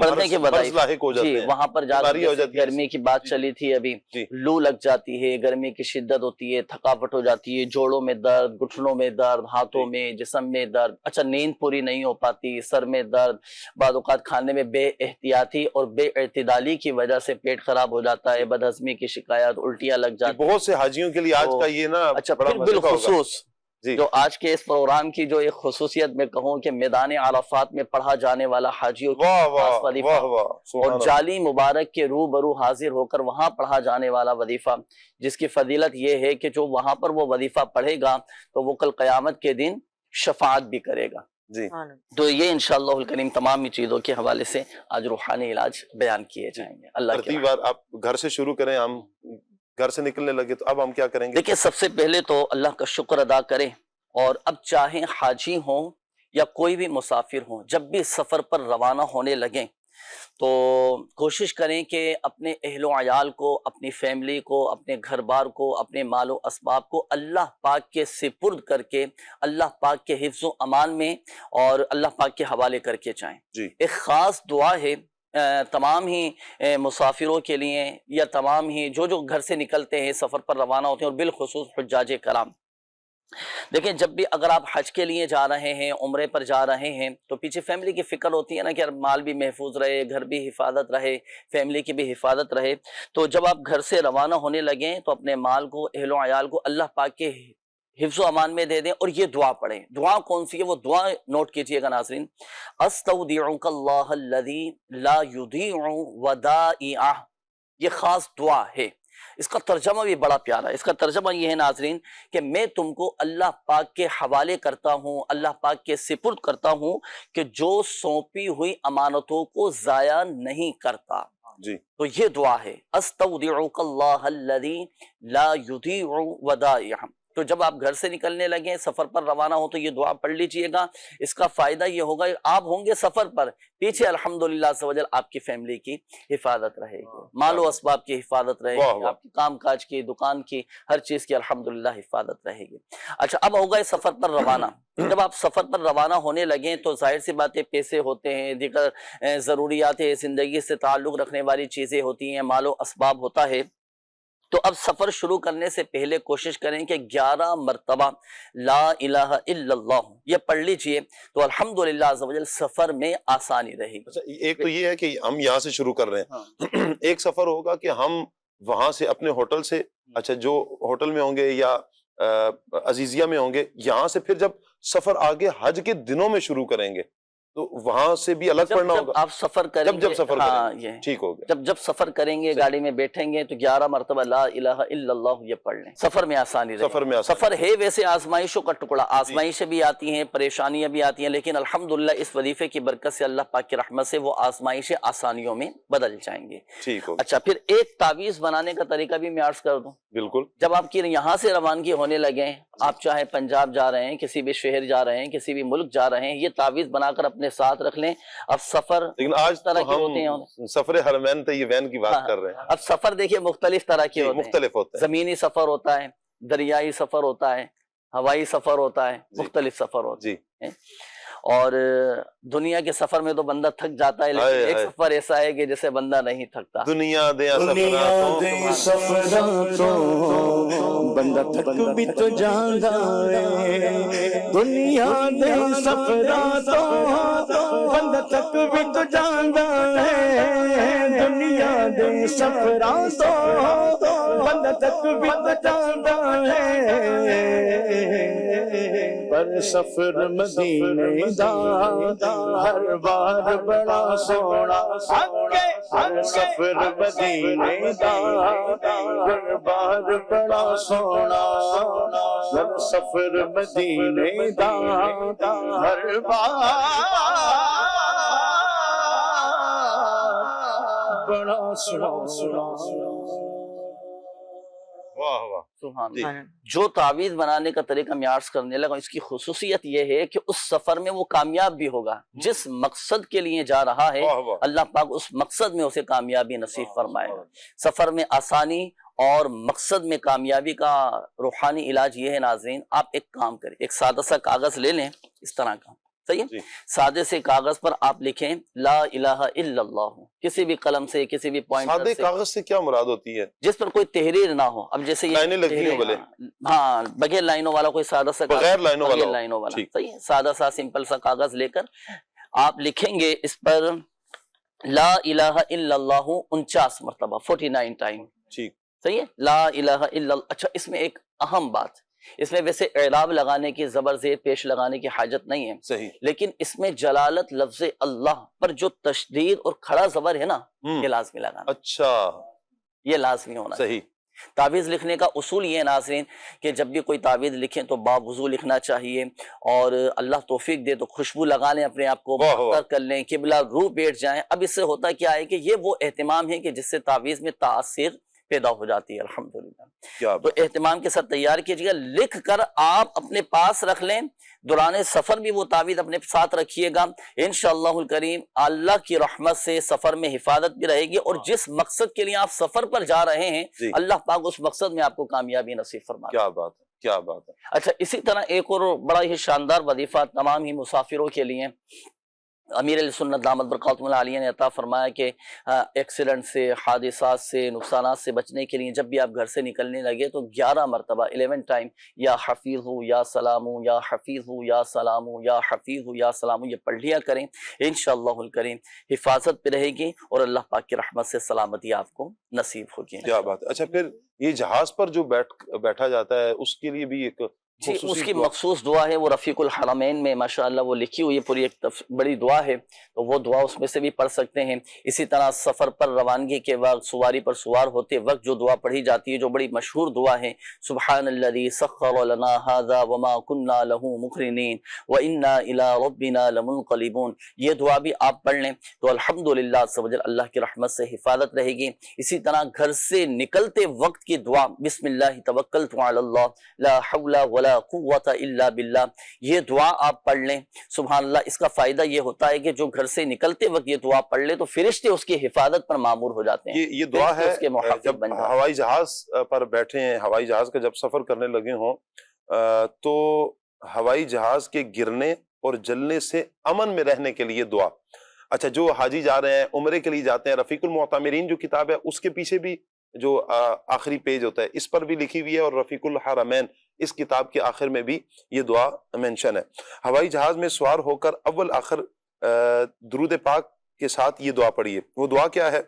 S11: پڑھنے کے
S2: مرض لاحق ہو جاتے
S11: جی
S2: ہیں،
S11: وہاں پر جا
S2: بیماری ہو
S11: کر
S2: جاتی ہے،
S11: گرمی کی بات چلی تھی ابھی،
S2: جی
S11: لو لگ جاتی ہے، گرمی کی شدت ہوتی ہے، تھکاوٹ ہو جاتی ہے، جوڑوں میں درد، گھٹنوں میں درد، ہاتھوں میں، جسم میں درد، اچھا نیند پوری نہیں ہو پاتی، سر میں درد، بعض اوقات کھانے میں بے احتیاطی اور بے اعتدالی کی وجہ سے پیٹ خراب ہو جاتا ہے، بدہضمی کی شکایات، الٹیاں لگ جاتی ہیں،
S2: بہت سے حاجیوں کے لیے آج کا یہ نا
S11: اچھا
S2: بڑا
S11: پھر
S2: مزے کا ہوگا۔
S11: بالخصوص
S2: جی
S11: جو آج کے اس پروگرام کی جو ایک خصوصیت میں کہوں کہ میدان عرفات میں پڑھا جانے والا حاجیوں کی
S2: واہ
S11: خاص
S2: واہ
S11: وظیفہ
S2: واہ واہ سبحان
S11: اور
S2: اللہ۔
S11: جالی مبارک کے روبرو حاضر ہو کر وہاں پڑھا جانے والا وظیفہ، جس کی فضیلت یہ ہے کہ جو وہاں پر وہ وظیفہ پڑھے گا تو وہ کل قیامت کے دن شفاعت بھی کرے گا۔
S2: جی
S11: تو یہ انشاءاللہ الکریم تمام ہی چیزوں کے حوالے سے آج روحانی علاج بیان کیے جائیں گے۔ اللہ کی
S2: ترتیب بار آپ گھر سے شروع کریں، ہم گھر سے نکلنے لگے تو اب ہم کیا کریں گے؟
S11: دیکھیں سب سے پہلے تو اللہ کا شکر ادا کریں، اور اب چاہے حاجی ہوں یا کوئی بھی مسافر ہوں، جب بھی سفر پر روانہ ہونے لگیں تو کوشش کریں کہ اپنے اہل و عیال کو، اپنی فیملی کو، اپنے گھر بار کو، اپنے مال و اسباب کو اللہ پاک کے سپرد کر کے، اللہ پاک کے حفظ و امان میں اور اللہ پاک کے حوالے کر کے جائیں۔
S2: جی
S11: ایک خاص دعا ہے تمام ہی مسافروں کے لیے، یا تمام ہی جو گھر سے نکلتے ہیں سفر پر روانہ ہوتے ہیں، اور بالخصوص حجاج کرام۔ دیکھیں جب بھی اگر آپ حج کے لیے جا رہے ہیں، عمرے پر جا رہے ہیں، تو پیچھے فیملی کی فکر ہوتی ہے نا کہ یار مال بھی محفوظ رہے، گھر بھی حفاظت رہے، فیملی کی بھی حفاظت رہے۔ تو جب آپ گھر سے روانہ ہونے لگیں تو اپنے مال کو، اہل و عیال کو اللہ پاک کے حفظ و امان میں دے دیں، اور یہ دعا پڑھیں۔ دعا کون سی ہے؟ وہ دعا نوٹ کیجئے گا ناظرین، استودعک اللہ الذی لا یضیع ودائعہ، یہ خاص دعا ہے۔ اس کا ترجمہ بھی بڑا پیارا ہے۔ اس کا ترجمہ یہ ہے ناظرین کہ میں تم کو اللہ پاک کے حوالے کرتا ہوں، اللہ پاک کے سپرد کرتا ہوں کہ جو سونپی ہوئی امانتوں کو ضائع نہیں کرتا۔
S2: جی
S11: تو یہ دعا ہے، استودعک اللہ الذی لا یضیع ودائعہ۔ تو جب آپ گھر سے نکلنے لگیں، سفر پر روانہ ہو تو یہ دعا پڑھ لیجئے گا۔ اس کا فائدہ یہ ہوگا آپ ہوں گے سفر پر، پیچھے الحمدللہ عز و جل آپ کی فیملی کی حفاظت رہے گی، مال و اسباب کی حفاظت رہے گی، آپ کی کام کاج کی، دکان کی، ہر چیز کی الحمدللہ حفاظت رہے گی۔ اچھا اب ہوگا سفر پر روانہ۔ جب آپ سفر پر روانہ ہونے لگیں تو ظاہر سی باتیں، پیسے ہوتے ہیں، دیگر ضروریات زندگی سے تعلق رکھنے والی چیزیں ہوتی ہیں، مال و اسباب ہوتا ہے۔ تو اب سفر شروع کرنے سے پہلے کوشش کریں کہ 11 مرتبہ لا الہ الا اللہ یہ پڑھ لیجئے، تو الحمدللہ عز و جل سفر میں آسانی رہے گی۔
S2: اچھا ایک تو یہ ہے کہ ہم یہاں سے شروع کر رہے ہیں، ایک سفر ہوگا کہ ہم وہاں سے اپنے ہوٹل سے، اچھا جو ہوٹل میں ہوں گے یا عزیزیہ میں ہوں گے، یہاں سے پھر جب سفر آگے حج کے دنوں میں شروع کریں گے تو وہاں سے بھی الگ پڑھنا ہوگا۔
S11: آپ سفر کریں گے،
S2: جب سفر
S11: ہاں
S2: کریں گے،
S11: یہ
S2: ٹھیک ہو گیا۔
S11: جب سفر کریں گے، گاڑی میں بیٹھیں گے تو 11 مرتبہ لا الہ الا اللہ یہ پڑھ لیں، سفر میں آسانی رہے۔
S2: سفر میں آسانی۔
S11: سفر ہے ویسے آزمائشوں کا ٹکڑا، آزمائشیں بھی آتی ہیں، پریشانیاں بھی آتی ہیں، لیکن الحمدللہ اس وظیفے کی برکت سے، اللہ پاک کی رحمت سے وہ آزمائشیں آسانیوں میں بدل جائیں گے۔
S2: ٹھیک ہو۔
S11: اچھا پھر ایک تعویذ بنانے کا طریقہ بھی میں عرض کر دوں۔
S2: بالکل۔
S11: جب آپ کی یہاں سے روانگی ہونے لگیں، آپ چاہے پنجاب جا رہے ہیں، کسی بھی شہر جا رہے ہیں، کسی بھی ملک جا رہے ہیں، یہ تعویذ بنا کر اپنے ساتھ رکھ لیں۔ اب سفر
S2: لیکن آج
S11: طرح
S2: تو
S11: کے ہوتے ہیں،
S2: ہم سفر حرمین طیبین کی بات کر رہے ہیں۔
S11: اب سفر دیکھیے مختلف طرح کے ہوتے ہیں،
S2: مختلف ہوتے ہیں،
S11: زمینی سفر ہوتا ہے، دریائی سفر ہوتا ہے، ہوائی سفر ہوتا ہے، مختلف سفر ہوتے ہیں۔ اور دنیا کے سفر میں تو بندہ تھک جاتا ہے، لیکن ایک سفر ایسا ہے کہ جسے بندہ نہیں تھکتا۔
S2: دنیا دے
S5: سفر تو بندہ تھک بھی تو جانا ہے، دنیا دے سفر تو بندہ تھک بھی تو جانا ہے، دنیا دے سفر تو بندہ تھک بھی تو جانا ہے، پر سفر مدینے دا ہر بار بڑا سونا، ہر سفر مدینے دا ہر بار بڑا سونا، ہر سفر مدینے دا ہر بار بڑا سونا۔
S2: واہ واہ
S11: سبحان اللہ۔ جو تعویذ بنانے کا طریقہ میں عرض کرنے لگا، اس کی خصوصیت یہ ہے کہ اس سفر میں وہ کامیاب بھی ہوگا، جس مقصد کے لیے جا رہا ہے اللہ پاک اس مقصد میں اسے کامیابی نصیب فرمائے گا۔ سفر میں آسانی اور مقصد میں کامیابی کا روحانی علاج یہ ہے ناظرین، آپ ایک کام کریں، ایک سادہ سا کاغذ لے لیں اس طرح کا، صحیح ہے؟ سادے سے کاغذ پر آپ لکھیں لا الہ الا اللہ، کسی بھی قلم سے، کسی بھی پوائنٹر سے۔
S2: سادے کاغذ سے کیا مراد ہوتی ہے؟
S11: جس پر کوئی تحریر نہ ہو، اب جیسے
S2: لائنیں لگی ہوں بھلے،
S11: ہاں بغیر لائنوں والا کوئی سادہ سا کاغذ،
S2: بغیر لائنوں والا،
S11: بغیر لائنوں والا، صحیح ہے، سادہ سا سمپل سا کاغذ لے کر آپ لکھیں گے اس پر لا الہ الا اللہ 49 مرتبہ، 49 ٹائم،
S2: ٹھیک،
S11: صحیح ہے، لا الہ الا اللہ۔ اچھا اس میں ایک اہم بات، اس میں ویسے اعراب لگانے کی، زبر زیر پیش لگانے کی حاجت نہیں ہے،
S2: صحیح،
S11: لیکن اس میں جلالت لفظ اللہ پر جو تشدید اور کھڑا زبر ہے نا، یہ لازمی لگانا،
S2: اچھا،
S11: یہ لازمی ہونا،
S2: صحیح۔
S11: تعویذ لکھنے کا اصول یہ ہے ناظرین کہ جب بھی کوئی تعویذ لکھیں تو باوضو لکھنا چاہیے، اور اللہ توفیق دے تو خوشبو لگا لیں، اپنے آپ کو معطر کر لیں، قبلہ رو بیٹھ جائیں۔ اب اس سے ہوتا کیا ہے کہ یہ وہ اہتمام ہے کہ جس سے تعویذ میں تاثیر پیدا ہو جاتی ہے، الحمدللہ۔ تو اہتمام کے ساتھ تیار کیجیے گا، لکھ کر آپ اپنے پاس رکھ لیں، دوران سفر بھی وہ تعویذ اپنے ساتھ رکھیے گا، انشاءاللہ الکریم اللہ کی رحمت سے سفر میں حفاظت بھی رہے گی، اور جس مقصد کے لیے آپ سفر پر جا رہے ہیں اللہ پاک اس مقصد میں آپ کو کامیابی نصیب فرمائے۔
S2: کیا بات ہے، کیا بات ہے۔
S11: اچھا اسی طرح ایک اور بڑا ہی شاندار وظیفہ تمام ہی مسافروں کے لیے امیر علیہ سنت دامت برکاتہ اللہ علیہ نے عطا فرمایا کہ ایکسیڈنٹ سے، حادثات سے، نقصانات سے بچنے کے لیے جب بھی آپ گھر سے نکلنے لگے تو 11 مرتبہ 11 ٹائم یا حفیظ ہو یا سلام ہو یا حفیظ ہو یا سلام ہو یا حفیظ ہو یا سلام ہو یہ پڑھ لیا کریں، انشاءاللہ الکریم حفاظت پہ رہے گی اور اللہ پاک کی رحمت سے سلامتی آپ کو نصیب ہوگی۔
S2: کیا بات ہے۔ اچھا پھر یہ جہاز پر جو بیٹھا جاتا ہے اس کے لیے بھی ایک
S11: جی اس کی مخصوص دعا ہے، وہ رفیق الحرمین میں ماشاءاللہ وہ لکھی ہوئی ہے، پوری ایک بڑی دعا ہے، تو وہ دعا اس میں سے بھی پڑھ سکتے ہیں۔ اسی طرح سفر پر روانگی کے وقت، سواری پر سوار ہوتے وقت جو دعا پڑھی جاتی ہے، جو بڑی مشہور دعا ہے، سبحان الذی سخر لنا ھذا وما كنا له مقرنین وانا الی ربنا لمنقلبون، یہ دعا بھی آپ پڑھ لیں تو الحمدللہ سبحان اللہ کی رحمت سے حفاظت رہے گی۔ اسی طرح گھر سے نکلتے وقت کی دعا، بسم اللہ توکلت علی اللہ لا حول ولا قوت الا باللہ، یہ دعا آپ پڑھ لیں، سبحان اللہ۔ اس کا فائدہ یہ ہوتا ہے کہ جو گھر سے نکلتے وقت یہ دعا پڑھ لے تو فرشتے اس کی حفاظت پر مامور ہو جاتے ہیں۔
S2: یہ دعا ہے
S11: اس کے محافظ
S2: جب
S11: بن جاتے ہیں۔
S2: ہوائی جہاز پر بیٹھے ہیں، ہوائی جہاز کا جب سفر کرنے لگے ہوں تو ہوائی جہاز کے گرنے اور جلنے سے امن میں رہنے کے لیے دعا۔ اچھا جو حاجی جا رہے ہیں، عمرے کے لیے جاتے ہیں، رفیق المعتمرین جو کتاب ہے اس کے پیچھے بھی جو آخری پیج ہوتا ہے اس پر بھی لکھی ہوئی ہے، اور رفیق الحرمین اس کتاب کے آخر میں بھی یہ دعا مینشن ہے۔ ہوائی جہاز میں سوار ہو کر اول آخر درود پاک کے ساتھ یہ دعا پڑھیے۔ وہ دعا کیا ہے؟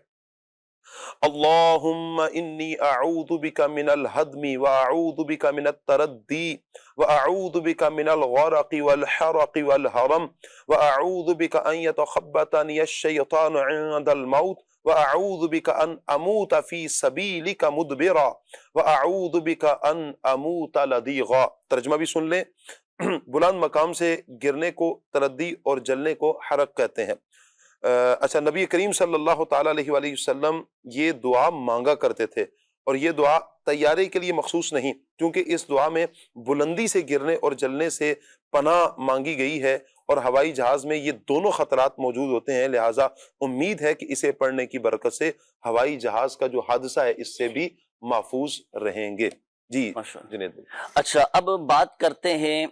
S2: اللہم انی اعوذ بک من الہدم واعوذ بک من التردی واعوذ بک من الغرق والحرق والحرم واعوذ بک ان یتخبطنی الشیطان عند الموت وَأَعُوذُ بِكَ أَنْ أَمُوتَ فِي سَبِيلِكَ مُدْبِرًا وَأَعُوذُ بِكَ أَنْ أَمُوتَ لَدِيغًا۔ ترجمہ بھی سن لیں، بلند مقام سے گرنے کو تردی اور جلنے کو حرق کہتے ہیں۔ اچھا نبی کریم صلی اللہ تعالیٰ علیہ وآلہ وسلم یہ دعا مانگا کرتے تھے، اور یہ دعا طیارے کے لیے مخصوص نہیں، کیونکہ اس دعا میں بلندی سے گرنے اور جلنے سے پناہ مانگی گئی ہے، اور ہوائی جہاز میں یہ دونوں خطرات موجود ہوتے ہیں، لہٰذا امید ہے کہ اسے پڑھنے کی برکت سے ہوائی جہاز کا جو حادثہ ہے اس سے بھی محفوظ رہیں گے۔ جی جنید بھائی۔
S11: اچھا اب بات کرتے ہیں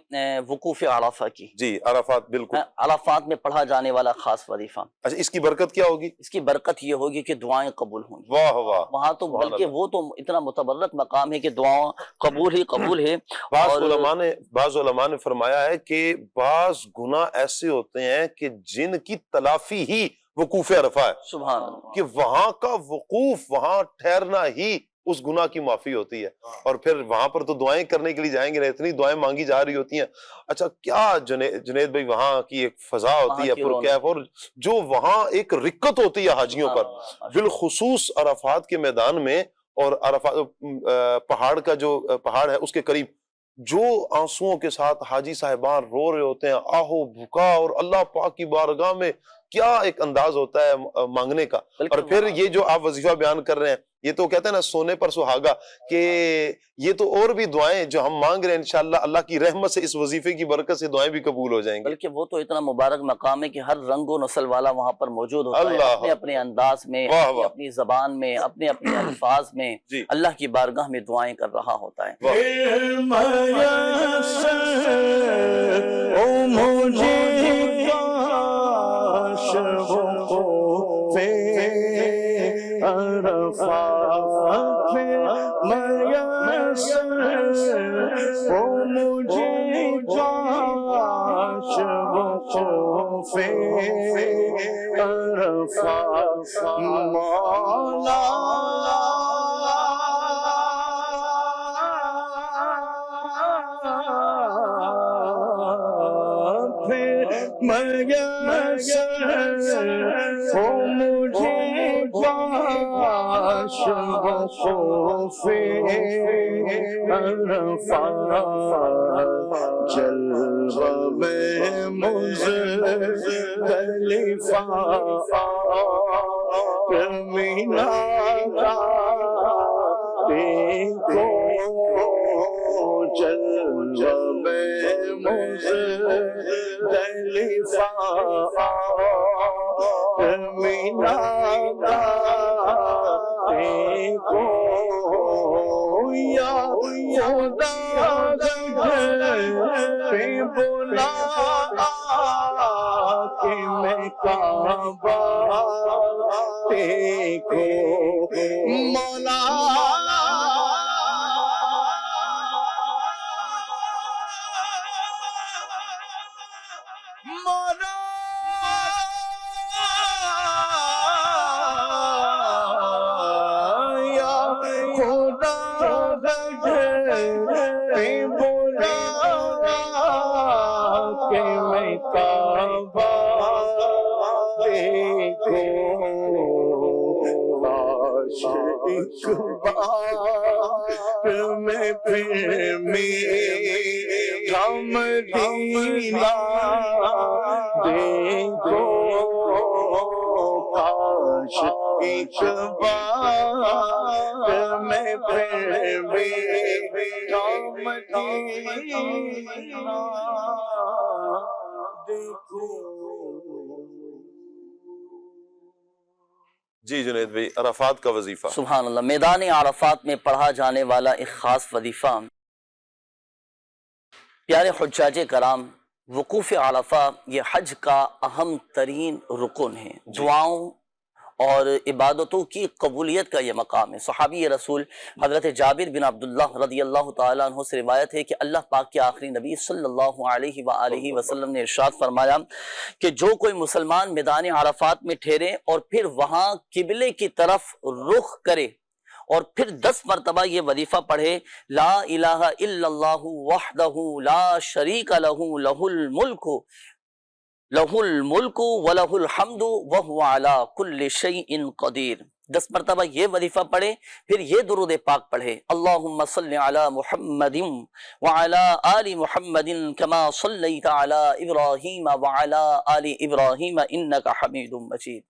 S11: وقوف عرفہ کی۔
S2: جی عرفات، بالکل
S11: عرفات میں پڑھا جانے والا خاص وظیفہ۔
S2: اچھا اس کی برکت کیا ہوگی؟
S11: اس کی برکت یہ ہوگی کہ دعائیں قبول ہوں گی۔
S2: واہ واہ،
S11: وہاں تو بلکہ وہ تو اتنا متبرک مقام ہے کہ دعائیں قبول ہی قبول ہے۔
S2: بعض علماء نے فرمایا ہے کہ بعض گناہ ایسے ہوتے ہیں کہ جن کی تلافی ہی وقوف عرفہ ہے،
S11: سبحان اللہ،
S2: کہ وہاں کا وقوف، وہاں ٹھہرنا ہی اس گناہ کی معافی ہوتی ہے، اور پھر وہاں پر تو دعائیں کرنے کے لیے جائیں گے، اتنی دعائیں مانگی جا رہی ہوتی ہیں۔ اچھا کیا جنید بھائی وہاں کی ایک فضا ہوتی ہے پرکیف، اور جو وہاں ایک رکت ہوتی ہے حاجیوں پر، بالخصوص عرفات کے میدان میں، اور عرفات پہاڑ کا جو پہاڑ ہے اس کے قریب جو آنسوؤں کے ساتھ حاجی صاحبان رو رہے ہوتے ہیں، آہو بھکا، اور اللہ پاک کی بارگاہ میں کیا ایک انداز ہوتا ہے مانگنے کا. اور پھر یہ جو آپ وظیفہ بیان کر رہے ہیں یہ تو کہتے ہیں نا سونے پر سہاگا, کہ یہ تو اور بھی دعائیں جو ہم مانگ رہے ہیں انشاءاللہ اللہ کی رحمت سے اس وظیفے کی برکت سے دعائیں بھی قبول ہو جائیں گی.
S11: بلکہ وہ تو اتنا مبارک مقام ہے کہ ہر رنگ و نسل والا وہاں پر موجود ہوتا ہے,
S2: اللہ
S11: اپنے اپنے انداز میں, اپنی زبان میں, اپنے اپنے الفاظ میں اللہ کی بارگاہ میں دعائیں کر رہا ہوتا ہے.
S2: جی جنید بھائی, عرفات کا وظیفہ.
S11: سبحان اللہ. میدان عرفات میں پڑھا جانے والا ایک خاص وظیفہ. پیارے حجاج کرام, وقوف عرفہ یہ حج کا اہم ترین رکن ہے. دعاؤں اور عبادتوں کی قبولیت کا یہ مقام ہے. صحابی رسول حضرت جابر بن عبداللہ رضی اللہ تعالیٰ عنہ سے روایت ہے کہ اللہ پاک کے آخری نبی صلی اللہ علیہ وآلہ وسلم نے ارشاد فرمایا کہ جو کوئی مسلمان میدان عرفات میں ٹھہرے اور پھر وہاں قبلے کی طرف رخ کرے اور پھر 10 مرتبہ یہ وظیفہ پڑھے, لا الہ الا اللہ وحدہ لا شریک لہ لہ الملک ولہ الحمد وہو علی کل شیء قدیر. 10 مرتبہ یہ وظیفہ پڑھے, پھر یہ درود پاک پڑھے, اللہم صلی علی محمد وعلی آل محمد کما صلیت علی ابراہیم وعلی آل ابراہیم انکا حمید مجید.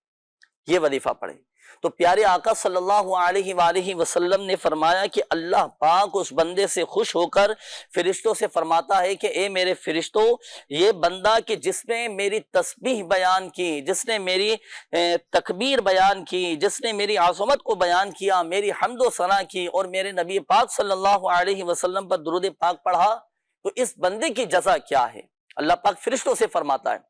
S11: یہ وظیفہ پڑھے. تو پیارے آقا صلی اللہ علیہ وآلہ وسلم نے فرمایا کہ اللہ پاک اس بندے سے خوش ہو کر فرشتوں سے فرماتا ہے کہ اے میرے فرشتوں, یہ بندہ کہ جس نے میری تسبیح بیان کی, جس نے میری تکبیر بیان کی, جس نے میری عظمت کو بیان کیا, میری حمد و ثنا کی اور میرے نبی پاک صلی اللہ علیہ وسلم پر درود پاک پڑھا, تو اس بندے کی جزا کیا ہے؟ اللہ پاک فرشتوں سے فرماتا ہے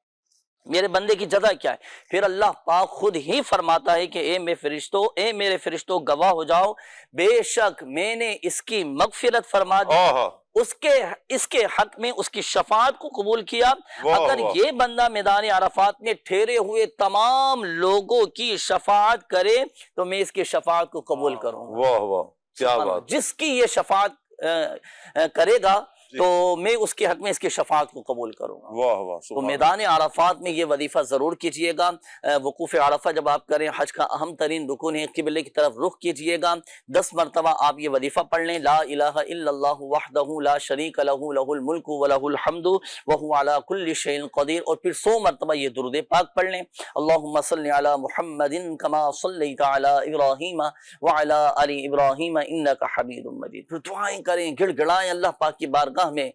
S11: میرے بندے کی جزا کیا ہے. پھر اللہ پاک خود ہی فرماتا ہے کہ اے میرے فرشتوں گواہ ہو جاؤ, بے شک میں نے اس کی مغفرت فرما دی, اس کے حق میں اس کی شفاعت کو قبول کیا. اگر یہ بندہ میدان عرفات میں ٹھہرے ہوئے تمام لوگوں کی شفاعت کرے تو میں اس کی شفاعت کو قبول کروں گا.
S2: واہ واہ, کیا بات.
S11: جس کی یہ شفاعت کرے گا تو میں اس کے حق میں اس کی شفاعت کو قبول کروں گا۔
S2: واہ واہ،
S11: تو میدان عرفات میں یہ وظیفہ ضرور کیجئے گا۔ وقوف عرفہ جب آپ کریں، حج کا اہم ترین رکن ہے، قبلے کی طرف رخ کیجئے گا۔ 10 مرتبہ آپ یہ وظیفہ پڑھ لیں، لا الہ الا اللہ وحدہ لا شریک لہ لہ الملک ولہ الحمد وہو علی کل شیء قدیر، اور پھر 100 مرتبہ یہ درود پاک پڑھ لیں، اللہم صل علی محمد کما صلیت علی ابراہیم وعلی آل ابراہیم انک حمید مجید۔ پھر دعائیں کریں، گڑ گڑائیں اللہ پاک کی بارگاہ میں،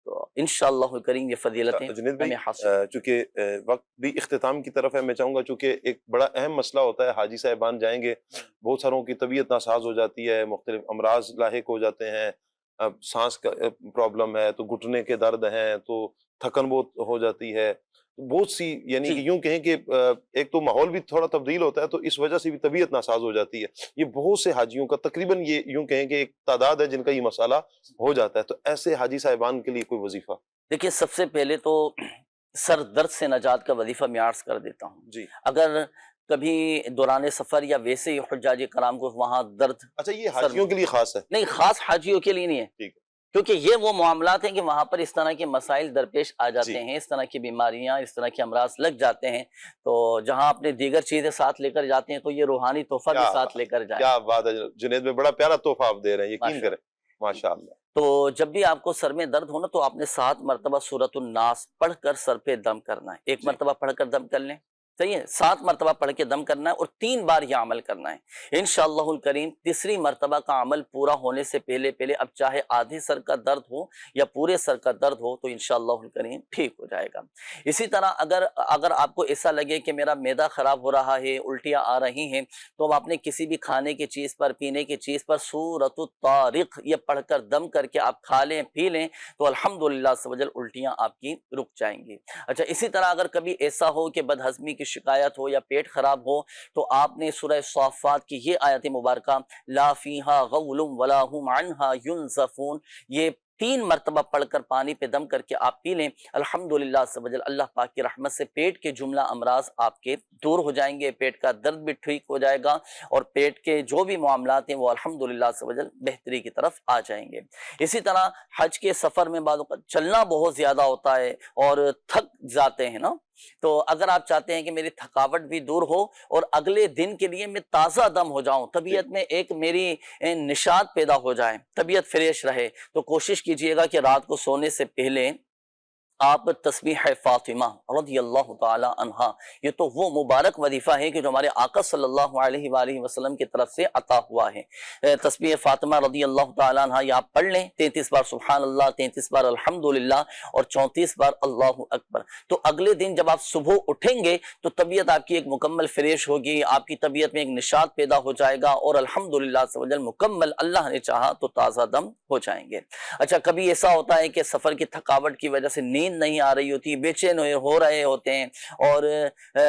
S11: تو انشاءاللہ کریم یہ فضیلتیں
S2: جنید بھائی،
S11: ہمیں حاصل۔
S2: چونکہ وقت بھی اختتام کی طرف ہے، میں چاہوں گا چونکہ ایک بڑا اہم مسئلہ ہوتا ہے، حاجی صاحبان جائیں گے، بہت ساروں کی طبیعت ناساز ہو جاتی ہے، مختلف امراض لاحق ہو جاتے ہیں، اب سانس کا پرابلم ہے، تو گھٹنے کے درد ہیں، تو تھکن بہت ہو جاتی ہے، بہت سی، یعنی کہ یوں کہیں کہ ایک تو ماحول بھی تھوڑا تبدیل ہوتا ہے، تو اس وجہ سے بھی طبیعت ناساز ہو جاتی ہے۔ یہ بہت سے حاجیوں کا تقریباً یہ یوں کہیں کہ ایک تعداد ہے جن کا یہ مسئلہ ہو جاتا ہے، تو ایسے حاجی صاحبان کے لیے کوئی وظیفہ؟
S11: دیکھیے، سب سے پہلے تو سر درد سے نجات کا وظیفہ میں عرض کر دیتا ہوں۔
S2: جی،
S11: اگر کبھی دوران سفر یا ویسے ہی حجاج کرام کو وہاں درد،
S2: اچھا یہ حاجیوں کے لیے خاص ہے؟
S11: نہیں، خاص حاجیوں کے لیے نہیں ہے،
S2: ٹھیک ہے،
S11: کیونکہ یہ وہ معاملات ہیں کہ وہاں پر اس طرح کے مسائل درپیش آ جاتے ہیں، اس طرح کی بیماریاں، اس طرح کے امراض لگ جاتے ہیں، تو جہاں اپنے دیگر چیزیں ساتھ لے کر جاتے ہیں تو یہ روحانی تحفہ بھی ساتھ لے کر جائیں۔
S2: کیا بات ہے جنید میں، بڑا پیارا تحفہ آپ دے رہے ہیں، یقین کریں، ماشاءاللہ۔
S11: تو جب بھی آپ کو سر میں درد ہونا تو آپ نے 7 مرتبہ سورۃ الناس پڑھ کر سر پہ دم کرنا ہے، 1 مرتبہ پڑھ کر دم کر لیں، صحیح ہے، 7 مرتبہ پڑھ کے دم کرنا ہے، اور 3 بار یہ عمل کرنا ہے انشاءاللہ الکریم۔ تیسری مرتبہ کا عمل پورا ہونے سے پہلے اب چاہے آدھی سر کا درد ہو یا پورے سر کا درد ہو تو انشاءاللہ الکریم ٹھیک ہو جائے گا۔ اسی طرح اگر آپ کو ایسا لگے کہ میرا معدہ خراب ہو رہا ہے، الٹیاں آ رہی ہیں، تو آپ نے کسی بھی کھانے کی چیز پر، پینے کی چیز پر سورۃ الطارق یہ پڑھ کر دم کر کے آپ کھا لیں، پی لیں، تو الحمدللہ عز و جل الٹیاں آپ کی رک جائیں گی۔ اچھا، اسی طرح اگر کبھی ایسا ہو کہ بدہضمی کی شکایت ہو یا پیٹ خراب ہو، تو آپ نے سورہ صافات کی یہ آیت مبارکہ لا فیہا غول ولا ہم عنہا ینزفون یہ 3 مرتبہ پڑھ کر پانی پہ دم کر کے آپ پی لیں، الحمدللہ عز و جل اللہ پاک کی رحمت سے پیٹ کے جملہ امراض آپ کے دور ہو جائیں گے، پیٹ کا درد بھی ٹھیک ہو جائے گا، اور پیٹ کے جو بھی معاملات ہیں وہ الحمدللہ عز و جل بہتری کی طرف آ جائیں گے۔ اسی طرح حج کے سفر میں بعض اوقات چلنا بہت زیادہ ہوتا ہے اور تھک جاتے ہیں نا، تو اگر آپ چاہتے ہیں کہ میری تھکاوٹ بھی دور ہو اور اگلے دن کے لیے میں تازہ دم ہو جاؤں، طبیعت میں ایک میری نشاط پیدا ہو جائے، طبیعت فریش رہے، تو کوشش کیجئے گا کہ رات کو سونے سے پہلے آپ تسبیح فاطمہ رضی اللہ تعالی عنہا، یہ تو وہ مبارک وظیفہ ہے کہ جو ہمارے آقا صلی اللہ علیہ وآلہ وسلم کی طرف سے عطا ہوا ہے۔ تسبیح فاطمہ رضی اللہ تعالی عنہا یہ آپ پڑھ لیں، 33 بار سبحان اللہ، 33 بار الحمدللہ، اور 34 بار اللہ اکبر۔ تو اگلے دن جب آپ صبح اٹھیں گے تو طبیعت آپ کی ایک مکمل فریش ہوگی، آپ کی طبیعت میں ایک نشاط پیدا ہو جائے گا، اور الحمدللہ عز و جل مکمل اللہ نے چاہا تو تازہ دم ہو جائیں گے۔ اچھا، کبھی ایسا ہوتا ہے کہ سفر کی تھکاوٹ کی وجہ سے نیند نہیں آ رہی ہوتی، بے چین ہو رہے ہوتے ہیں، اور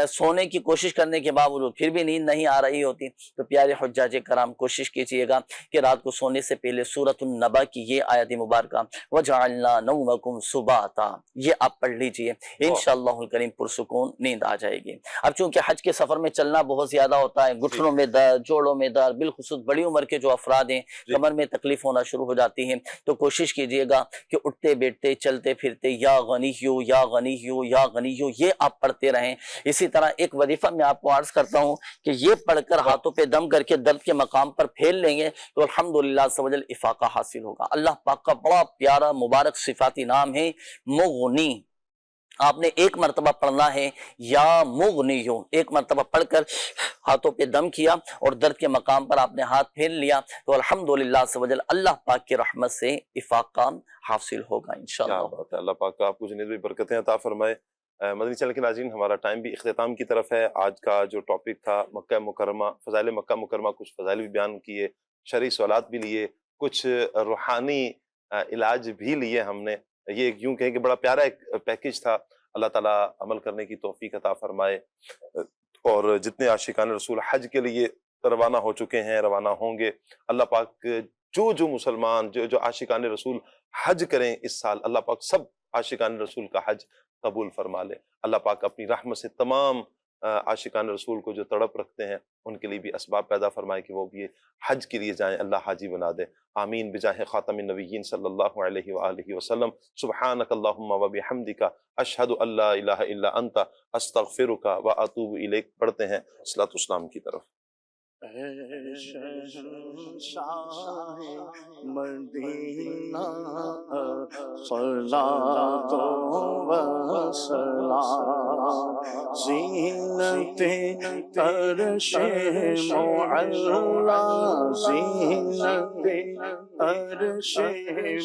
S11: سونے کی کوشش کرنے کے باوجود پھر بھی نیند نہیں آ رہی ہوتی، تو پیارے حجاج کرام کوشش کیجئے گا کہ رات کو سونے سے پہلے سورۃ النبا کی یہ آیت مبارکہ وَجَعَلْنَا نَوْمَكُمْ سُبَاتًا یہ آپ پڑھ لیجئے، انشاءاللہ الکریم پرسکون نیند آ جائے گی۔ اب چونکہ حج کے سفر میں چلنا بہت زیادہ ہوتا ہے، گھٹنوں میں درد، جوڑوں میں درد، بالخصوص بڑی عمر کے جو افراد ہیں کمر میں تکلیف ہونا شروع ہو جاتی ہے، تو کوشش کیجئے گا کہ اٹھتے بیٹھتے چلتے پھرتے یا غنیو یا غنیو یا غنیو یہ آپ پڑھتے رہیں۔ اسی طرح ایک وظیفہ میں آپ کو عرض کرتا ہوں کہ یہ پڑھ کر ہاتھوں پہ دم کر کے درد کے مقام پر پھیل لیں گے تو الحمدللہ عز و جل افاقہ حاصل ہوگا۔ اللہ پاک کا بڑا پیارا مبارک صفاتی نام ہے مغنی، آپ نے 1 مرتبہ پڑھنا ہے یا مغنیو، 1 مرتبہ پڑھ کر ہاتھوں پہ دم کیا اور درد کے مقام پر آپ نے ہاتھ پھیر لیا تو الحمدللہ عز و جل اللہ پاک کی رحمت سے افاقہ حاصل ہوگا انشاءاللہ۔
S2: کیا بات ہے، اللہ پاک آپ کو جنید بھی برکتیں عطا فرمائے۔ مدنی چینل کے ناظرین، ہمارا ٹائم بھی اختتام کی طرف ہے۔ آج کا جو ٹاپک تھا مکہ مکرمہ، فضائل مکہ مکرمہ، کچھ فضائل بھی بیان کیے، شرعی سوالات بھی لیے، کچھ روحانی علاج بھی لیے ہم نے۔ یہ ایک یوں کہیں کہ بڑا پیارا ایک پیکج تھا۔ اللہ تعالیٰ عمل کرنے کی توفیق عطا فرمائے، اور جتنے عاشقان رسول حج کے لیے روانہ ہو چکے ہیں، روانہ ہوں گے، اللہ پاک جو مسلمان جو عاشقان رسول حج کریں اس سال، اللہ پاک سب عاشقان رسول کا حج قبول فرما لے۔ اللہ پاک اپنی رحمت سے تمام عاشقان رسول کو جو تڑپ رکھتے ہیں ان کے لیے بھی اسباب پیدا فرمائے کہ وہ بھی حج کے لیے جائیں، اللہ حاجی بنا دے. آمین بجاہ خاتم النبیین صلی اللہ علیہ وآلہ وسلم. سبحانک اللہم و بحمدک اشہد ان لا الہ الا انت استغفرک و اتوب الیک. پڑھتے ہیں صلاۃ والسلام کی طرف.
S5: اے شہنشاہ مدینہ صلاۃ و سلام، زینت عرش معلا، زینت عرش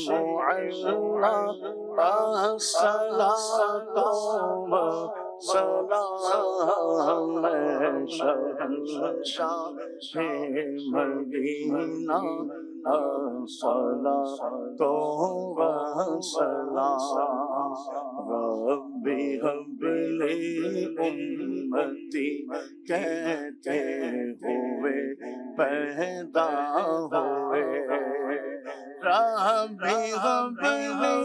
S5: معلا، الصلاۃ و سلام شہنشاہ مدینہ، الصلاۃ و سلام. ربی ہب لی امتی کہتے ہوئے پیدا ہوئے، ربی ہب لی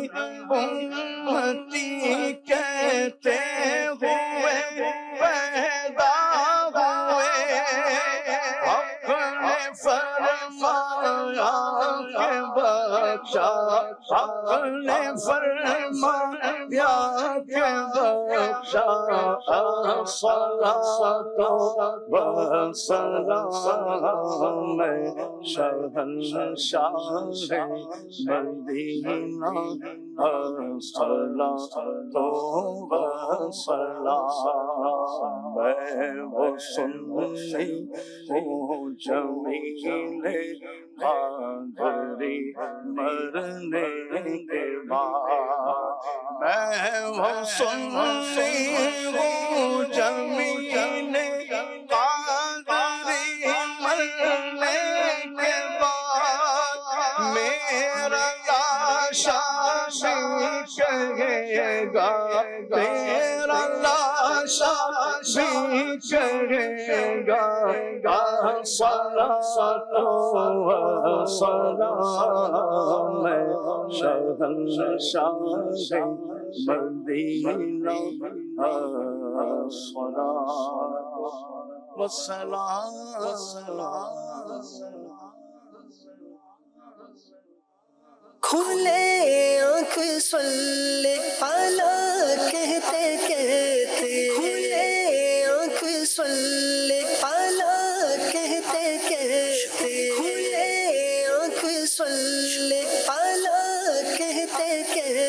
S5: امتی کہتے ہوئے پیدا ہوئے. حق نے فرمایا کہ بخشا، حق نے فرمایا کہ بخشا، الصلاۃ و سلام شہنشاہ مدینہ، الصلاۃ و سلام. میں وہ سنی ہوں جمیل قادری مرنے کے بعد، میں وہ سنی ہوں جمیل قادری مرنے کے بعد. میرا لاشا بھی کہے گا، میرا لاشا بھی کہے گا، الصلاۃ و سلام شہنشاہ مدینہ، الصلاۃ و سلام.
S1: کھلے آنکھ صلی علی کہتے کہتے، کھلے آنکھ صلی علی کہتے کہتے، کھلے آنکھ صلی علی کہتے کہتے